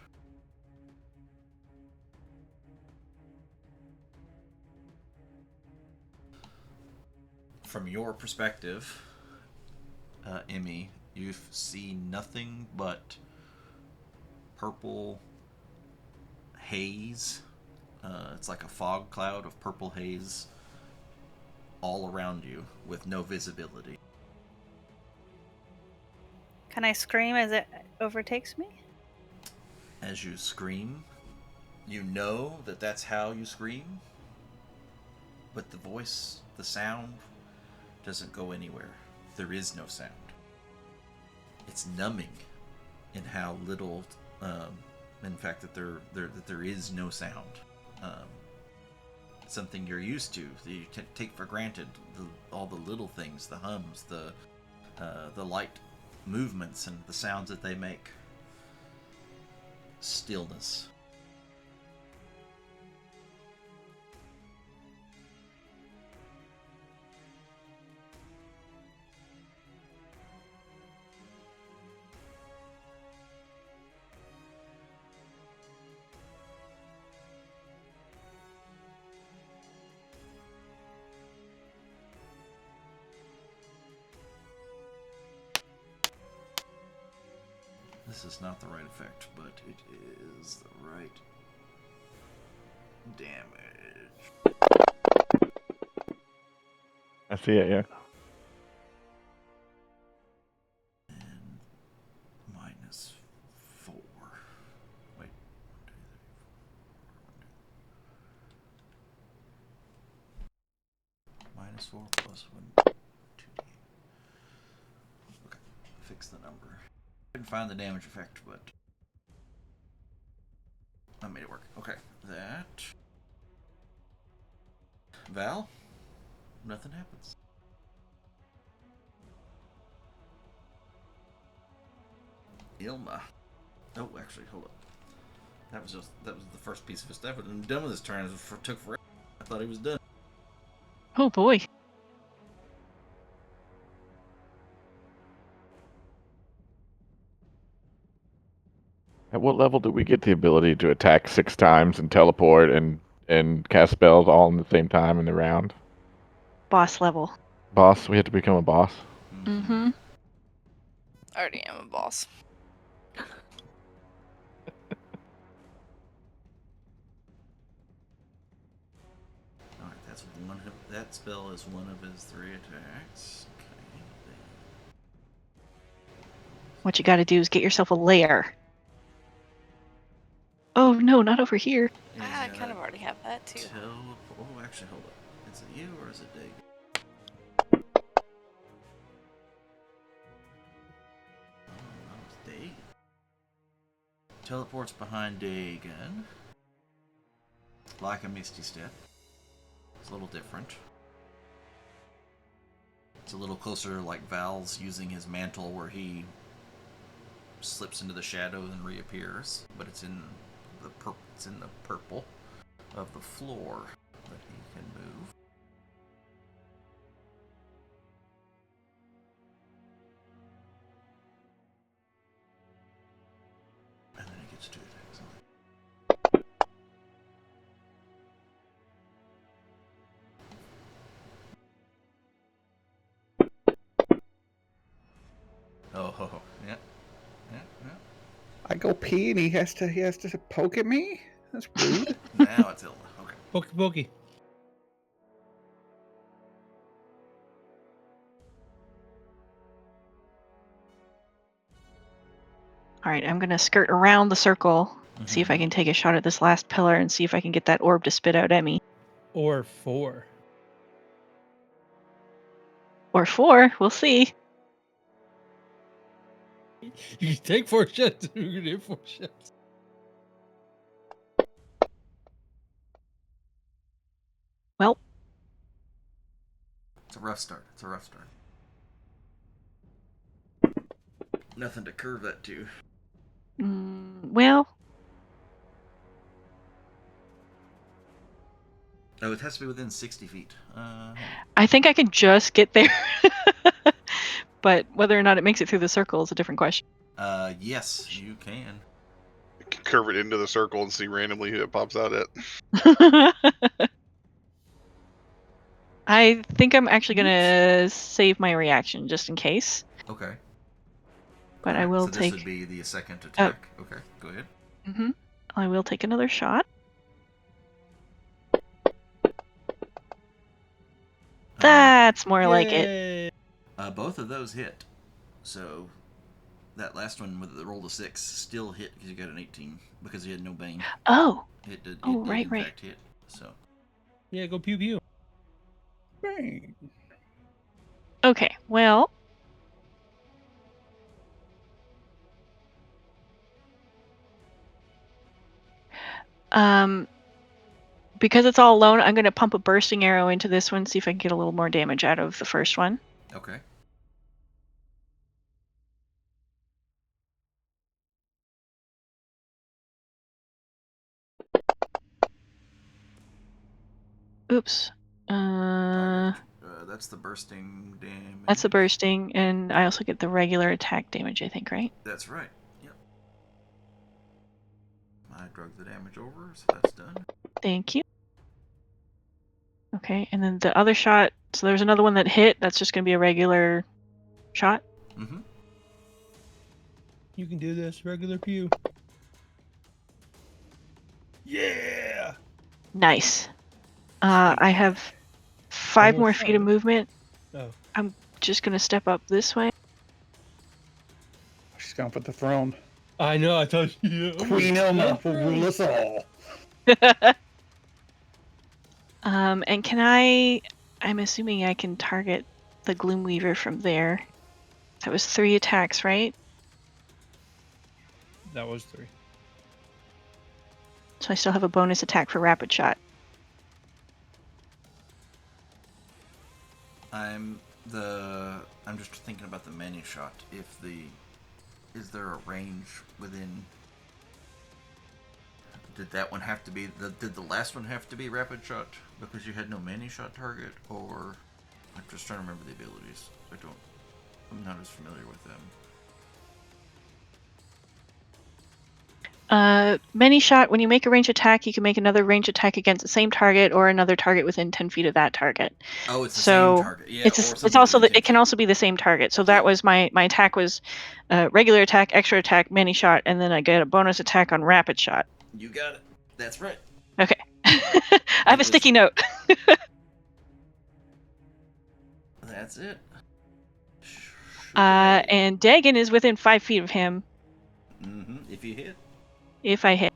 From your perspective, Emmy, you see nothing but purple haze. It's like a fog cloud of purple haze all around you with no visibility. Can I scream as it overtakes me? As you scream, you know that that's how you scream, but the voice, the sound, doesn't go anywhere. There is no sound. It's numbing in how little, in fact, that there is no sound. Something you're used to, that you take for granted, all the little things, the hums, the light movements, and the sounds that they make. Stillness. This is not the right effect, but it is the right damage. I see it, yeah. And minus 4. Wait. Minus 4 plus 1. 2d8. Okay. Fix the number. Didn't find the damage effect, but I made it work. Okay. That. Val? Nothing happens. Ilma. Oh, actually, hold up. That was the first piece of his stuff. I'm done with his turn. It took forever. I thought he was done. Oh boy. At what level do we get the ability to attack 6 times and teleport and cast spells all in the same time in the round? Boss level. Boss? We have to become a boss? Mm-hmm. I already am a boss. Alright, that's one of that spell is one of his 3 attacks. Okay. What you gotta do is get yourself a lair. Oh no, not over here. I kind of already have that too. Oh, actually, hold up. Is it you or is it Dig? Oh, it's Dig. Teleports behind Dagon. Like a Misty Step. It's a little different. It's a little closer like Val's using his mantle where he slips into the shadows and reappears, but it's in the purple of the floor that he can move. And then he gets 2 attacks. Oh, yeah. I go pee and he has to poke at me? That's rude. Now it's Ilma. Okay. Pokey pokey. Alright, I'm gonna skirt around the circle, see if I can take a shot at this last pillar and see if I can get that orb to spit out at me. Or 4. Or 4, we'll see. You can take 4 shots. You can hit 4 shots. Well, It's a rough start. Nothing to curve that to. well, Oh, it has to be within 60 feet. I think I can just get there. But whether or not it makes it through the circle is a different question. Yes, you can. You can curve it into the circle and see randomly who it pops out at. I think I'm actually gonna save my reaction just in case. Okay. But All I right, will so take. this would be the second attack. Okay, go ahead. I will take another shot. That's more like it. Both of those hit. So that last one with the roll of 6 still hit because you got an 18 because he had no bane. Oh. It did. Oh, It did right, in right. fact hit. So Yeah, go pew pew. Bang. Okay. Well. Because it's all alone, I'm going to pump a bursting arrow into this one, see if I can get a little more damage out of the first one. okay. Oops. That's the bursting damage. That's the bursting, and I also get the regular attack damage, I think, right? That's right. Yep. I drug the damage over, so that's done. Thank you. Okay, and then the other shot, so there's another one that hit, that's just going to be a regular shot. You can do this, regular pew. Yeah. Nice. Sweet. I have 5 more more feet of shot. movement. Oh, I'm just gonna step up this way. She's going for the throne. I know. I thought you. Queen Elma will rule us all. And I'm assuming I can target the Gloomweaver from there. That was 3 attacks, right? That was 3. So I still have a bonus attack for rapid shot. I'm just thinking about the many shot. Is there a range within? Did that one have to be did the last one have to be rapid shot because you had no many shot target, or I'm just trying to remember the abilities. I'm not as familiar with them. Many shot, when you make a range attack, you can make another range attack against the same target or another target within 10 feet of that target. Oh, it's the So same target. Yeah, it's something also within 10 it can feet. also be the same target. So that was my attack was regular attack, extra attack, many shot, and then I get a bonus attack on rapid shot. You got it. That's right. Okay. I have a sticky note. That's it. And Dagon is within 5 feet of him If you hit. if I hit.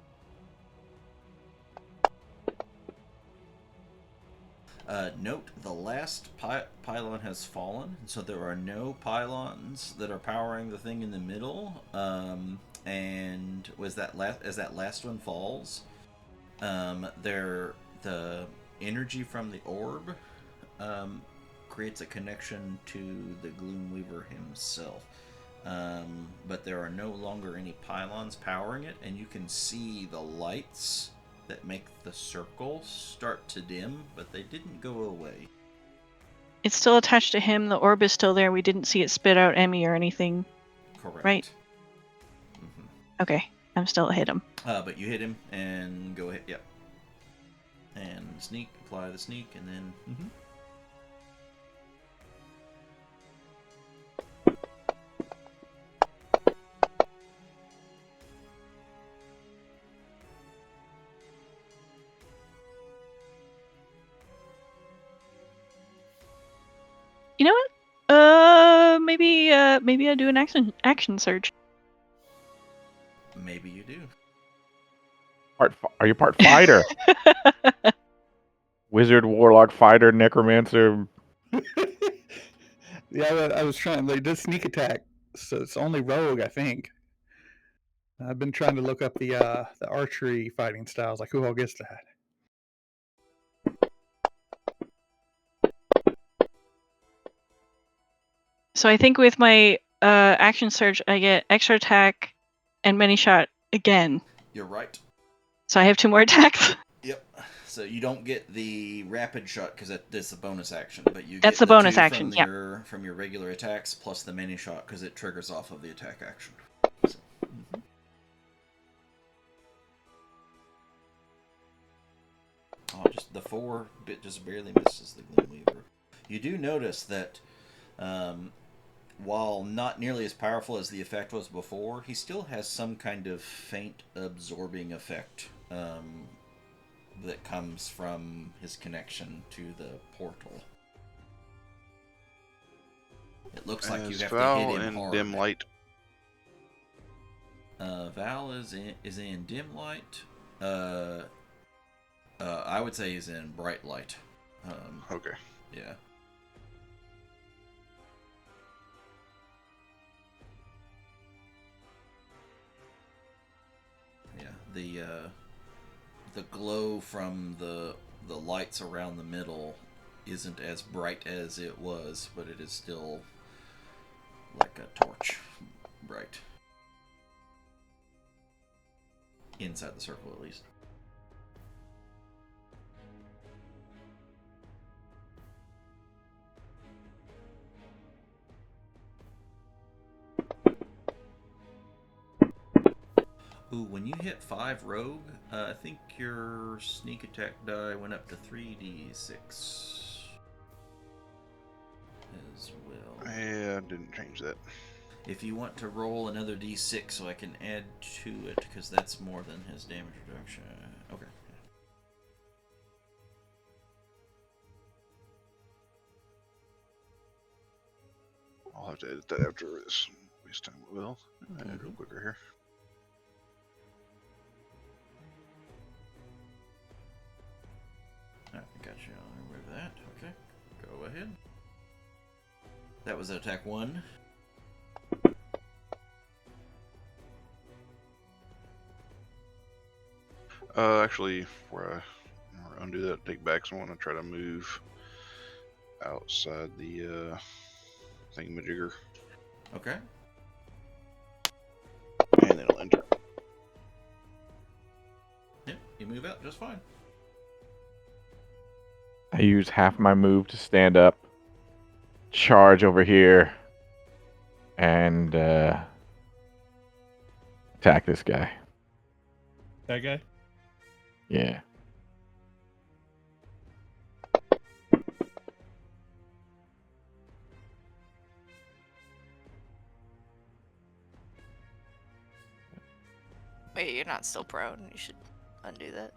Note, the last pylon has fallen, so there are no pylons that are powering the thing in the middle. And as that last one falls, the energy from the orb creates a connection to the Gloomweaver himself. But there are no longer any pylons powering it, and you can see the lights that make the circle start to dim, but they didn't go away. It's still attached to him. The orb is still there. We didn't see it spit out Emmy or anything. Correct. Right. Okay. I'm still hit him. But you hit him and go ahead. Yep. And sneak. Apply the sneak, and then. You know what? Maybe I do an action surge. Maybe you do. Are you part fighter? Wizard, warlock, fighter, necromancer. Yeah, I was trying. They did sneak attack, so it's only rogue, I think. I've been trying to look up the archery fighting styles, like who all gets that. So I think with my action surge, I get extra attack and many shot again. You're right. So I have 2 more attacks. Yep. So you don't get the rapid shot because that's a bonus action, but you That's get the bonus 2 action, from your regular attacks plus the mini shot because it triggers off of the attack action. So, Oh, just the 4 bit just barely misses the Gloomweaver. You do notice that while not nearly as powerful as the effect was before, he still has some kind of faint absorbing effect that comes from his connection to the portal. It looks like you have Val to hit him in hard. dim light. Val is in dim light. I would say he's in bright light. Okay. Yeah. Yeah. The glow from the lights around the middle isn't as bright as it was, but it is still like a torch bright. Inside the circle, at least. Ooh, when you hit 5 rogue, I think your sneak attack die went up to 3d6 as well. Yeah, didn't change that. If you want to roll another d6 so I can add to it, because that's more than his damage reduction. Okay. I'll have to edit that after this. Waste time. Will add real quicker here. I got you. I'll remove that. Okay. Go ahead. That was attack 1. Actually, before I undo that, take back. So I want to try to move outside the thingamajigger, Okay. and then I'll enter. Yep, you move out just fine. I use half my move to stand up, charge over here, and attack this guy. That guy? Yeah. Wait, you're not still prone. You should undo that.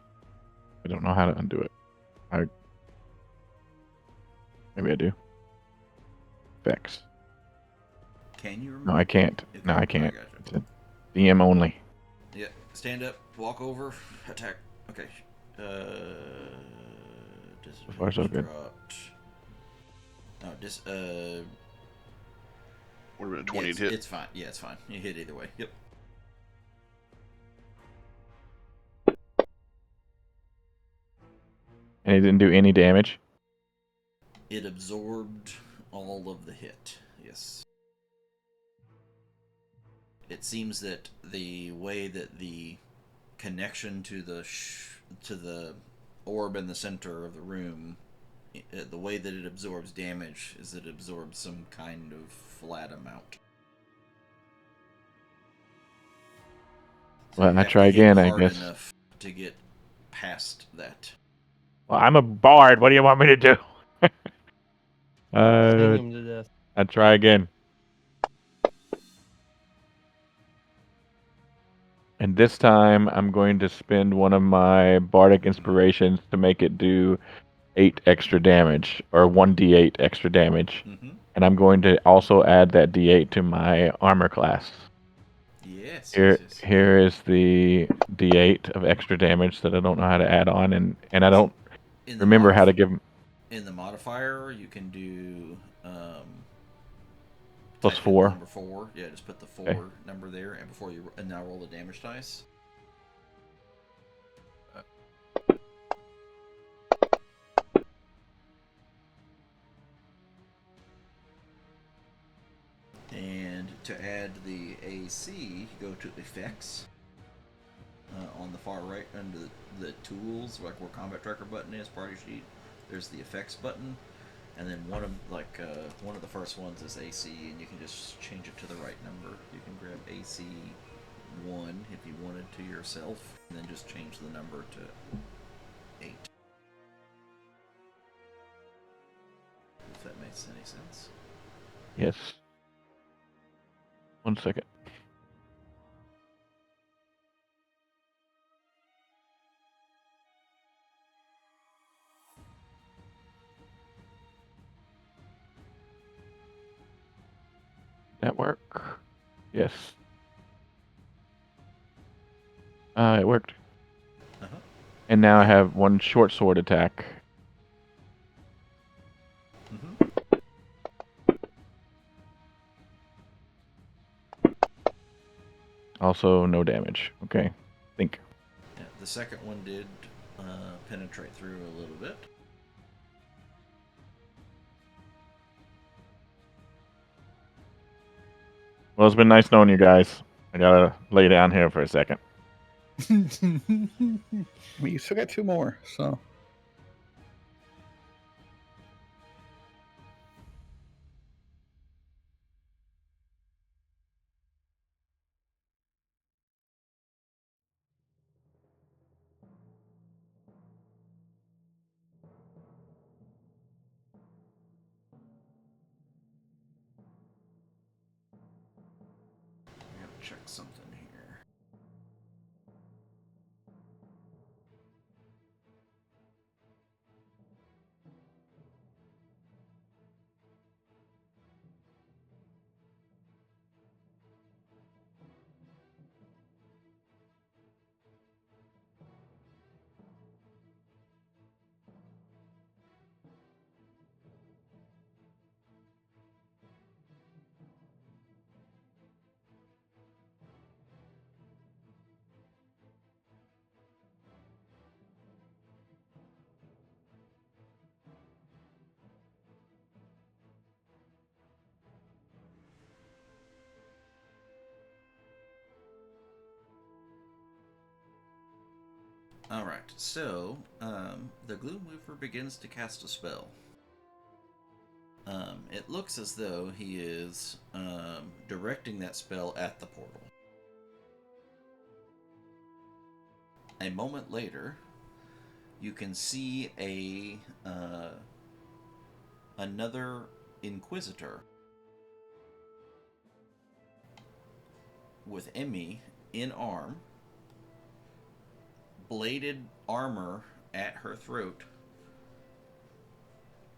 I don't know how to undo it. Maybe I do. Effects. Can you remove? No, I can't. Okay, No, I I can't. gotcha. It's a DM only. Yeah, stand up, walk over, attack. Okay. So far, so good. Dropped. No, Would have been a yeah, 20 to hit. it's fine. Yeah, it's fine. You hit either way. Yep. And it didn't do any damage. It absorbed all of the hit. Yes. It seems that the way that the connection to the orb in the center of the room, the way that it absorbs damage is that it absorbs some kind of flat amount. So Well, you I have try to hit again, I hard guess. enough to get past that. Well, I'm a bard. What do you want me to do? Sting him to death. I try again. And this time, I'm going to spend one of my bardic inspirations to make it do 8 extra damage, or 1d8 extra damage. Mm-hmm. And I'm going to also add that d8 to my armor class. Yes, Here, yes, yes. here is the d8 of extra damage that I don't know how to add on, and I don't In the remember how to give them in the modifier, you can do plus type in 4. number 4. Yeah, just put the 4 Okay. number there, and before you now roll the damage dice. And to add the AC, go to effects on the far right under the tools, like where combat tracker button is, party sheet. There's the effects button, and then one of the first ones is AC, and you can just change it to the right number. You can grab AC 1 if you wanted to yourself, and then just change the number to 8. If that makes any sense. Yes. 1 second. That work? Yes. It worked. Uh-huh. And now I have 1 short sword attack. Mm-hmm. Also, no damage. Okay. Think. Yeah, the second one did penetrate through a little bit. Well, it's been nice knowing you guys. I gotta lay down here for a second. I mean, you still got 2 more, so. check something here. Alright, so the Gloom Weaver begins to cast a spell. It looks as though he is directing that spell at the portal. A moment later, you can see another Inquisitor with Emmy in arm, bladed armor at her throat,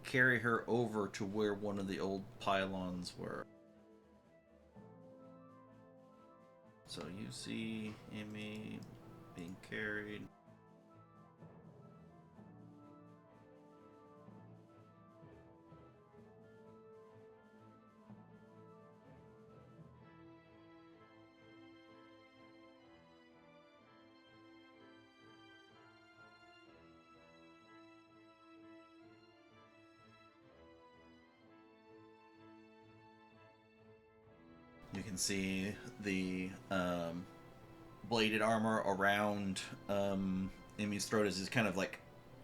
carry her over to where one of the old pylons were. So you see Emmy being carried. You can see the bladed armor around Emmy's throat as he's kind of like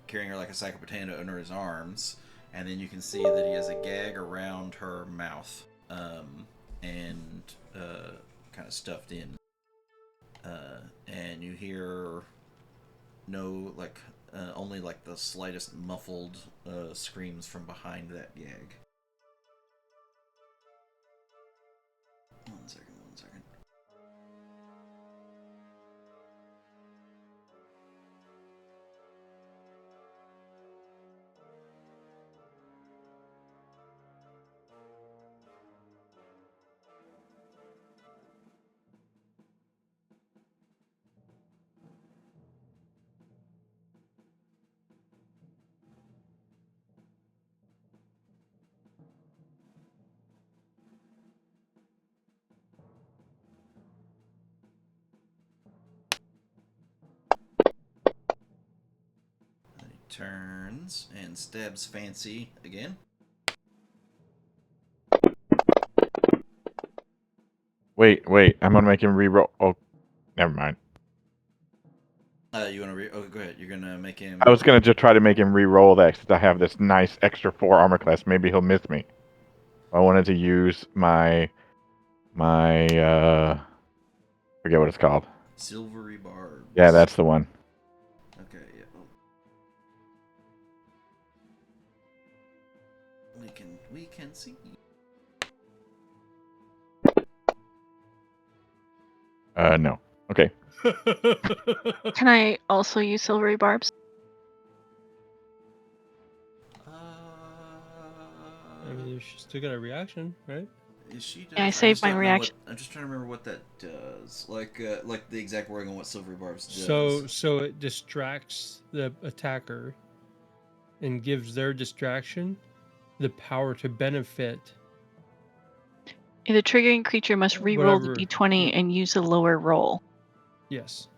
carrying her like a sack of potato under his arms. And then you can see that he has a gag around her mouth and kind of stuffed in. And you hear only like the slightest muffled screams from behind that gag. One second. Then he turns and stabs Fancy again. Wait. I'm gonna make him reroll. Oh, never mind. You want to oh, go ahead. You're gonna make him. I was gonna just try to make him re-roll that since I have this nice extra 4 armor class. Maybe he'll miss me. I wanted to use my forget what it's called. Silvery barbs. Yeah, that's the one. Okay. Yeah. We can see. No. Okay. Can I also use silvery barbs? I mean, she's still got a reaction, right? She does. Yeah, I saved my reaction. I'm just trying to remember what that does. Like the exact wording on what Silvery Barbs does. So it distracts the attacker and gives their distraction the power to benefit. The triggering creature must re-roll the d20 and use a lower roll. Yes.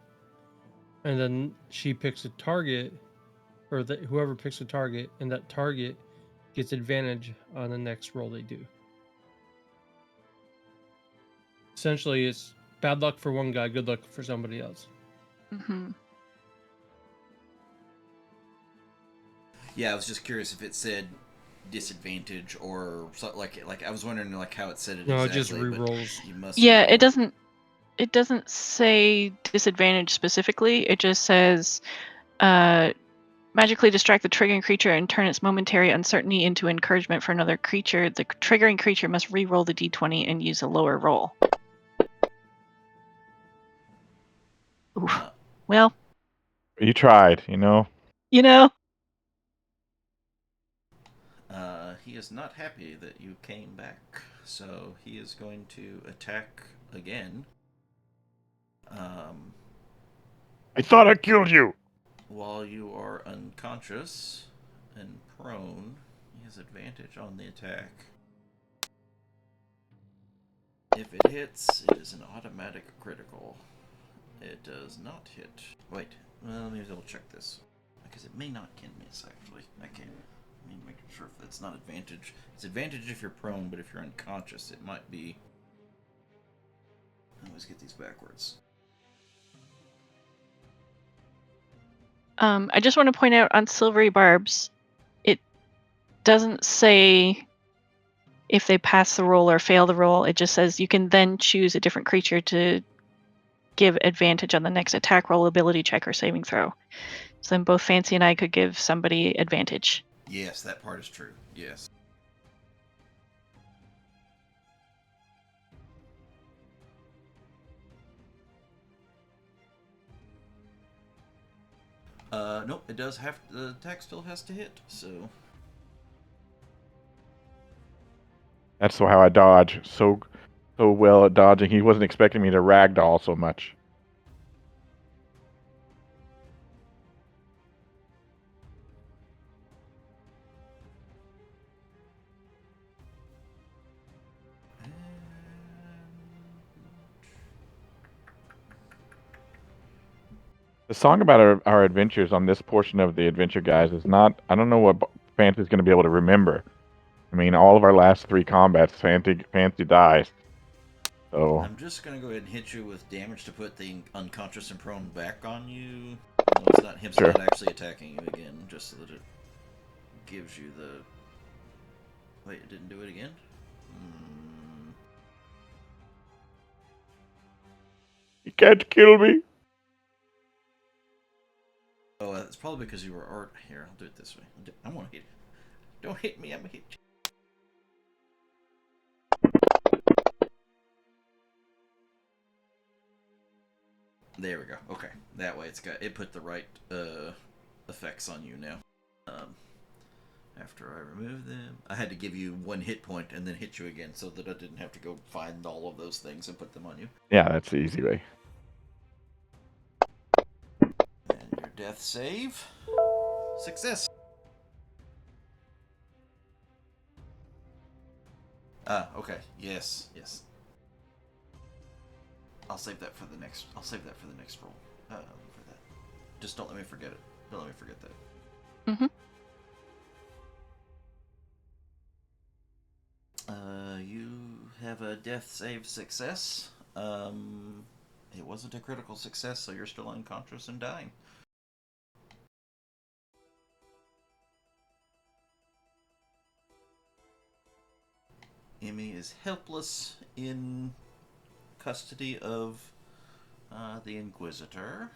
And then she picks a target, or whoever picks a target, and that target gets advantage on the next roll they do. Essentially, it's bad luck for one guy, good luck for somebody else. Mm-hmm. Yeah, I was just curious if it said disadvantage or something like I was wondering like how it said it. No, exactly, it just re-rolls. You must. Yeah, re-roll. it doesn't say disadvantage specifically. It just says magically distract the triggering creature and turn its momentary uncertainty into encouragement for another creature. The triggering creature must re-roll the d20 and use a lower roll. Oof. Uh, Well, You tried, you know. you know. he is not happy that you came back, so he is going to attack again. I thought I killed you. While you are unconscious and prone, he has advantage on the attack. If it hits, it is an automatic critical. It does not hit. Wait, well, let me double check this. Because it may not can miss, actually. I can't. Let me make sure if that's not advantage. It's advantage if you're prone, but if you're unconscious, it might be. I always get these backwards. I just want to point out on Silvery Barbs, it doesn't say if they pass the roll or fail the roll. It just says you can then choose a different creature to give advantage on the next attack roll, ability check, or saving throw. So then both Fancy and I could give somebody advantage. Yes, that part is true. Yes. Nope, it does have the attack still has to hit, so That's how I dodge so well at dodging. He wasn't expecting me to ragdoll so much. The song about our adventures on this portion of the adventure, guys, is not. I don't know what Fancy's going to be able to remember. I mean, all of our last 3 combats, Fancy dies. So I'm just gonna go ahead and hit you with damage to put the unconscious and prone back on you. No, it's not him. Sure. Not actually attacking you again, just so that it gives you the. Wait, it didn't do it again. you can't kill me. Oh, it's probably because you were art. Here, I'll do it this way. I want to hit. Don't hit me. I'm gonna hit you. There we go. Okay, that way it put the right effects on you now. After I remove them, I had to give you 1 hit point and then hit you again, so that I didn't have to go find all of those things and put them on you. Yeah, that's the easy way. And your death save, success. Okay. Yes. I'll save that for the next. I'll save that for the next roll. For that. Just don't let me forget it. Don't let me forget that. Mm-hmm. You have a death save success. It wasn't a critical success, so you're still unconscious and dying. Emmy is helpless in custody of the Inquisitor.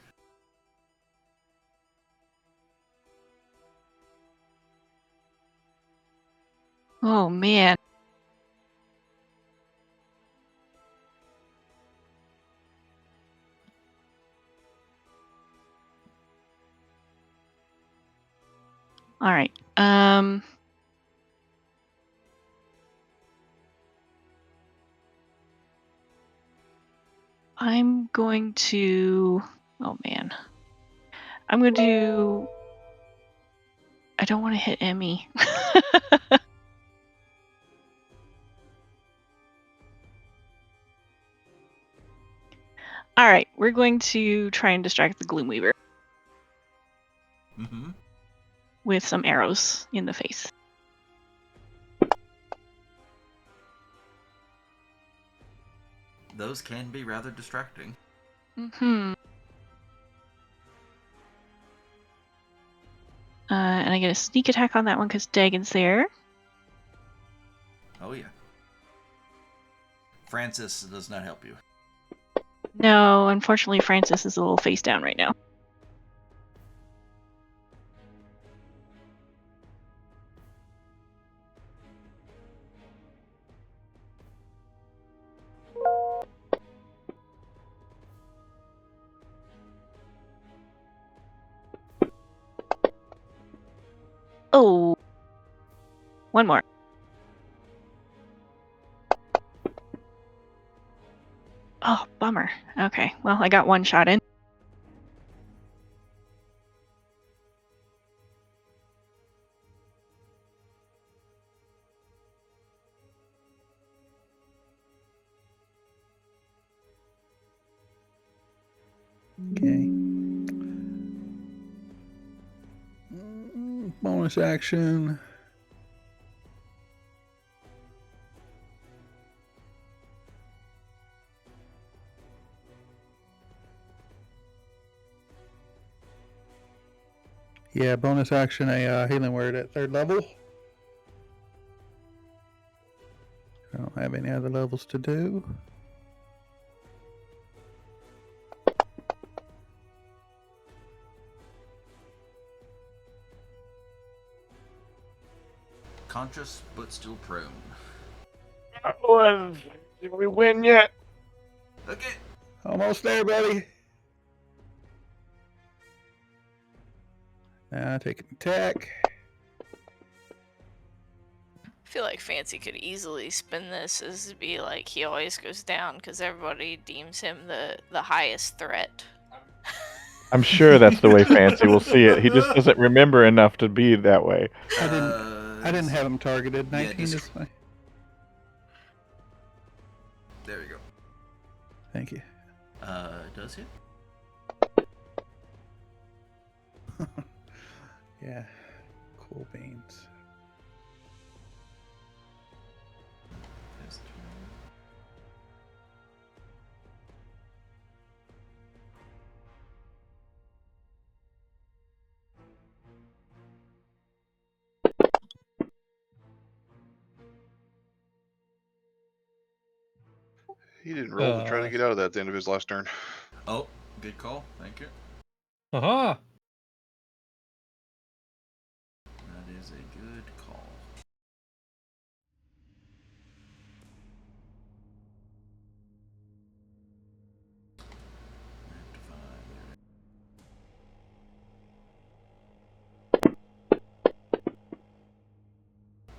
Oh man. All right. I'm going to. Oh man. I'm going to. I don't want to hit Emmy. All right, we're going to try and distract the Gloomweaver with some arrows in the face. Those can be rather distracting. And I get a sneak attack on that one because Dagon's there. Oh yeah. Francis does not help you. No, unfortunately, Francis is a little face down right now. Oh, one more. Oh, bummer. Okay, well, I got one shot in. Okay. Bonus action. Yeah, bonus action, a healing word at 3rd level. I don't have any other levels to do. Conscious but still prone. Did we win yet? Okay. Almost there, buddy. Take an attack. I feel like Fancy could easily spin this as to be like he always goes down because everybody deems him the highest threat. I'm sure that's the way Fancy will see it. He just doesn't remember enough to be that way. I didn't have him targeted. 19 just- is fine. There you go. Thank you. Does hit? Yeah. Cool beans. His turn. He didn't roll to try to get out of that at the end of his last turn. Oh, good call. Thank you. Haha. That is a good call.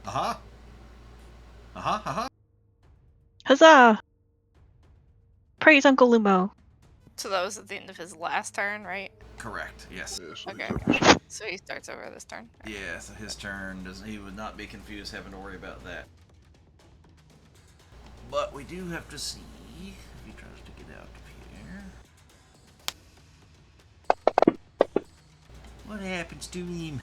Aha! Aha! Aha! Huzzah! Praise Uncle Lumbo. So that was at the end of his last turn, right? Correct. Yes. Yeah, so Okay. these are- So he starts over this turn. Yeah. So his turn. He would not be confused having to worry about that. But we do have to see if he tries to get out of here. What happens to him?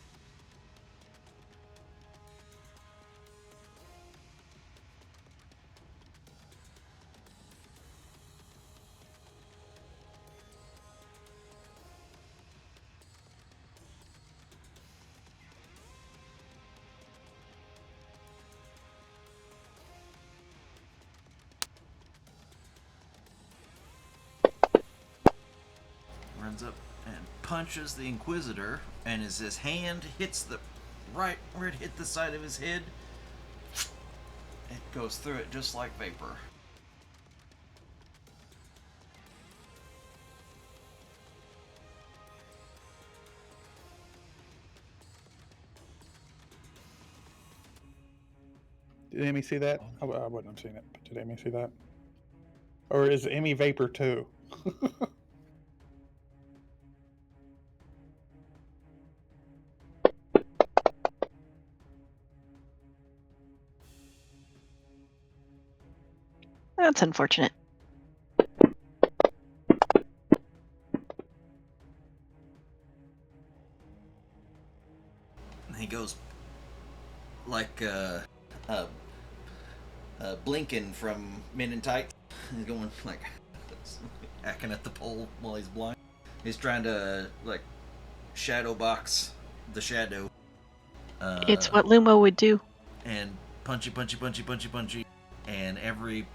Runs up and punches the Inquisitor, and as his hand hits the right where it hit the side of his head, it goes through it just like vapor. Did Amy see that? I wouldn't have seen it, but did Amy see that? Or is Amy vapor too? That's unfortunate. He goes like Blinken from Men in Tights. He's going like hacking at the pole while he's blind. He's trying to like shadow box the shadow. It's what Lumo would do. And punchy, and every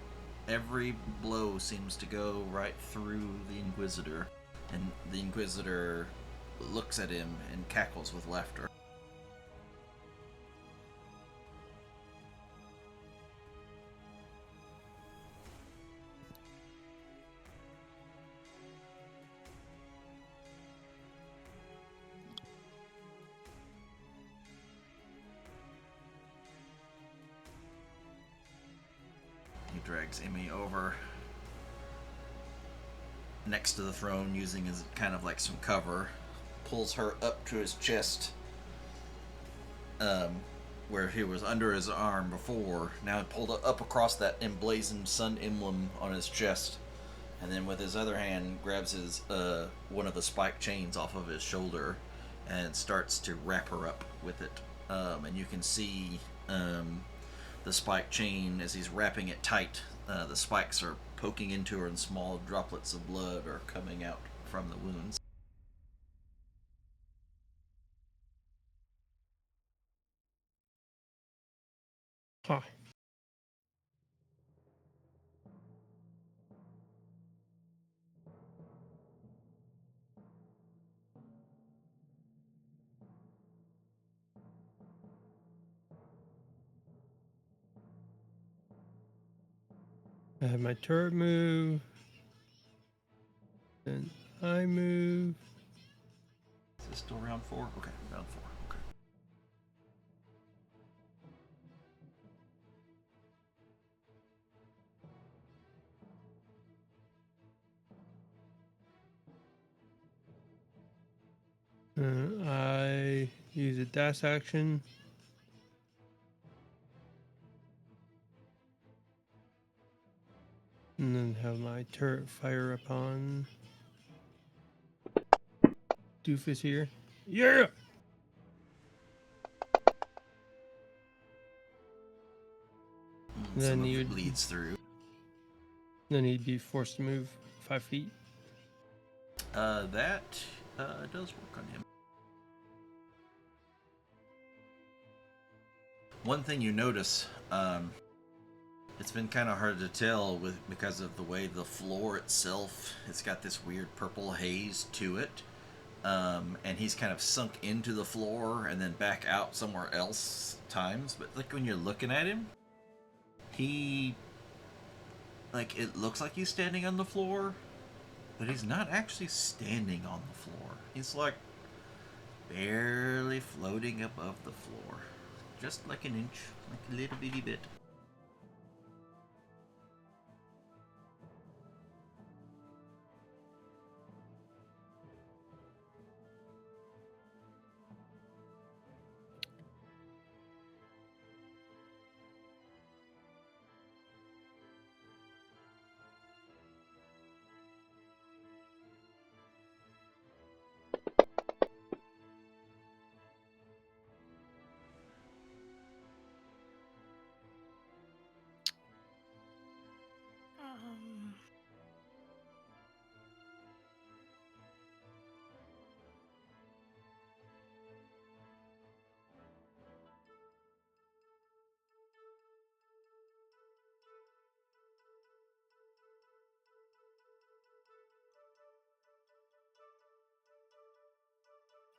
blow seems to go right through the Inquisitor, and the Inquisitor looks at him and cackles with laughter. drags Emmy over next to the throne, using as kind of like some cover, pulls her up to his chest, where he was under his arm before, now pulled up across that emblazoned sun emblem on his chest, and then with his other hand grabs his one of the spike chains off of his shoulder and starts to wrap her up with it. And you can see the spike chain as he's wrapping it tight. The spikes are poking into her, and small droplets of blood are coming out from the wounds. Huh. I have my turret move. Then I move. Is this still round 4? Okay, round 4. Okay. I use a dash action. And then have my turret fire upon Doofus here. Yeah! Then Some of you it bleeds through. Then he'd be forced to move 5 feet. That does work on him. One thing you notice, it's been kind of hard to tell because of the way the floor itself, it's got this weird purple haze to it, and he's kind of sunk into the floor and then back out somewhere else times. But like when you're looking at him, he, like, it looks like he's standing on the floor, but he's not actually standing on the floor. He's like barely floating above the floor, just like an inch, like a little bitty bit.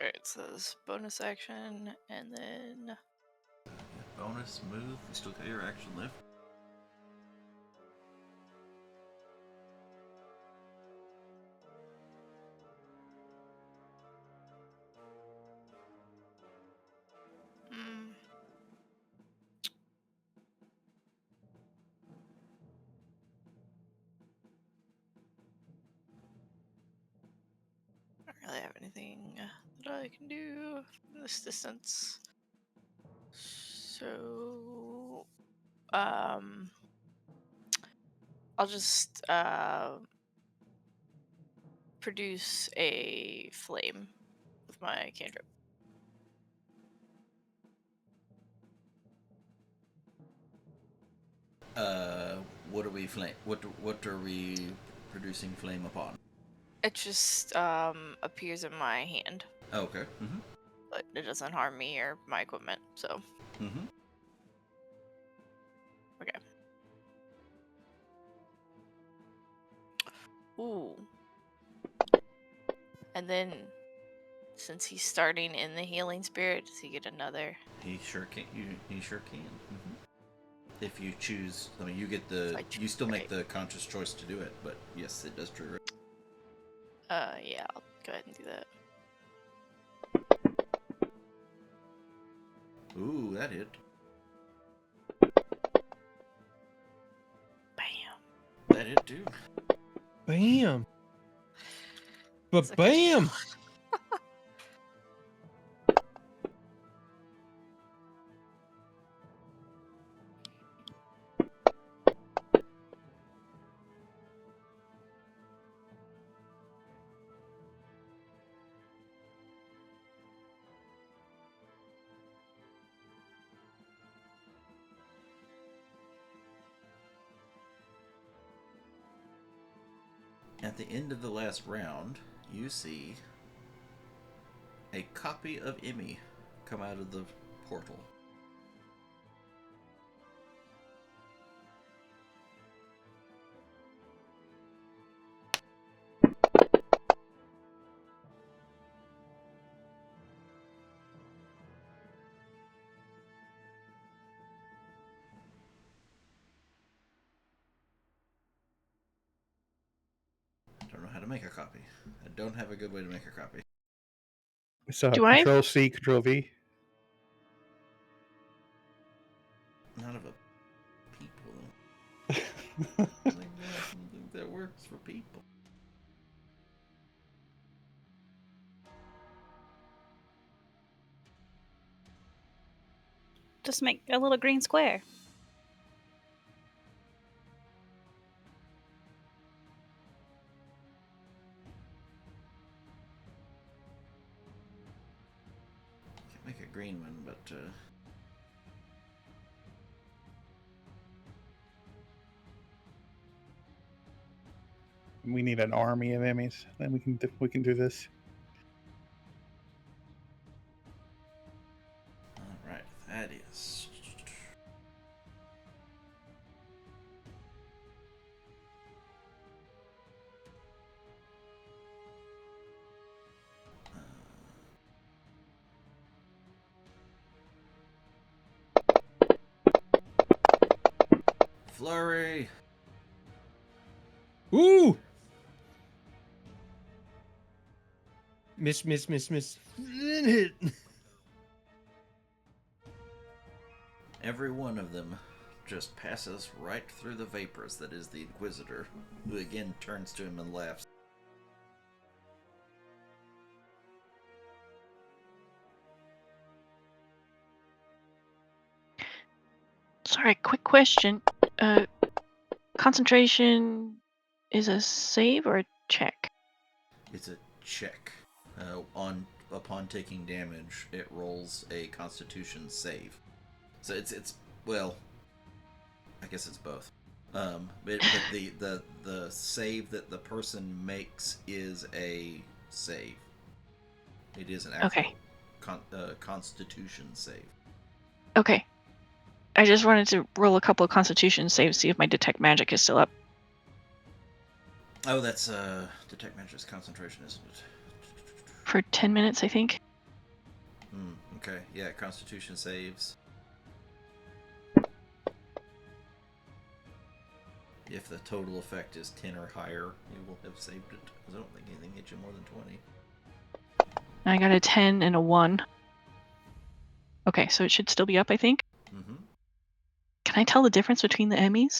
Alright, it says bonus action, and then Bonus move, you still got your action left. I don't really have anything that I can do from this distance. So, I'll just produce a flame with my cantrip. What are we flame? What are we producing flame upon? It just appears in my hand, Oh, okay. but it doesn't harm me or my equipment. So okay. Ooh. And then, since he's starting in the healing spirit, does he get another? He sure can. He sure can. If you choose, I mean, you get the. You still make the conscious choice to do it, but yes, it does trigger. Yeah, I'll go ahead and do that. Ooh, that hit. Bam. did too. Bam. But It's like- bam. At the end of the last round, you see a copy of Emmy come out of the portal. I don't know how to make a copy. I don't have a good way to make a copy. So Do I- Control C, Control V. Not of a people. Like, nothing that works for people. Just make a little green square. Can't make a green one, but We need an army of Emmys. Then we can do this. all right, Thaddeus. Flurry. Ooh. Miss. Hit. Every one of them just passes right through the vapors that is the Inquisitor, who again turns to him and laughs. Sorry, quick question. Concentration is a save or a check? It's a check. Upon taking damage, it rolls a Constitution save. So it's well, I guess it's both. But the save that the person makes is a save. It is an actual Constitution save. Okay. I just wanted to roll a couple of Constitution saves, see if my Detect Magic is still up. Oh, that's Detect Magic's concentration, isn't it? For 10 minutes, I think. Okay, yeah, Constitution saves. If the total effect is 10 or higher, you will have saved it. Because I don't think anything hits you more than 20. I got a 10 and a 1. Okay, so it should still be up, I think. Mm-hmm. Can I tell the difference between the Emmys?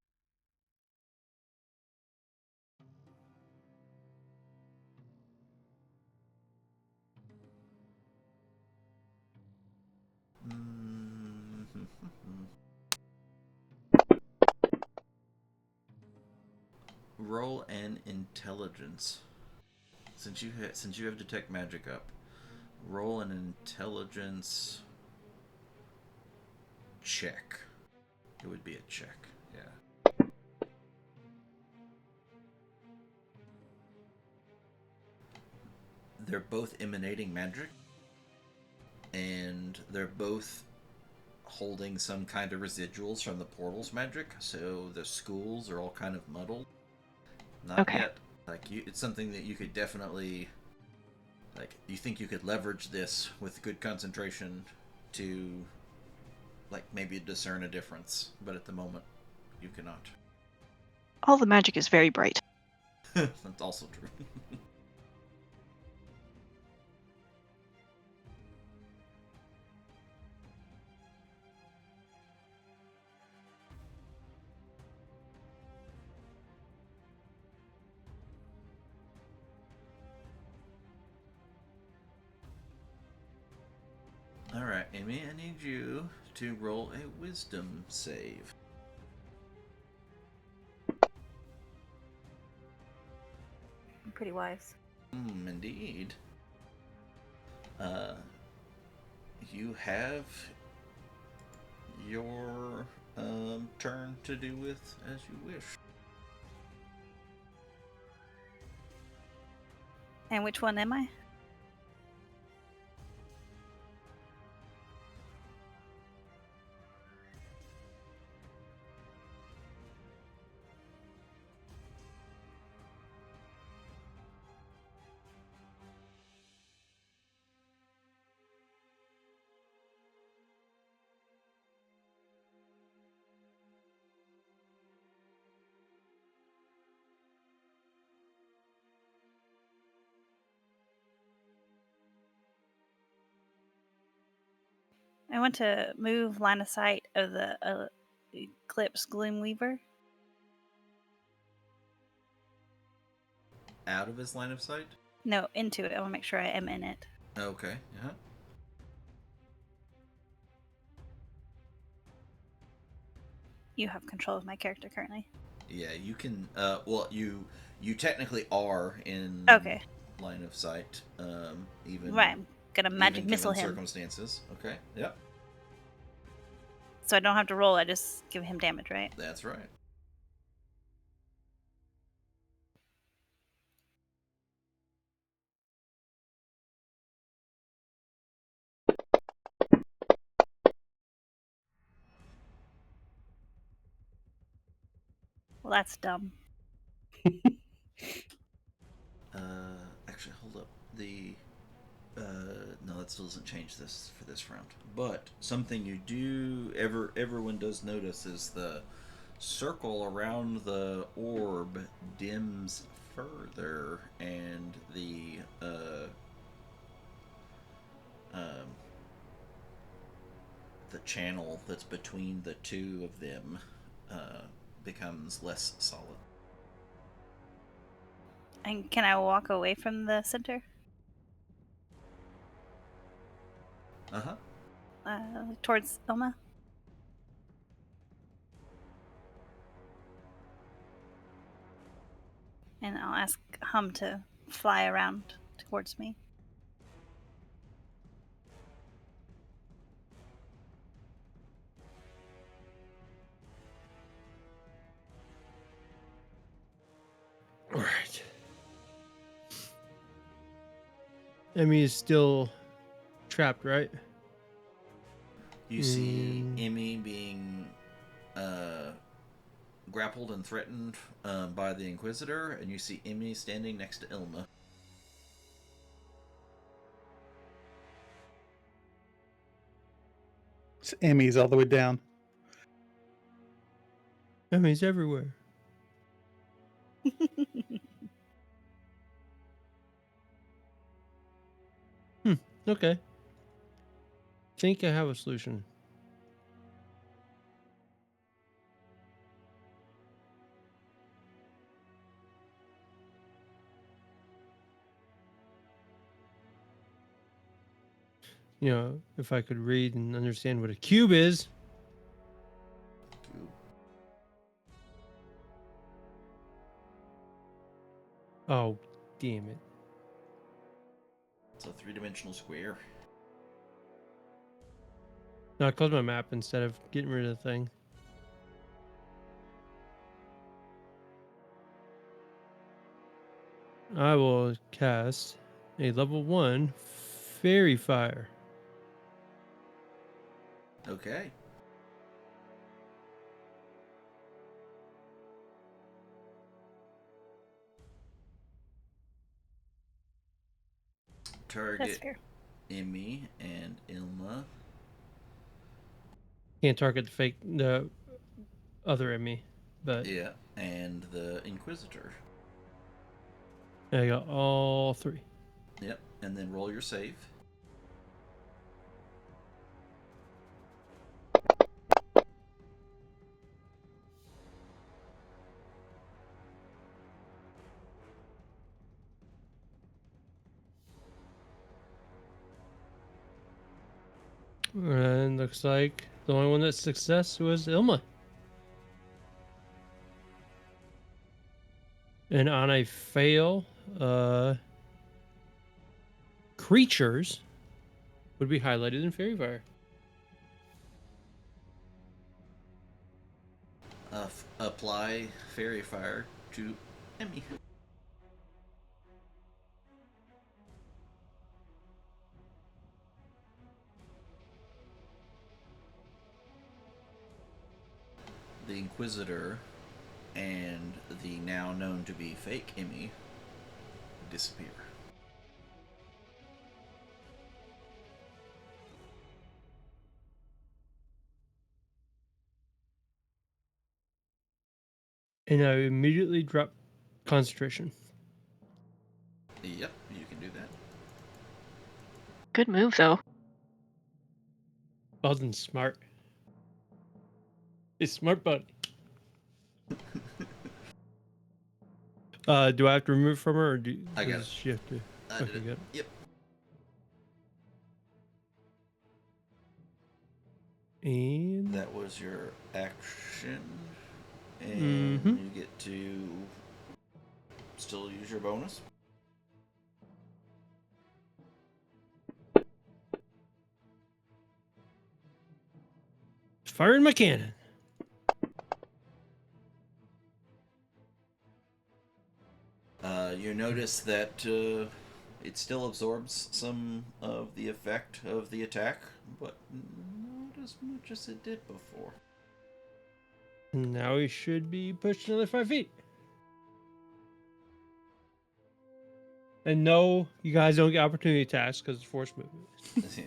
Roll an intelligence. Since you have Detect Magic up, roll an intelligence check. It would be a check, yeah. They're both emanating magic, and they're both holding some kind of residuals from the portal's magic, so the schools are all kind of muddled. Not yet. It's something that you could definitely, you think you could leverage this with good concentration to, maybe discern a difference, but at the moment, you cannot. All the magic is very bright. That's also true. All right, Amy, I need you to roll a wisdom save. I'm pretty wise. Indeed. Uh, you have your turn to do with as you wish. And which one am I? I want to move line of sight of the Eclipse Gloomweaver. Out of his line of sight? No, into it. I want to make sure I am in it. Okay, yeah. You have control of my character currently. Yeah, you can. Well, you technically are in Okay. line of sight. Even Right, I'm gonna magic even missile given him. circumstances. Okay. Yep. So I don't have to roll, I just give him damage, right? That's right. Well, that's dumb. Actually, hold up. The no, that still doesn't change this for this round. But something you do everyone does notice is the circle around the orb dims further, and um, the channel that's between the two of them becomes less solid. And can I walk away from the center? Uh-huh. Towards Ilma? And I'll ask Hum to fly around towards me. All right. Emmy is still trapped, right? You see Emmy being grappled and threatened by the Inquisitor, and you see Emmy standing next to Ilma. It's Emmy's all the way down. Emmy's everywhere. Okay. Think I have a solution. You know, if I could read and understand what a cube is. Oh, damn it. It's a three-dimensional square. No, I closed my map instead of getting rid of the thing. I will cast a level 1 Fairy Fire. Okay. That's Target fair. Emmy and Ilma. Can't target the other Emmy, but Yeah, and the Inquisitor. I got all three. Yep, and then roll your save. And looks like the only one that success was Ilma. And on a fail, creatures would be highlighted in Fairy Fire. Apply fairy fire to Emmy. The Inquisitor and the now known to be fake Emmy disappear. And I immediately drop concentration. Yep, you can do that. Good move, though. Alden's smart. He's smart, buddy. Do I have to remove from her, or I got does it. she have to? I did it. Good. Yep. And That was your action. And you get to still use your bonus. firing my cannon. You notice that it still absorbs some of the effect of the attack, but not as much as it did before. Now he should be pushed another 5 feet. And no, you guys don't get opportunity attacks because it's force movement. Yeah.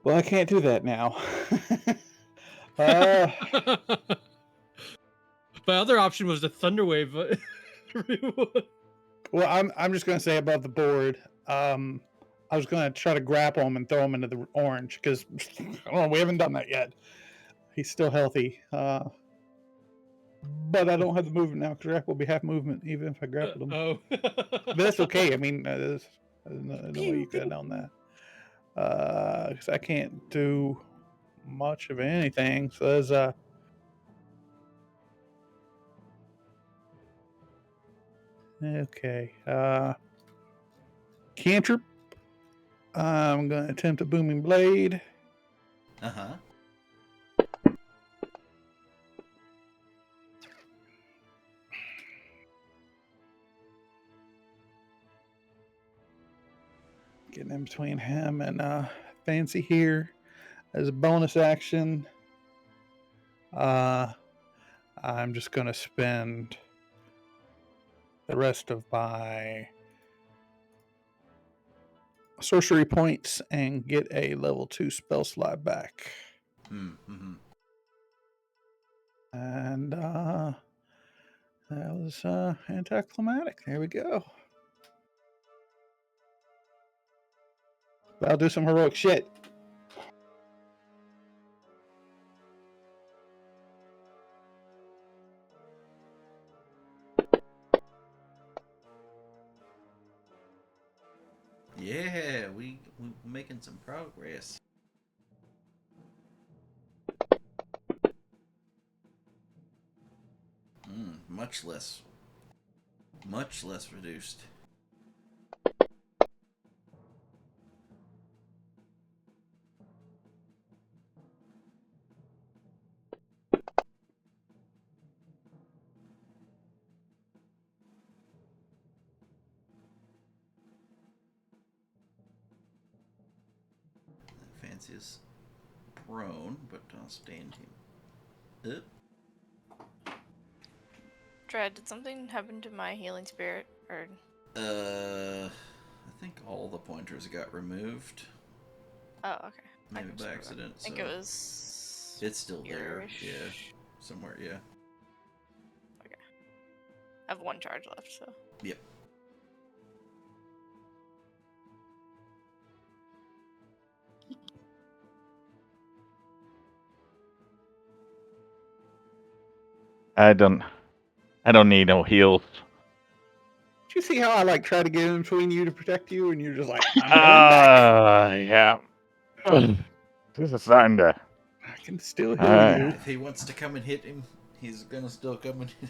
Well, I can't do that now. My other option was the thunder wave, but well, I'm just gonna say above the board. I was gonna try to grapple him and throw him into the orange because we haven't done that yet. He's still healthy, but I don't have the movement now because grapple will be half movement even if I grappled him. Oh, But that's okay. I mean, there's no way you could have done that because I can't do much of anything. So there's okay. Cantrip. I'm gonna attempt a booming blade. Uh-huh. Getting in between him and Fancy here as a bonus action. I'm just gonna spend the rest of my sorcery points and get a level 2 spell slot back. Mm-hmm. And that was anticlimactic. There we go. But I'll do some heroic shit. Yeah, we're making some progress. Much less reduced. Fancy is prone, but I'll stand him up. Dread, did something happen to my healing spirit? Or I think all the pointers got removed. oh, okay. Maybe by accident. I think it was. It's still there. here-ish. Yeah, somewhere. Yeah. Okay. I have 1 charge left, so. Yep. I don't need no heals. you see how I like try to get in between you to protect you, and you're just like, I'm going back. Yeah. This is starting to. I can still heal Alright. you. If he wants to come and hit him, he's gonna still come and hit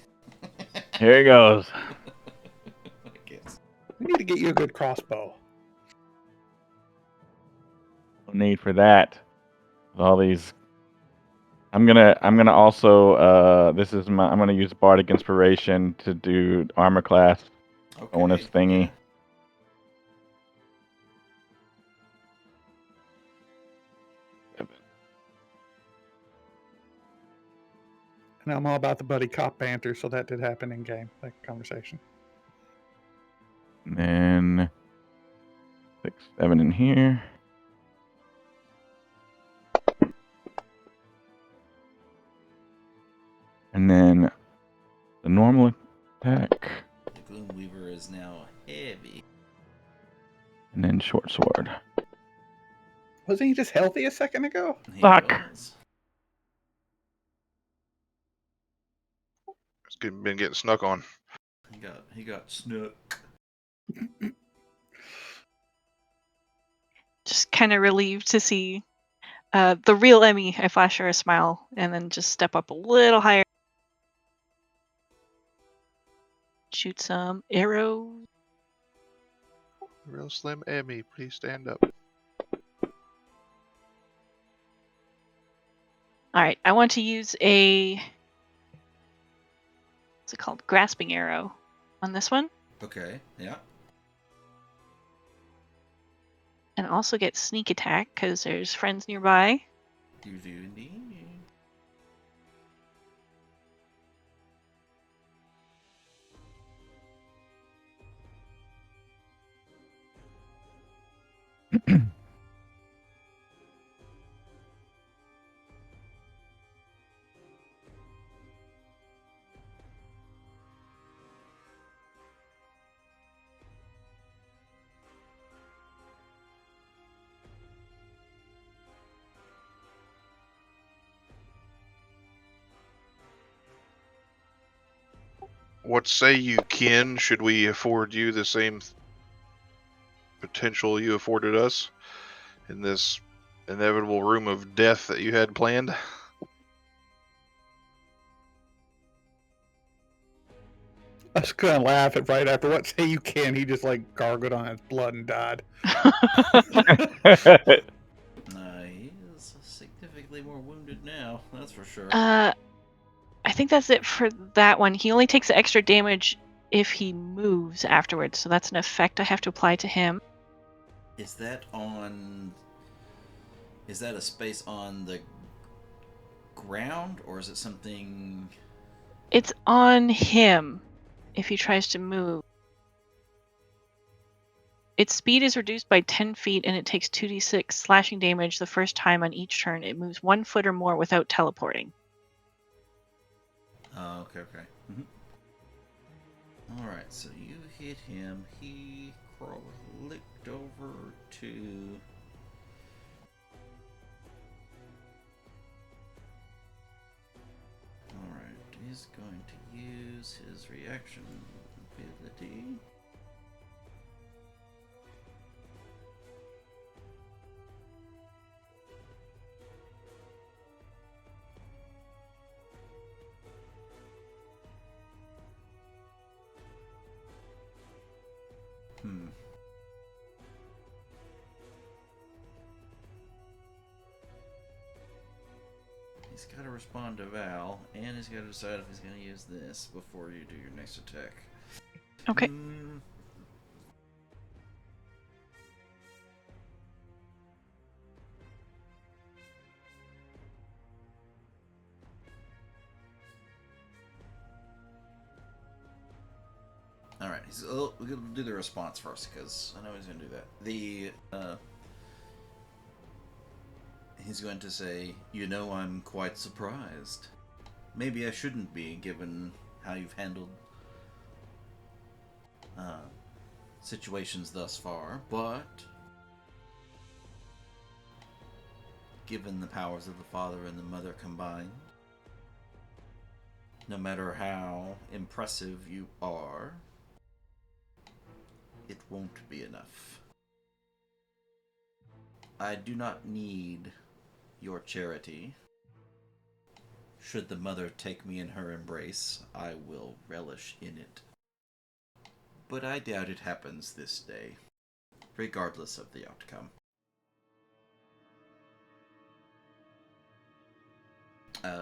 Here he goes. I guess. We need to get you a good crossbow. No need for that. All these. I'm gonna also I'm gonna use Bardic Inspiration to do armor class bonus thingy. Yeah. And I'm all about the buddy cop banter, so that did happen in game, that conversation. And then 6, 7 in here. And then the normal attack. The Gloomweaver is now heavy. And then short sword. Wasn't he just healthy a second ago? He Fuck. was. Been getting snuck on. He got snook. Just kind of relieved to see the real Emmy. I flash her a smile and then just step up a little higher. Shoot some arrows. Real Slim Emmy, please stand up. All right, I want to use a what's it called? Grasping arrow on this one, Okay, yeah. and also get sneak attack because there's friends nearby. You do indeed. What say you, Ken? Should we afford you the same potential you afforded us in this inevitable room of death that you had planned? I was gonna laugh at right after what say you can. He just like gargled on his blood and died. He is significantly more wounded now, that's for sure. I think that's it for that one. He only takes the extra damage if he moves afterwards, so that's an effect I have to apply to him. Is that a space on the ground, or is it something? It's on him if he tries to move. Its speed is reduced by 10 feet and it takes 2d6 slashing damage the first time on each turn. It moves 1 foot or more without teleporting. Oh, okay. Alright, so you hit him. He clicked over to... Alright, he's going to use his reaction ability. He's got to respond to Val, and he's got to decide if he's going to use this before you do your next attack. Okay. Alright, we're going to do the response first, because I know he's going to do that. He's going to say, "You know, I'm quite surprised. Maybe I shouldn't be, given how you've handled situations thus far, but given the powers of the father and the mother combined, no matter how impressive you are, it won't be enough. I do not need your charity. Should the mother take me in her embrace, I will relish in it. But I doubt it happens this day, regardless of the outcome.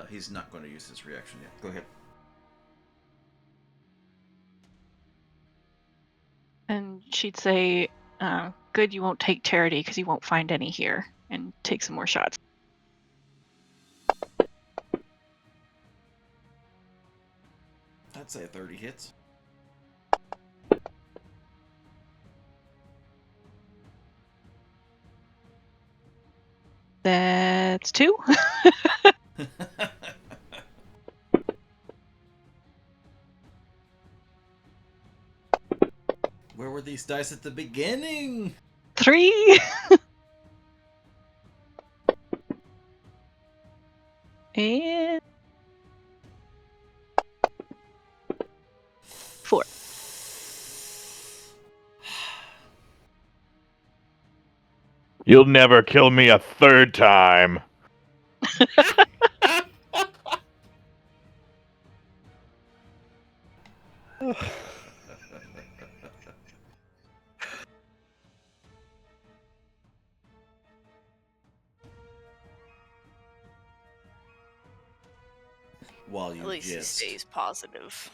He's not going to use his reaction yet. Go ahead. And she'd say, good you won't take charity because you won't find any here, and take some more shots. I'd say 30 hits. That's 2. Where were these dice at the beginning? 3. And 4. You'll never kill me a third time. While you At least he jest. stays positive.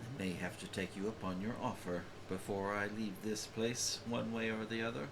I may have to take you up on your offer before I leave this place, one way or the other.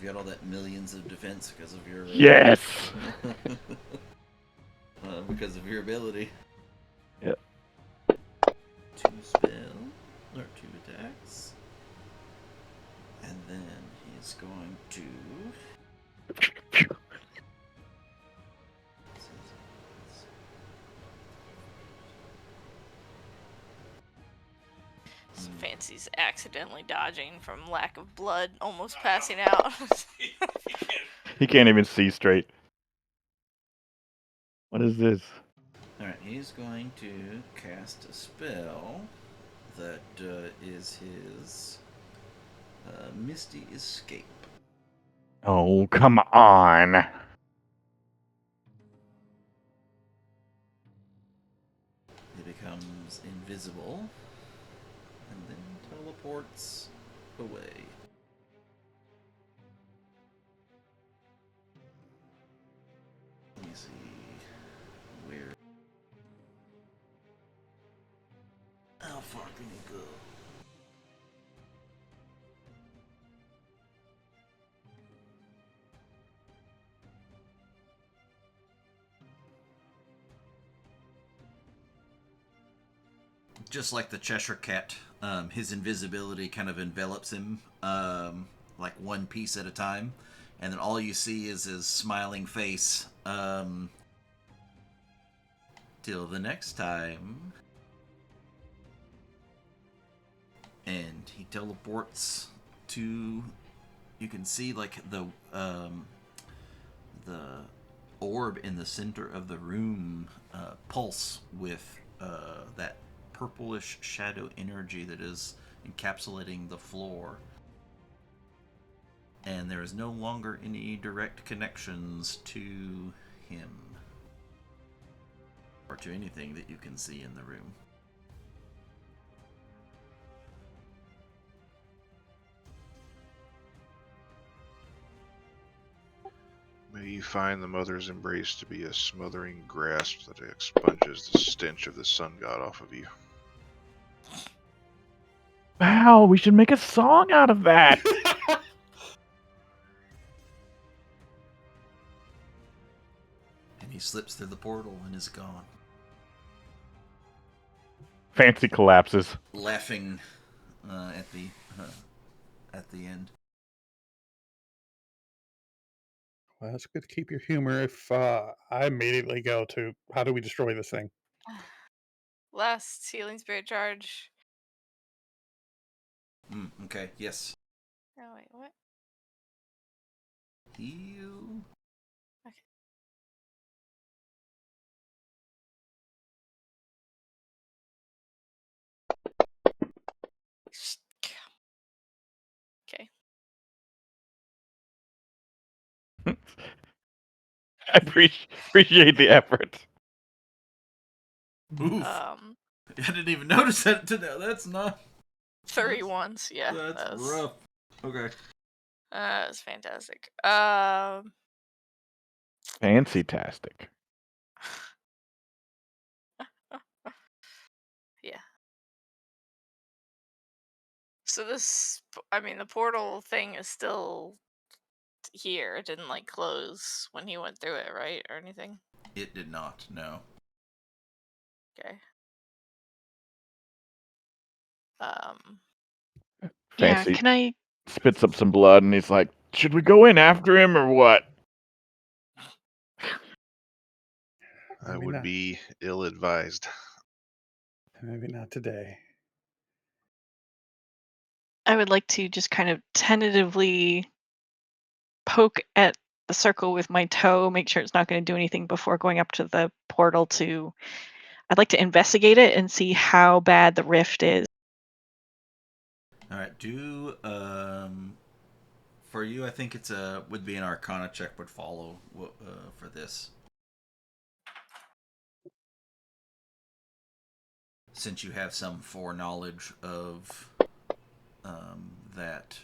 You've got all that millions of defense because of your... Yes! because of your ability. Yep. 2 spell, or 2 attacks. And then he's going to... Fancy's accidentally dodging from lack of blood, almost passing out. He can't even see straight. What is this? Alright, he's going to cast a spell that is his Misty Escape. Oh, come on. He becomes invisible and then teleports away. Let me see where. How far can he go? Just like the Cheshire Cat, his invisibility kind of envelops him, like one piece at a time, and then all you see is his smiling face. Till the next time. And he teleports to... You can see like the orb in the center of the room pulse with that purplish shadow energy that is encapsulating the floor. And there is no longer any direct connections to him. Or to anything that you can see in the room. May you find the mother's embrace to be a smothering grasp that expunges the stench of the sun god off of you. Wow, we should make a song out of that. And he slips through the portal and is gone. Fancy collapses. laughing at the end. Well, it's good to keep your humor. If I immediately go to, how do we destroy this thing? Last healing spirit charge. Okay, yes. Oh wait, what? Heal. Okay. Okay. I appreciate the effort. Oof. I didn't even notice that today. That's not 30 ones. Yeah, that's that was rough. Okay. that was fantastic. Fancy-tastic. Yeah. So this, I mean, the portal thing is still here. It didn't like close when he went through it, right, or anything. It did not. No. Okay. Yeah, Fancy can I? spits up some blood, and he's like, "Should we go in after him or what?" I Maybe would not. be ill-advised. Maybe not today. I would like to just kind of tentatively poke at the circle with my toe, make sure it's not going to do anything before going up to the portal to. I'd like to investigate it and see how bad the rift is. All right. Do for you, I think it's would be an Arcana check would follow for this. Since you have some foreknowledge of that,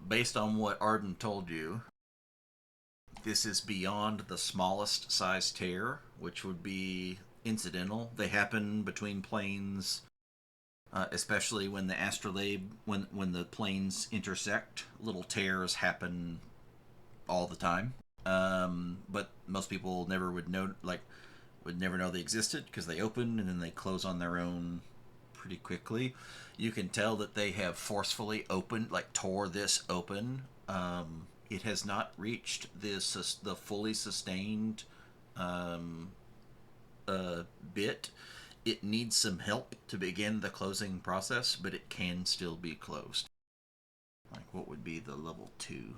based on what Arden told you, this is beyond the smallest size tear, which would be incidental. They happen between planes, especially when the astrolabe, when the planes intersect. Little tears happen all the time. But most people never would know, would never know they existed because they open and then they close on their own pretty quickly. You can tell that they have forcefully opened, tore this open. It has not reached the fully sustained bit. It needs some help to begin the closing process, but it can still be closed. What would be the level 2?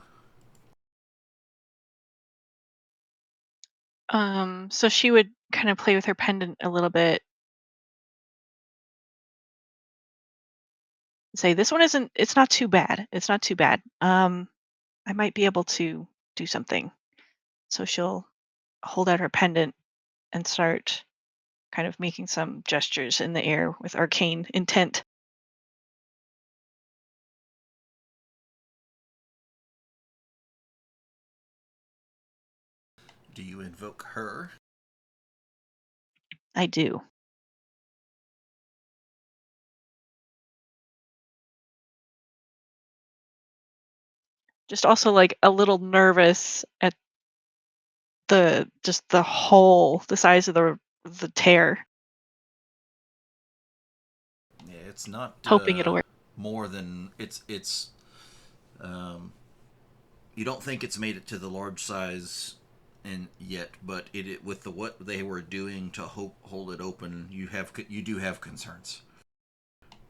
So she would kind of play with her pendant a little bit. Say this one isn't. It's not too bad. It's not too bad. I might be able to do something. So she'll hold out her pendant and start kind of making some gestures in the air with arcane intent. Do you invoke her? I do. Just also like a little nervous at the hole, the size of the tear. Yeah, it's not Hoping it'll work. more than you don't think it's made it to the large size and yet, but it with what they were doing to hold it open, you do have concerns.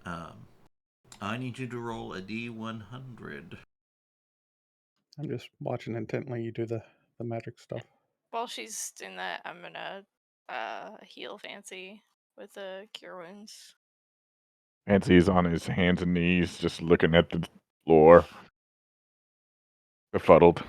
I need you to roll a D100. I'm just watching intently. You do the magic stuff. While she's doing that, I'm gonna heal Fancy with the cure wounds. Fancy's on his hands and knees, just looking at the floor, befuddled.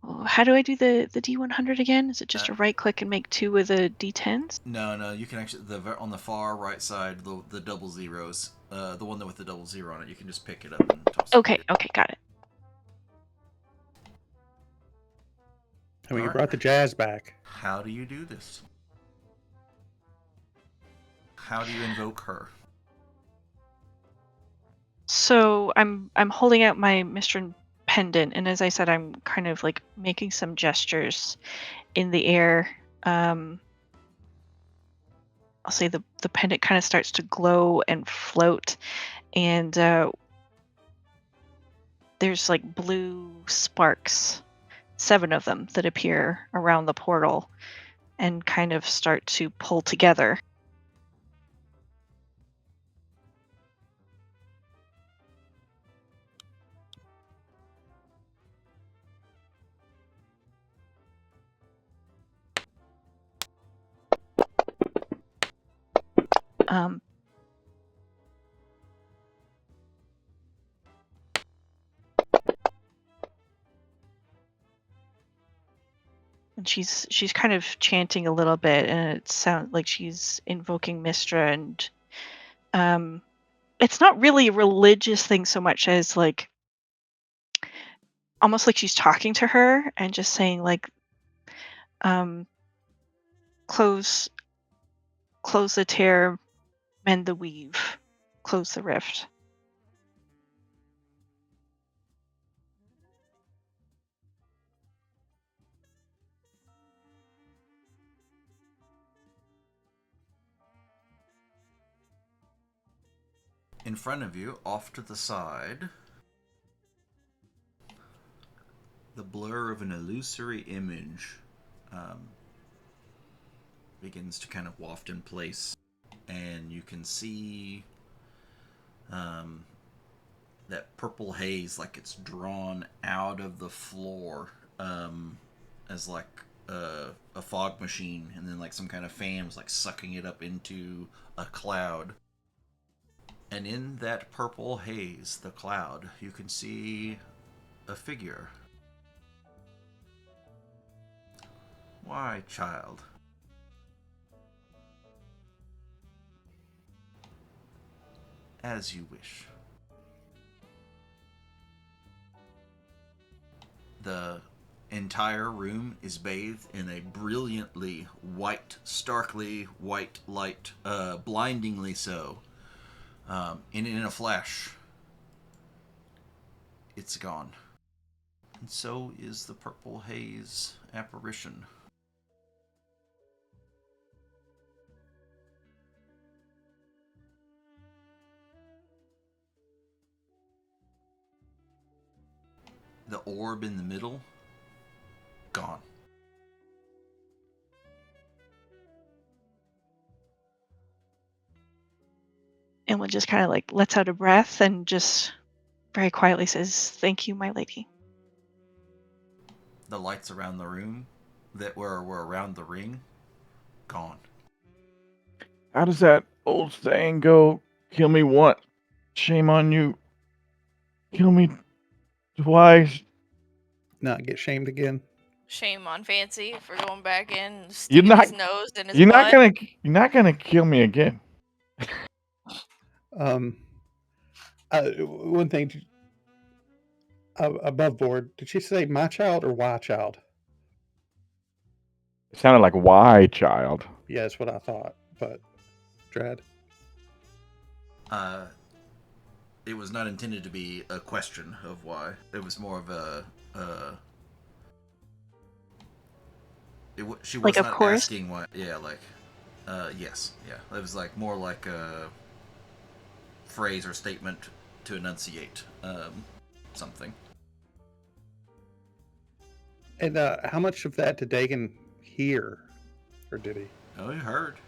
Oh, how do I do the D100 again? Is it just Uh, a right click and make 2 with the D10s? No, you can actually on the far right side, the double zeros, the one with the double zero on it. You can just pick it up and toss Okay, it. okay, got it. I mean, you Alright. brought the jazz back. How do you do this? How do you invoke her? So I'm holding out my Mistran pendant, and as I said, I'm kind of like making some gestures in the air. I'll say the pendant kind of starts to glow and float, and there's like blue sparks, 7 of them, that appear around the portal and kind of start to pull together. Um, and she's kind of chanting a little bit, and it sounds like she's invoking Mistra, and it's not really a religious thing so much as like almost like she's talking to her and just saying like um close the tear, mend the weave, close the rift. In front of you, off to the side, the blur of an illusory image begins to kind of waft in place, and you can see that purple haze, like it's drawn out of the floor as like a fog machine, and then like some kind of fan was like sucking it up into a cloud. And in that purple haze, the cloud, you can see a figure. Why, child? As you wish. The entire room is bathed in a brilliantly white, starkly white light, blindingly so. In a flash, it's gone. And so is the purple haze apparition. The orb in the middle, gone. And one just kind of like lets out a breath and just very quietly says, "Thank you, my lady." The lights around the room that were around the ring, gone. How does that old saying go? Kill me once, shame on you. Kill me twice. Not get shamed again. Shame on Fancy for going back in and You're sticking not. his nose in his You're butt. not gonna. You're not gonna kill me again. One thing above board, did she say my child or why child? It sounded like why, child. Yeah, that's what I thought. But Dread. It was not intended to be a question of why. It was more of a. She was Like, of not course. asking why. Yeah, like. Yes, yeah. It was like more like a phrase or statement to enunciate something. And how much of that did Dagon hear? Or did he? Oh, you heard.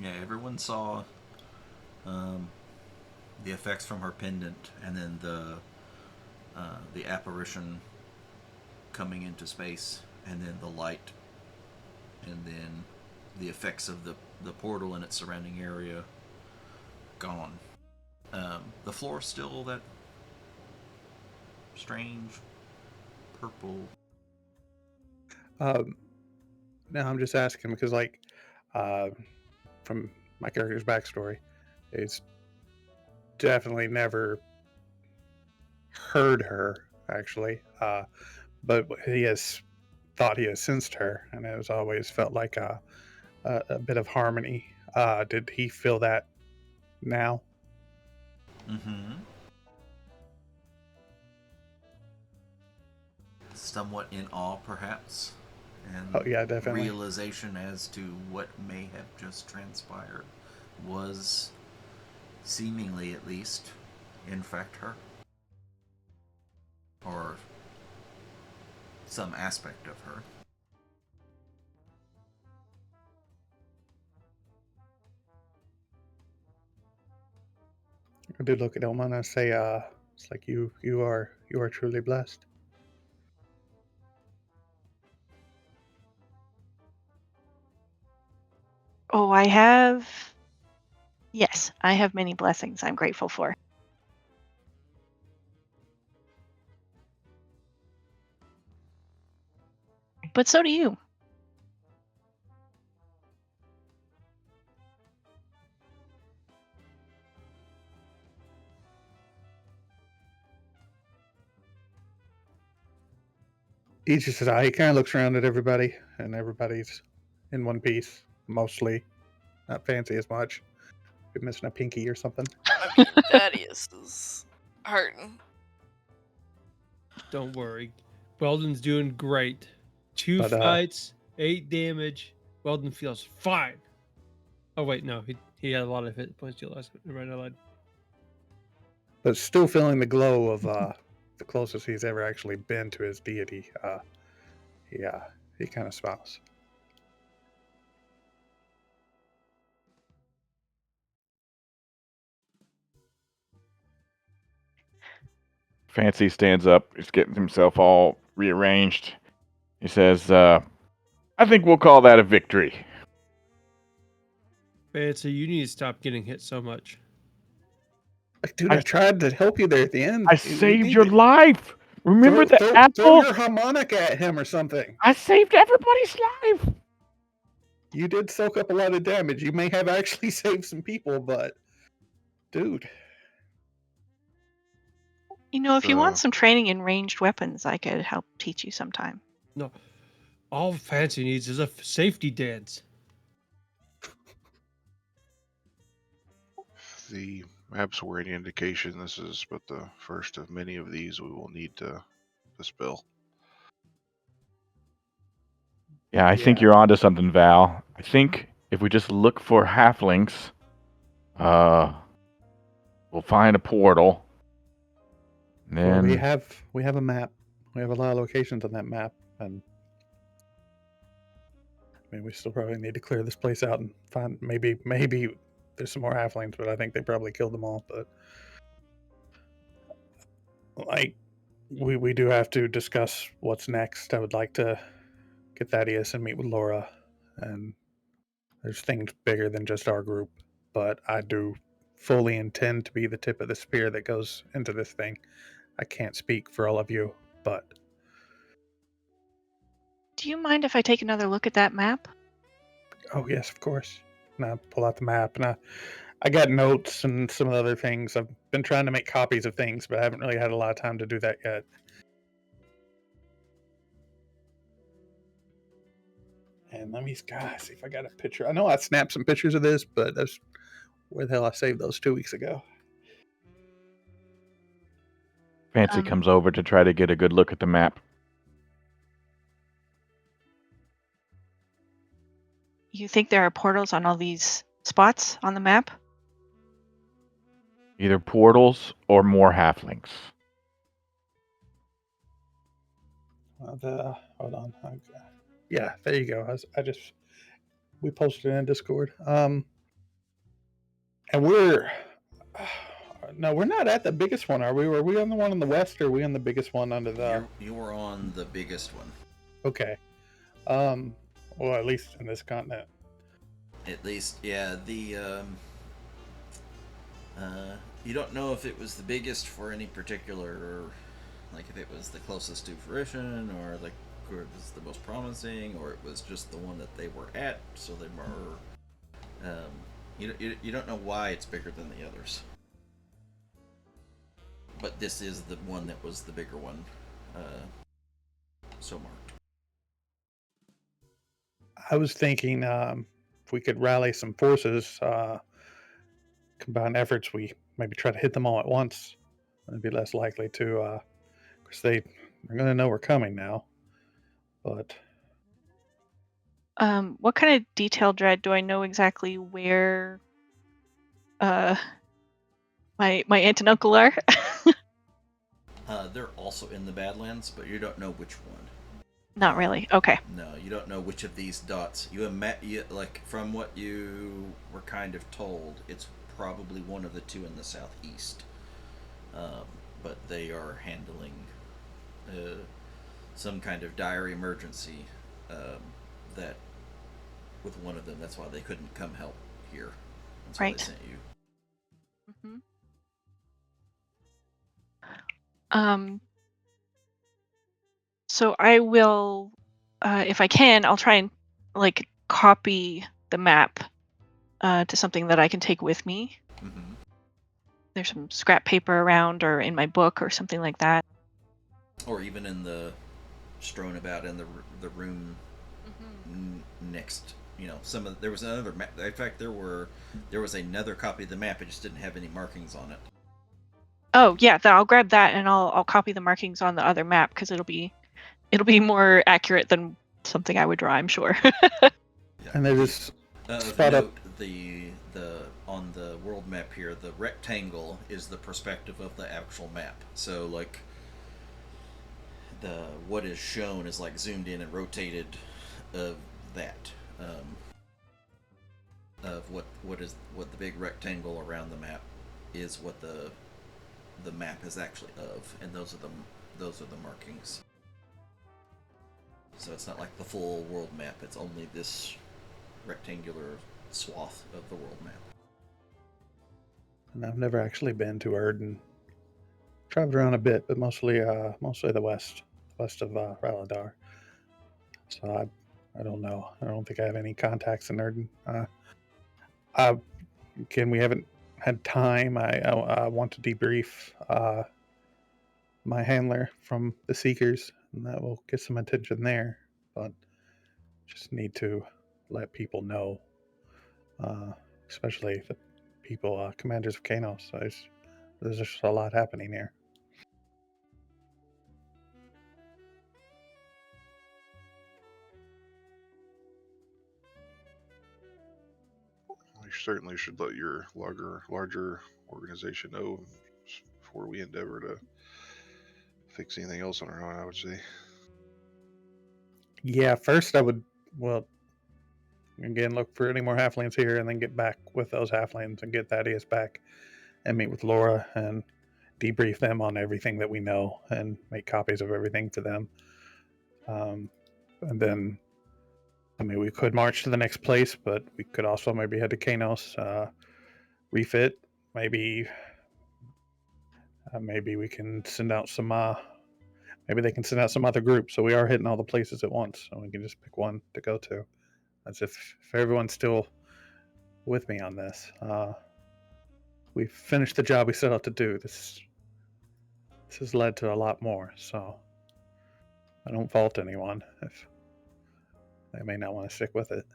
Yeah, everyone saw the effects from her pendant, and then the apparition coming into space, and then the light, and then the effects of the portal and its surrounding area gone. The floor still that strange purple. Now I'm just asking because, like, from my character's backstory, it's definitely never heard her actually, but he has thought he has sensed her, and it has always felt like a bit of harmony. Did he feel that now? Mm-hmm. somewhat in awe, perhaps, and Oh yeah, definitely. realization as to what may have just transpired was, seemingly at least, in fact her. Or some aspect of her. I do look at Elma and I say, it's like you are truly blessed. Oh, yes, I have many blessings I'm grateful for. But so do you. He just says, he kind of looks around at everybody, and everybody's in one piece, mostly. Not fancy as much. You're missing a pinky or something. I mean, Thaddeus is hurting. Don't worry. Weldon's doing great. 2 But, fights, 8 damage. Weldon feels fine. Oh wait, no, he had a lot of hit points. Right, I lied. But still feeling the glow of the closest he's ever actually been to his deity. He kind of smiles. Fancy stands up. He's getting himself all rearranged. He says, I think we'll call that a victory. Fancy, you need to stop getting hit so much. Dude, I tried to help you there at the end. I saved your life. Remember the throw apple? your harmonica at him or something. I saved everybody's life. You did soak up a lot of damage. You may have actually saved some people, but dude. You know, if you want some training in ranged weapons, I could help teach you sometime. No, all Fancy needs is a safety dance. If the maps were any indication, this is but the first of many of these we will need to dispel. Yeah, I think you're onto something, Val. I think if we just look for halflings, we'll find a portal. And then Well, we have a map. We have a lot of locations on that map, and I mean, we still probably need to clear this place out and find maybe there's some more halflings, but I think they probably killed them all. But like, we do have to discuss what's next. I would like to get Thaddeus and meet with Laura, and there's things bigger than just our group. But I do fully intend to be the tip of the spear that goes into this thing. I can't speak for all of you, but Do you mind if I take another look at that map? oh yes, of course. And I pull out the map, and I got notes and some other things. I've been trying to make copies of things, but I haven't really had a lot of time to do that yet. And let me see if I got a picture. I know I snapped some pictures of this, but that's where the hell I saved those 2 weeks ago. Fancy comes over to try to get a good look at the map. You think there are portals on all these spots on the map? Either portals or more halflings. Hold on. Yeah, there you go. We posted it in Discord. And we're no, we're not at the biggest one, are we? Were we on the one in the west, or are we on the biggest one under the? You were on the biggest one. Okay. Well, at least in this continent. At least, yeah. You don't know if it was the biggest for any particular, like if it was the closest to fruition, or like or it was the most promising, or it was just the one that they were at, so they were. You don't know why it's bigger than the others. But this is the one that was the bigger one. So marked. I was thinking if we could rally some forces, combine efforts, we maybe try to hit them all at once. It'd be less likely to, because they're gonna know we're coming now. But What kind of detail, Dread? Do I know exactly where my aunt and uncle are? They're also in the Badlands, but you don't know which one. Not really. Okay. No, you don't know which of these dots. Like from what you were kind of told, it's probably one of the two in the southeast. But they are handling some kind of dire emergency that with one of them. That's why they couldn't come help here. That's why Right. they sent you. So I will, if I can, I'll try and like copy the map to something that I can take with me. Mm-hmm. There's some scrap paper around, or in my book, or something like that. Or even in the strewn about in the room next. There was another map. In fact, there was another copy of the map. It just didn't have any markings on it. Oh yeah, then I'll grab that and I'll copy the markings on the other map because it'll be more accurate than something I would draw, I'm sure. Yeah. and they just Of spot up. note, the on the world map here, the rectangle is the perspective of the actual map. So like what is shown is like zoomed in and rotated of that. Of what the big rectangle around the map is, what the map is actually of, and those are the markings. So it's not like the full world map. It's only this rectangular swath of the world map. And I've never actually been to Erden. Traveled around a bit, but mostly the west of Ralidar. So I don't know. I don't think I have any contacts in Erden. Again, we haven't had time. I want to debrief my handler from the Seekers, and that will get some attention there. But just need to let people know, especially the people, commanders of Kanos. There's just a lot happening here. You certainly should let your larger organization know before we endeavor to fix anything else on our own, I would say. Yeah, first I would, well, again, look for any more halflings here and then get back with those halflings and get Thaddeus back and meet with Laura and debrief them on everything that we know and make copies of everything for them. And then, I mean, we could march to the next place, but we could also maybe head to Kanos, refit. Maybe we can send out some. Maybe they can send out some other groups. So we are hitting all the places at once, so we can just pick one to go to. As if everyone's still with me on this. We've finished the job we set out to do. This has led to a lot more, so I don't fault anyone if they may not want to stick with it.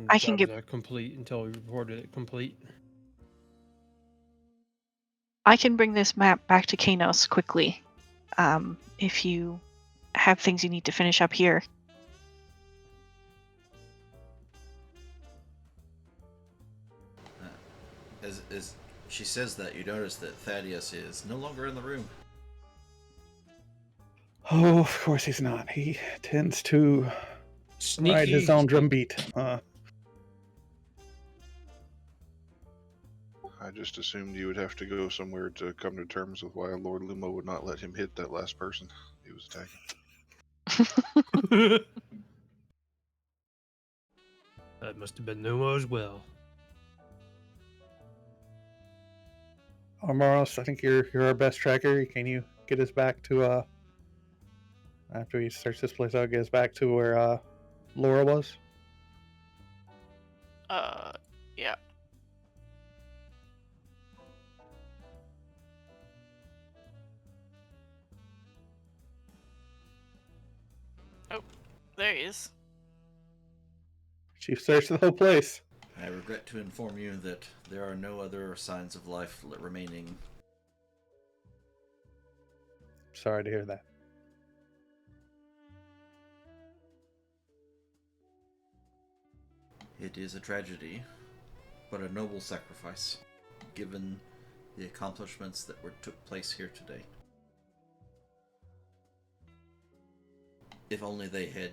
I can Job get- is not complete until we reported it complete. I can bring this map back to Kanos quickly, if you have things you need to finish up here. As she says that, you notice that Thaddeus is no longer in the room. Oh, of course he's not. He tends to ride his own drumbeat. I just assumed you would have to go somewhere to come to terms with why Lord Lumo would not let him hit that last person he was attacking. That must have been Numo as well. Armoros, I think you're our best tracker. Can you get us back to after we search this place out, get us back to where Laura was? Yeah. Oh, there he is. She searched the whole place. I regret to inform you that there are no other signs of life remaining. Sorry to hear that. It is a tragedy, but a noble sacrifice, given the accomplishments that took place here today. If only they had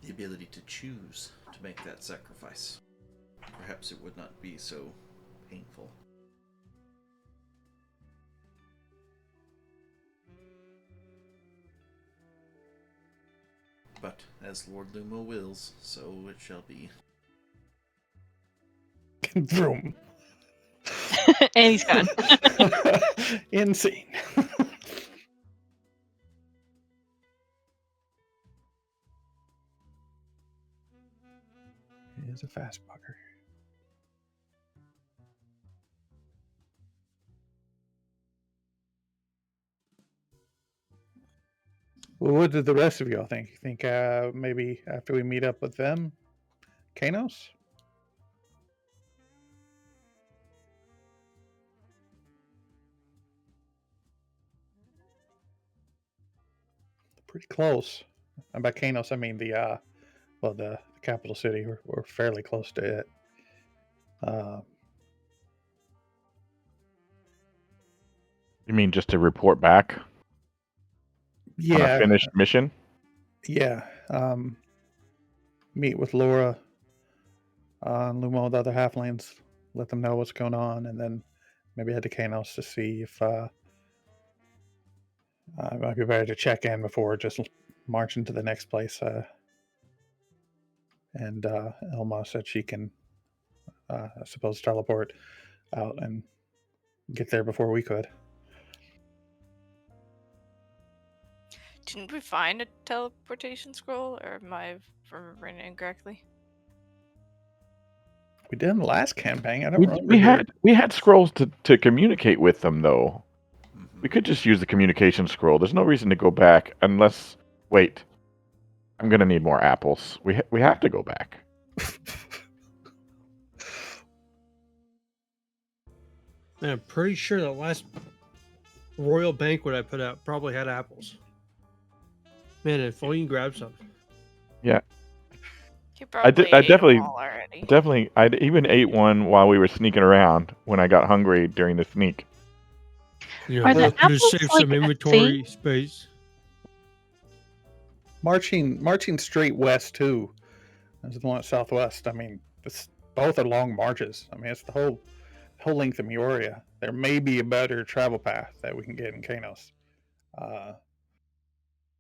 the ability to choose to make that sacrifice, perhaps it would not be so painful. But as Lord Lumo wills, so it shall be. Vroom. And he's gone. Insane. He is a fast bugger. Well, what did the rest of y'all think? You think maybe after we meet up with them, Kanos? Pretty close. And by Kanos, I mean the capital city. We're fairly close to it. You mean just to report back on a Yeah, finished mission? yeah. Meet with Laura, and Lumo, the other halflings, let them know what's going on, and then maybe head to Kanos to see if it might be better to check in before just marching to the next place. And Elma said she can, I suppose, teleport out and get there before we could. Didn't we find a teleportation scroll, or am I remembering incorrectly? We did in the last campaign. I don't remember. We had scrolls to communicate with them though. Mm-hmm. We could just use the communication scroll. There's no reason to go back unless. Wait, I'm gonna need more apples. We have to go back. Man, I'm pretty sure the last royal banquet I put out probably had apples. Man, if only you can grab some. Yeah. You probably ate definitely- them all already. Definitely, I even ate one while we were sneaking around when I got hungry during the sneak. You Are know, the could have apples saved like some a inventory space. Marching straight west too, as the one southwest. I mean, both are long marches. I mean, it's the whole length of Mioria. There may be a better travel path that we can get in Kanos.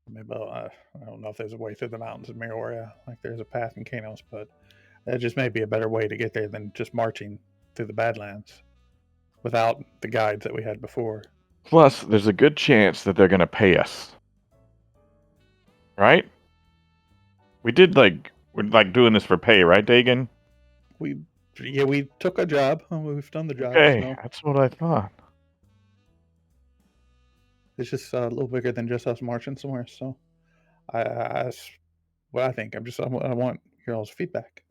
Maybe I don't know if there's a way through the mountains of Mioria like there's a path in Kanos, but that just may be a better way to get there than just marching through the Badlands without the guides that we had before. Plus, there's a good chance that they're gonna pay us. Right? We're doing this for pay, right, Dagan? We took a job. We've done the job. Okay, So that's what I thought. it's just a little bigger than just us marching somewhere. So that's what I think. I want your all's feedback.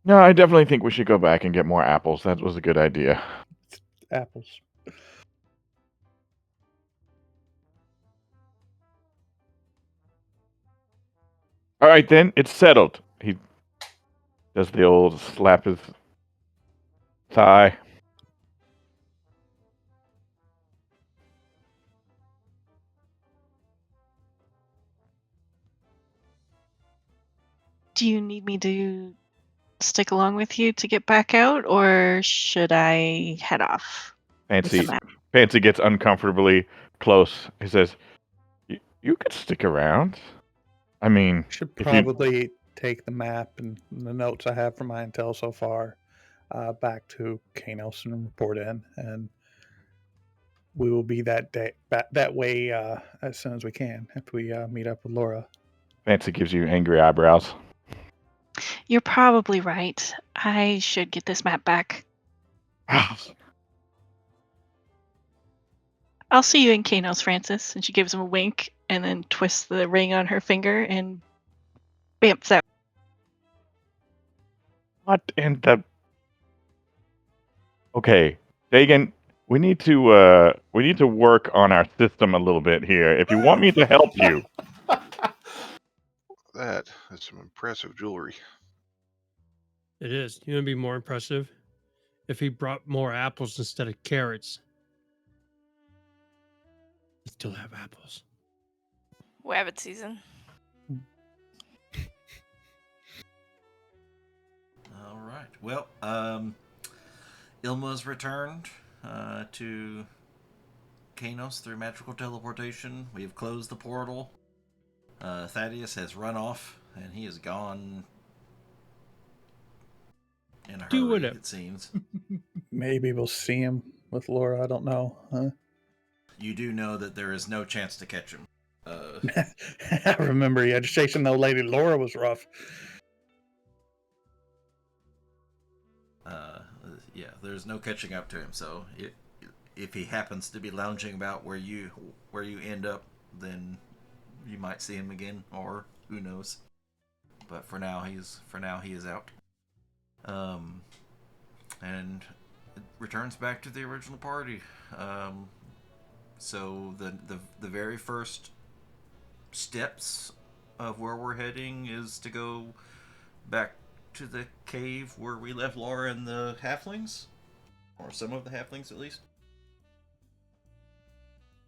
No, I definitely think we should go back and get more apples. That was a good idea. Apples. All right, then it's settled. He does the old slap his thigh. Do you need me to stick along with you to get back out, or should I head off? Fancy, map. Fancy gets uncomfortably close. He says, "You could stick around. I mean, Should if you probably take the map and the notes I have from my intel so far back to Kanos and report in, and we will be that way as soon as we can after we meet up with Laura. Fancy gives you angry eyebrows. You're probably right. I should get this map back. I'll see you in Kanos, Francis. And she gives him a wink and then twists the ring on her finger and bamps out. What in the? Okay, Dagan, we need to work on our system a little bit here. If you want me to help you, That is some impressive jewelry. It is. You know, it'd be more impressive if he brought more apples instead of carrots. We still have apples. Wabbit season. All right. Well, Ilma's returned to Kanos through magical teleportation. We have closed the portal. Thaddeus has run off, and he is gone in a Do hurry, whatever. it seems. Maybe we'll see him with Laura. I don't know. Huh? You do know that there is no chance to catch him. I remember you had to chasing the old lady. Laura was rough. Yeah, there's no catching up to him. So if he happens to be lounging about where you end up, then you might see him again, or who knows. But for now he is out. And it returns back to the original party. So the very first steps of where we're heading is to go back to the cave where we left Laura and the halflings, or some of the halflings at least.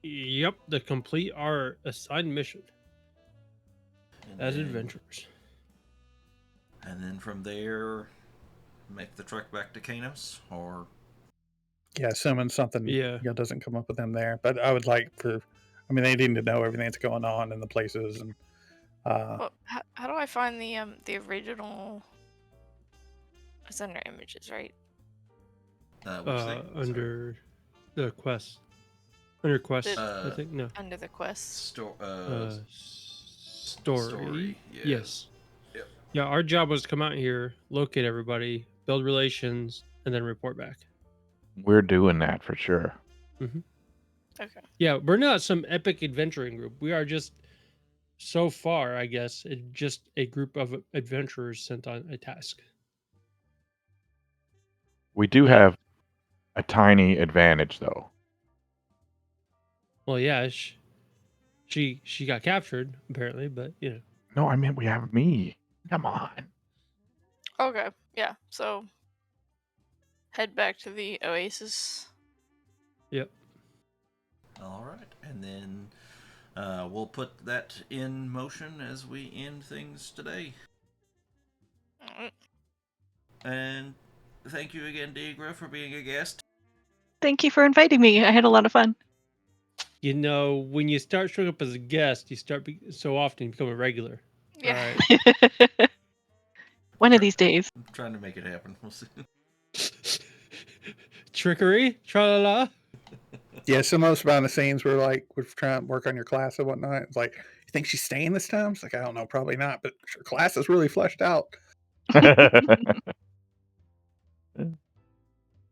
Yep, to complete our assigned mission as adventurers. And then from there, make the trek back to Kanos, or Yeah, assuming something doesn't come up with them there. But I would like to. I mean, they need to know everything that's going on in the places, and Well, how do I find the original? It's under images, right? Under the quest. Under quest, I think no. Under the quest. Story. Yeah. Yes. Yep. Yeah, our job was to come out here, locate everybody, build relations, and then report back. we're doing that for sure. Mm-hmm. Okay. Yeah, we're not some epic adventuring group. We are just, so far, I guess, just a group of adventurers sent on a task. We do have a tiny advantage, though. Well, yeah, she got captured apparently, but you know. No, I meant we have me. Come on. Okay. Yeah. So head back to the oasis. Yep. All right, and then we'll put that in motion as we end things today. Alright. And thank you again, Degra, for being a guest. Thank you for inviting me. I had a lot of fun. You know, when you start showing up as a guest, you start so often you become a regular. Yeah. Right. One of these days. I'm trying to make it happen. We'll see. Trickery, tra-la-la. yeah, some of us behind the scenes were like, we're trying to work on your class and whatnot. It's like, you think she's staying this time? It's like, I don't know, probably not, but her class is really fleshed out.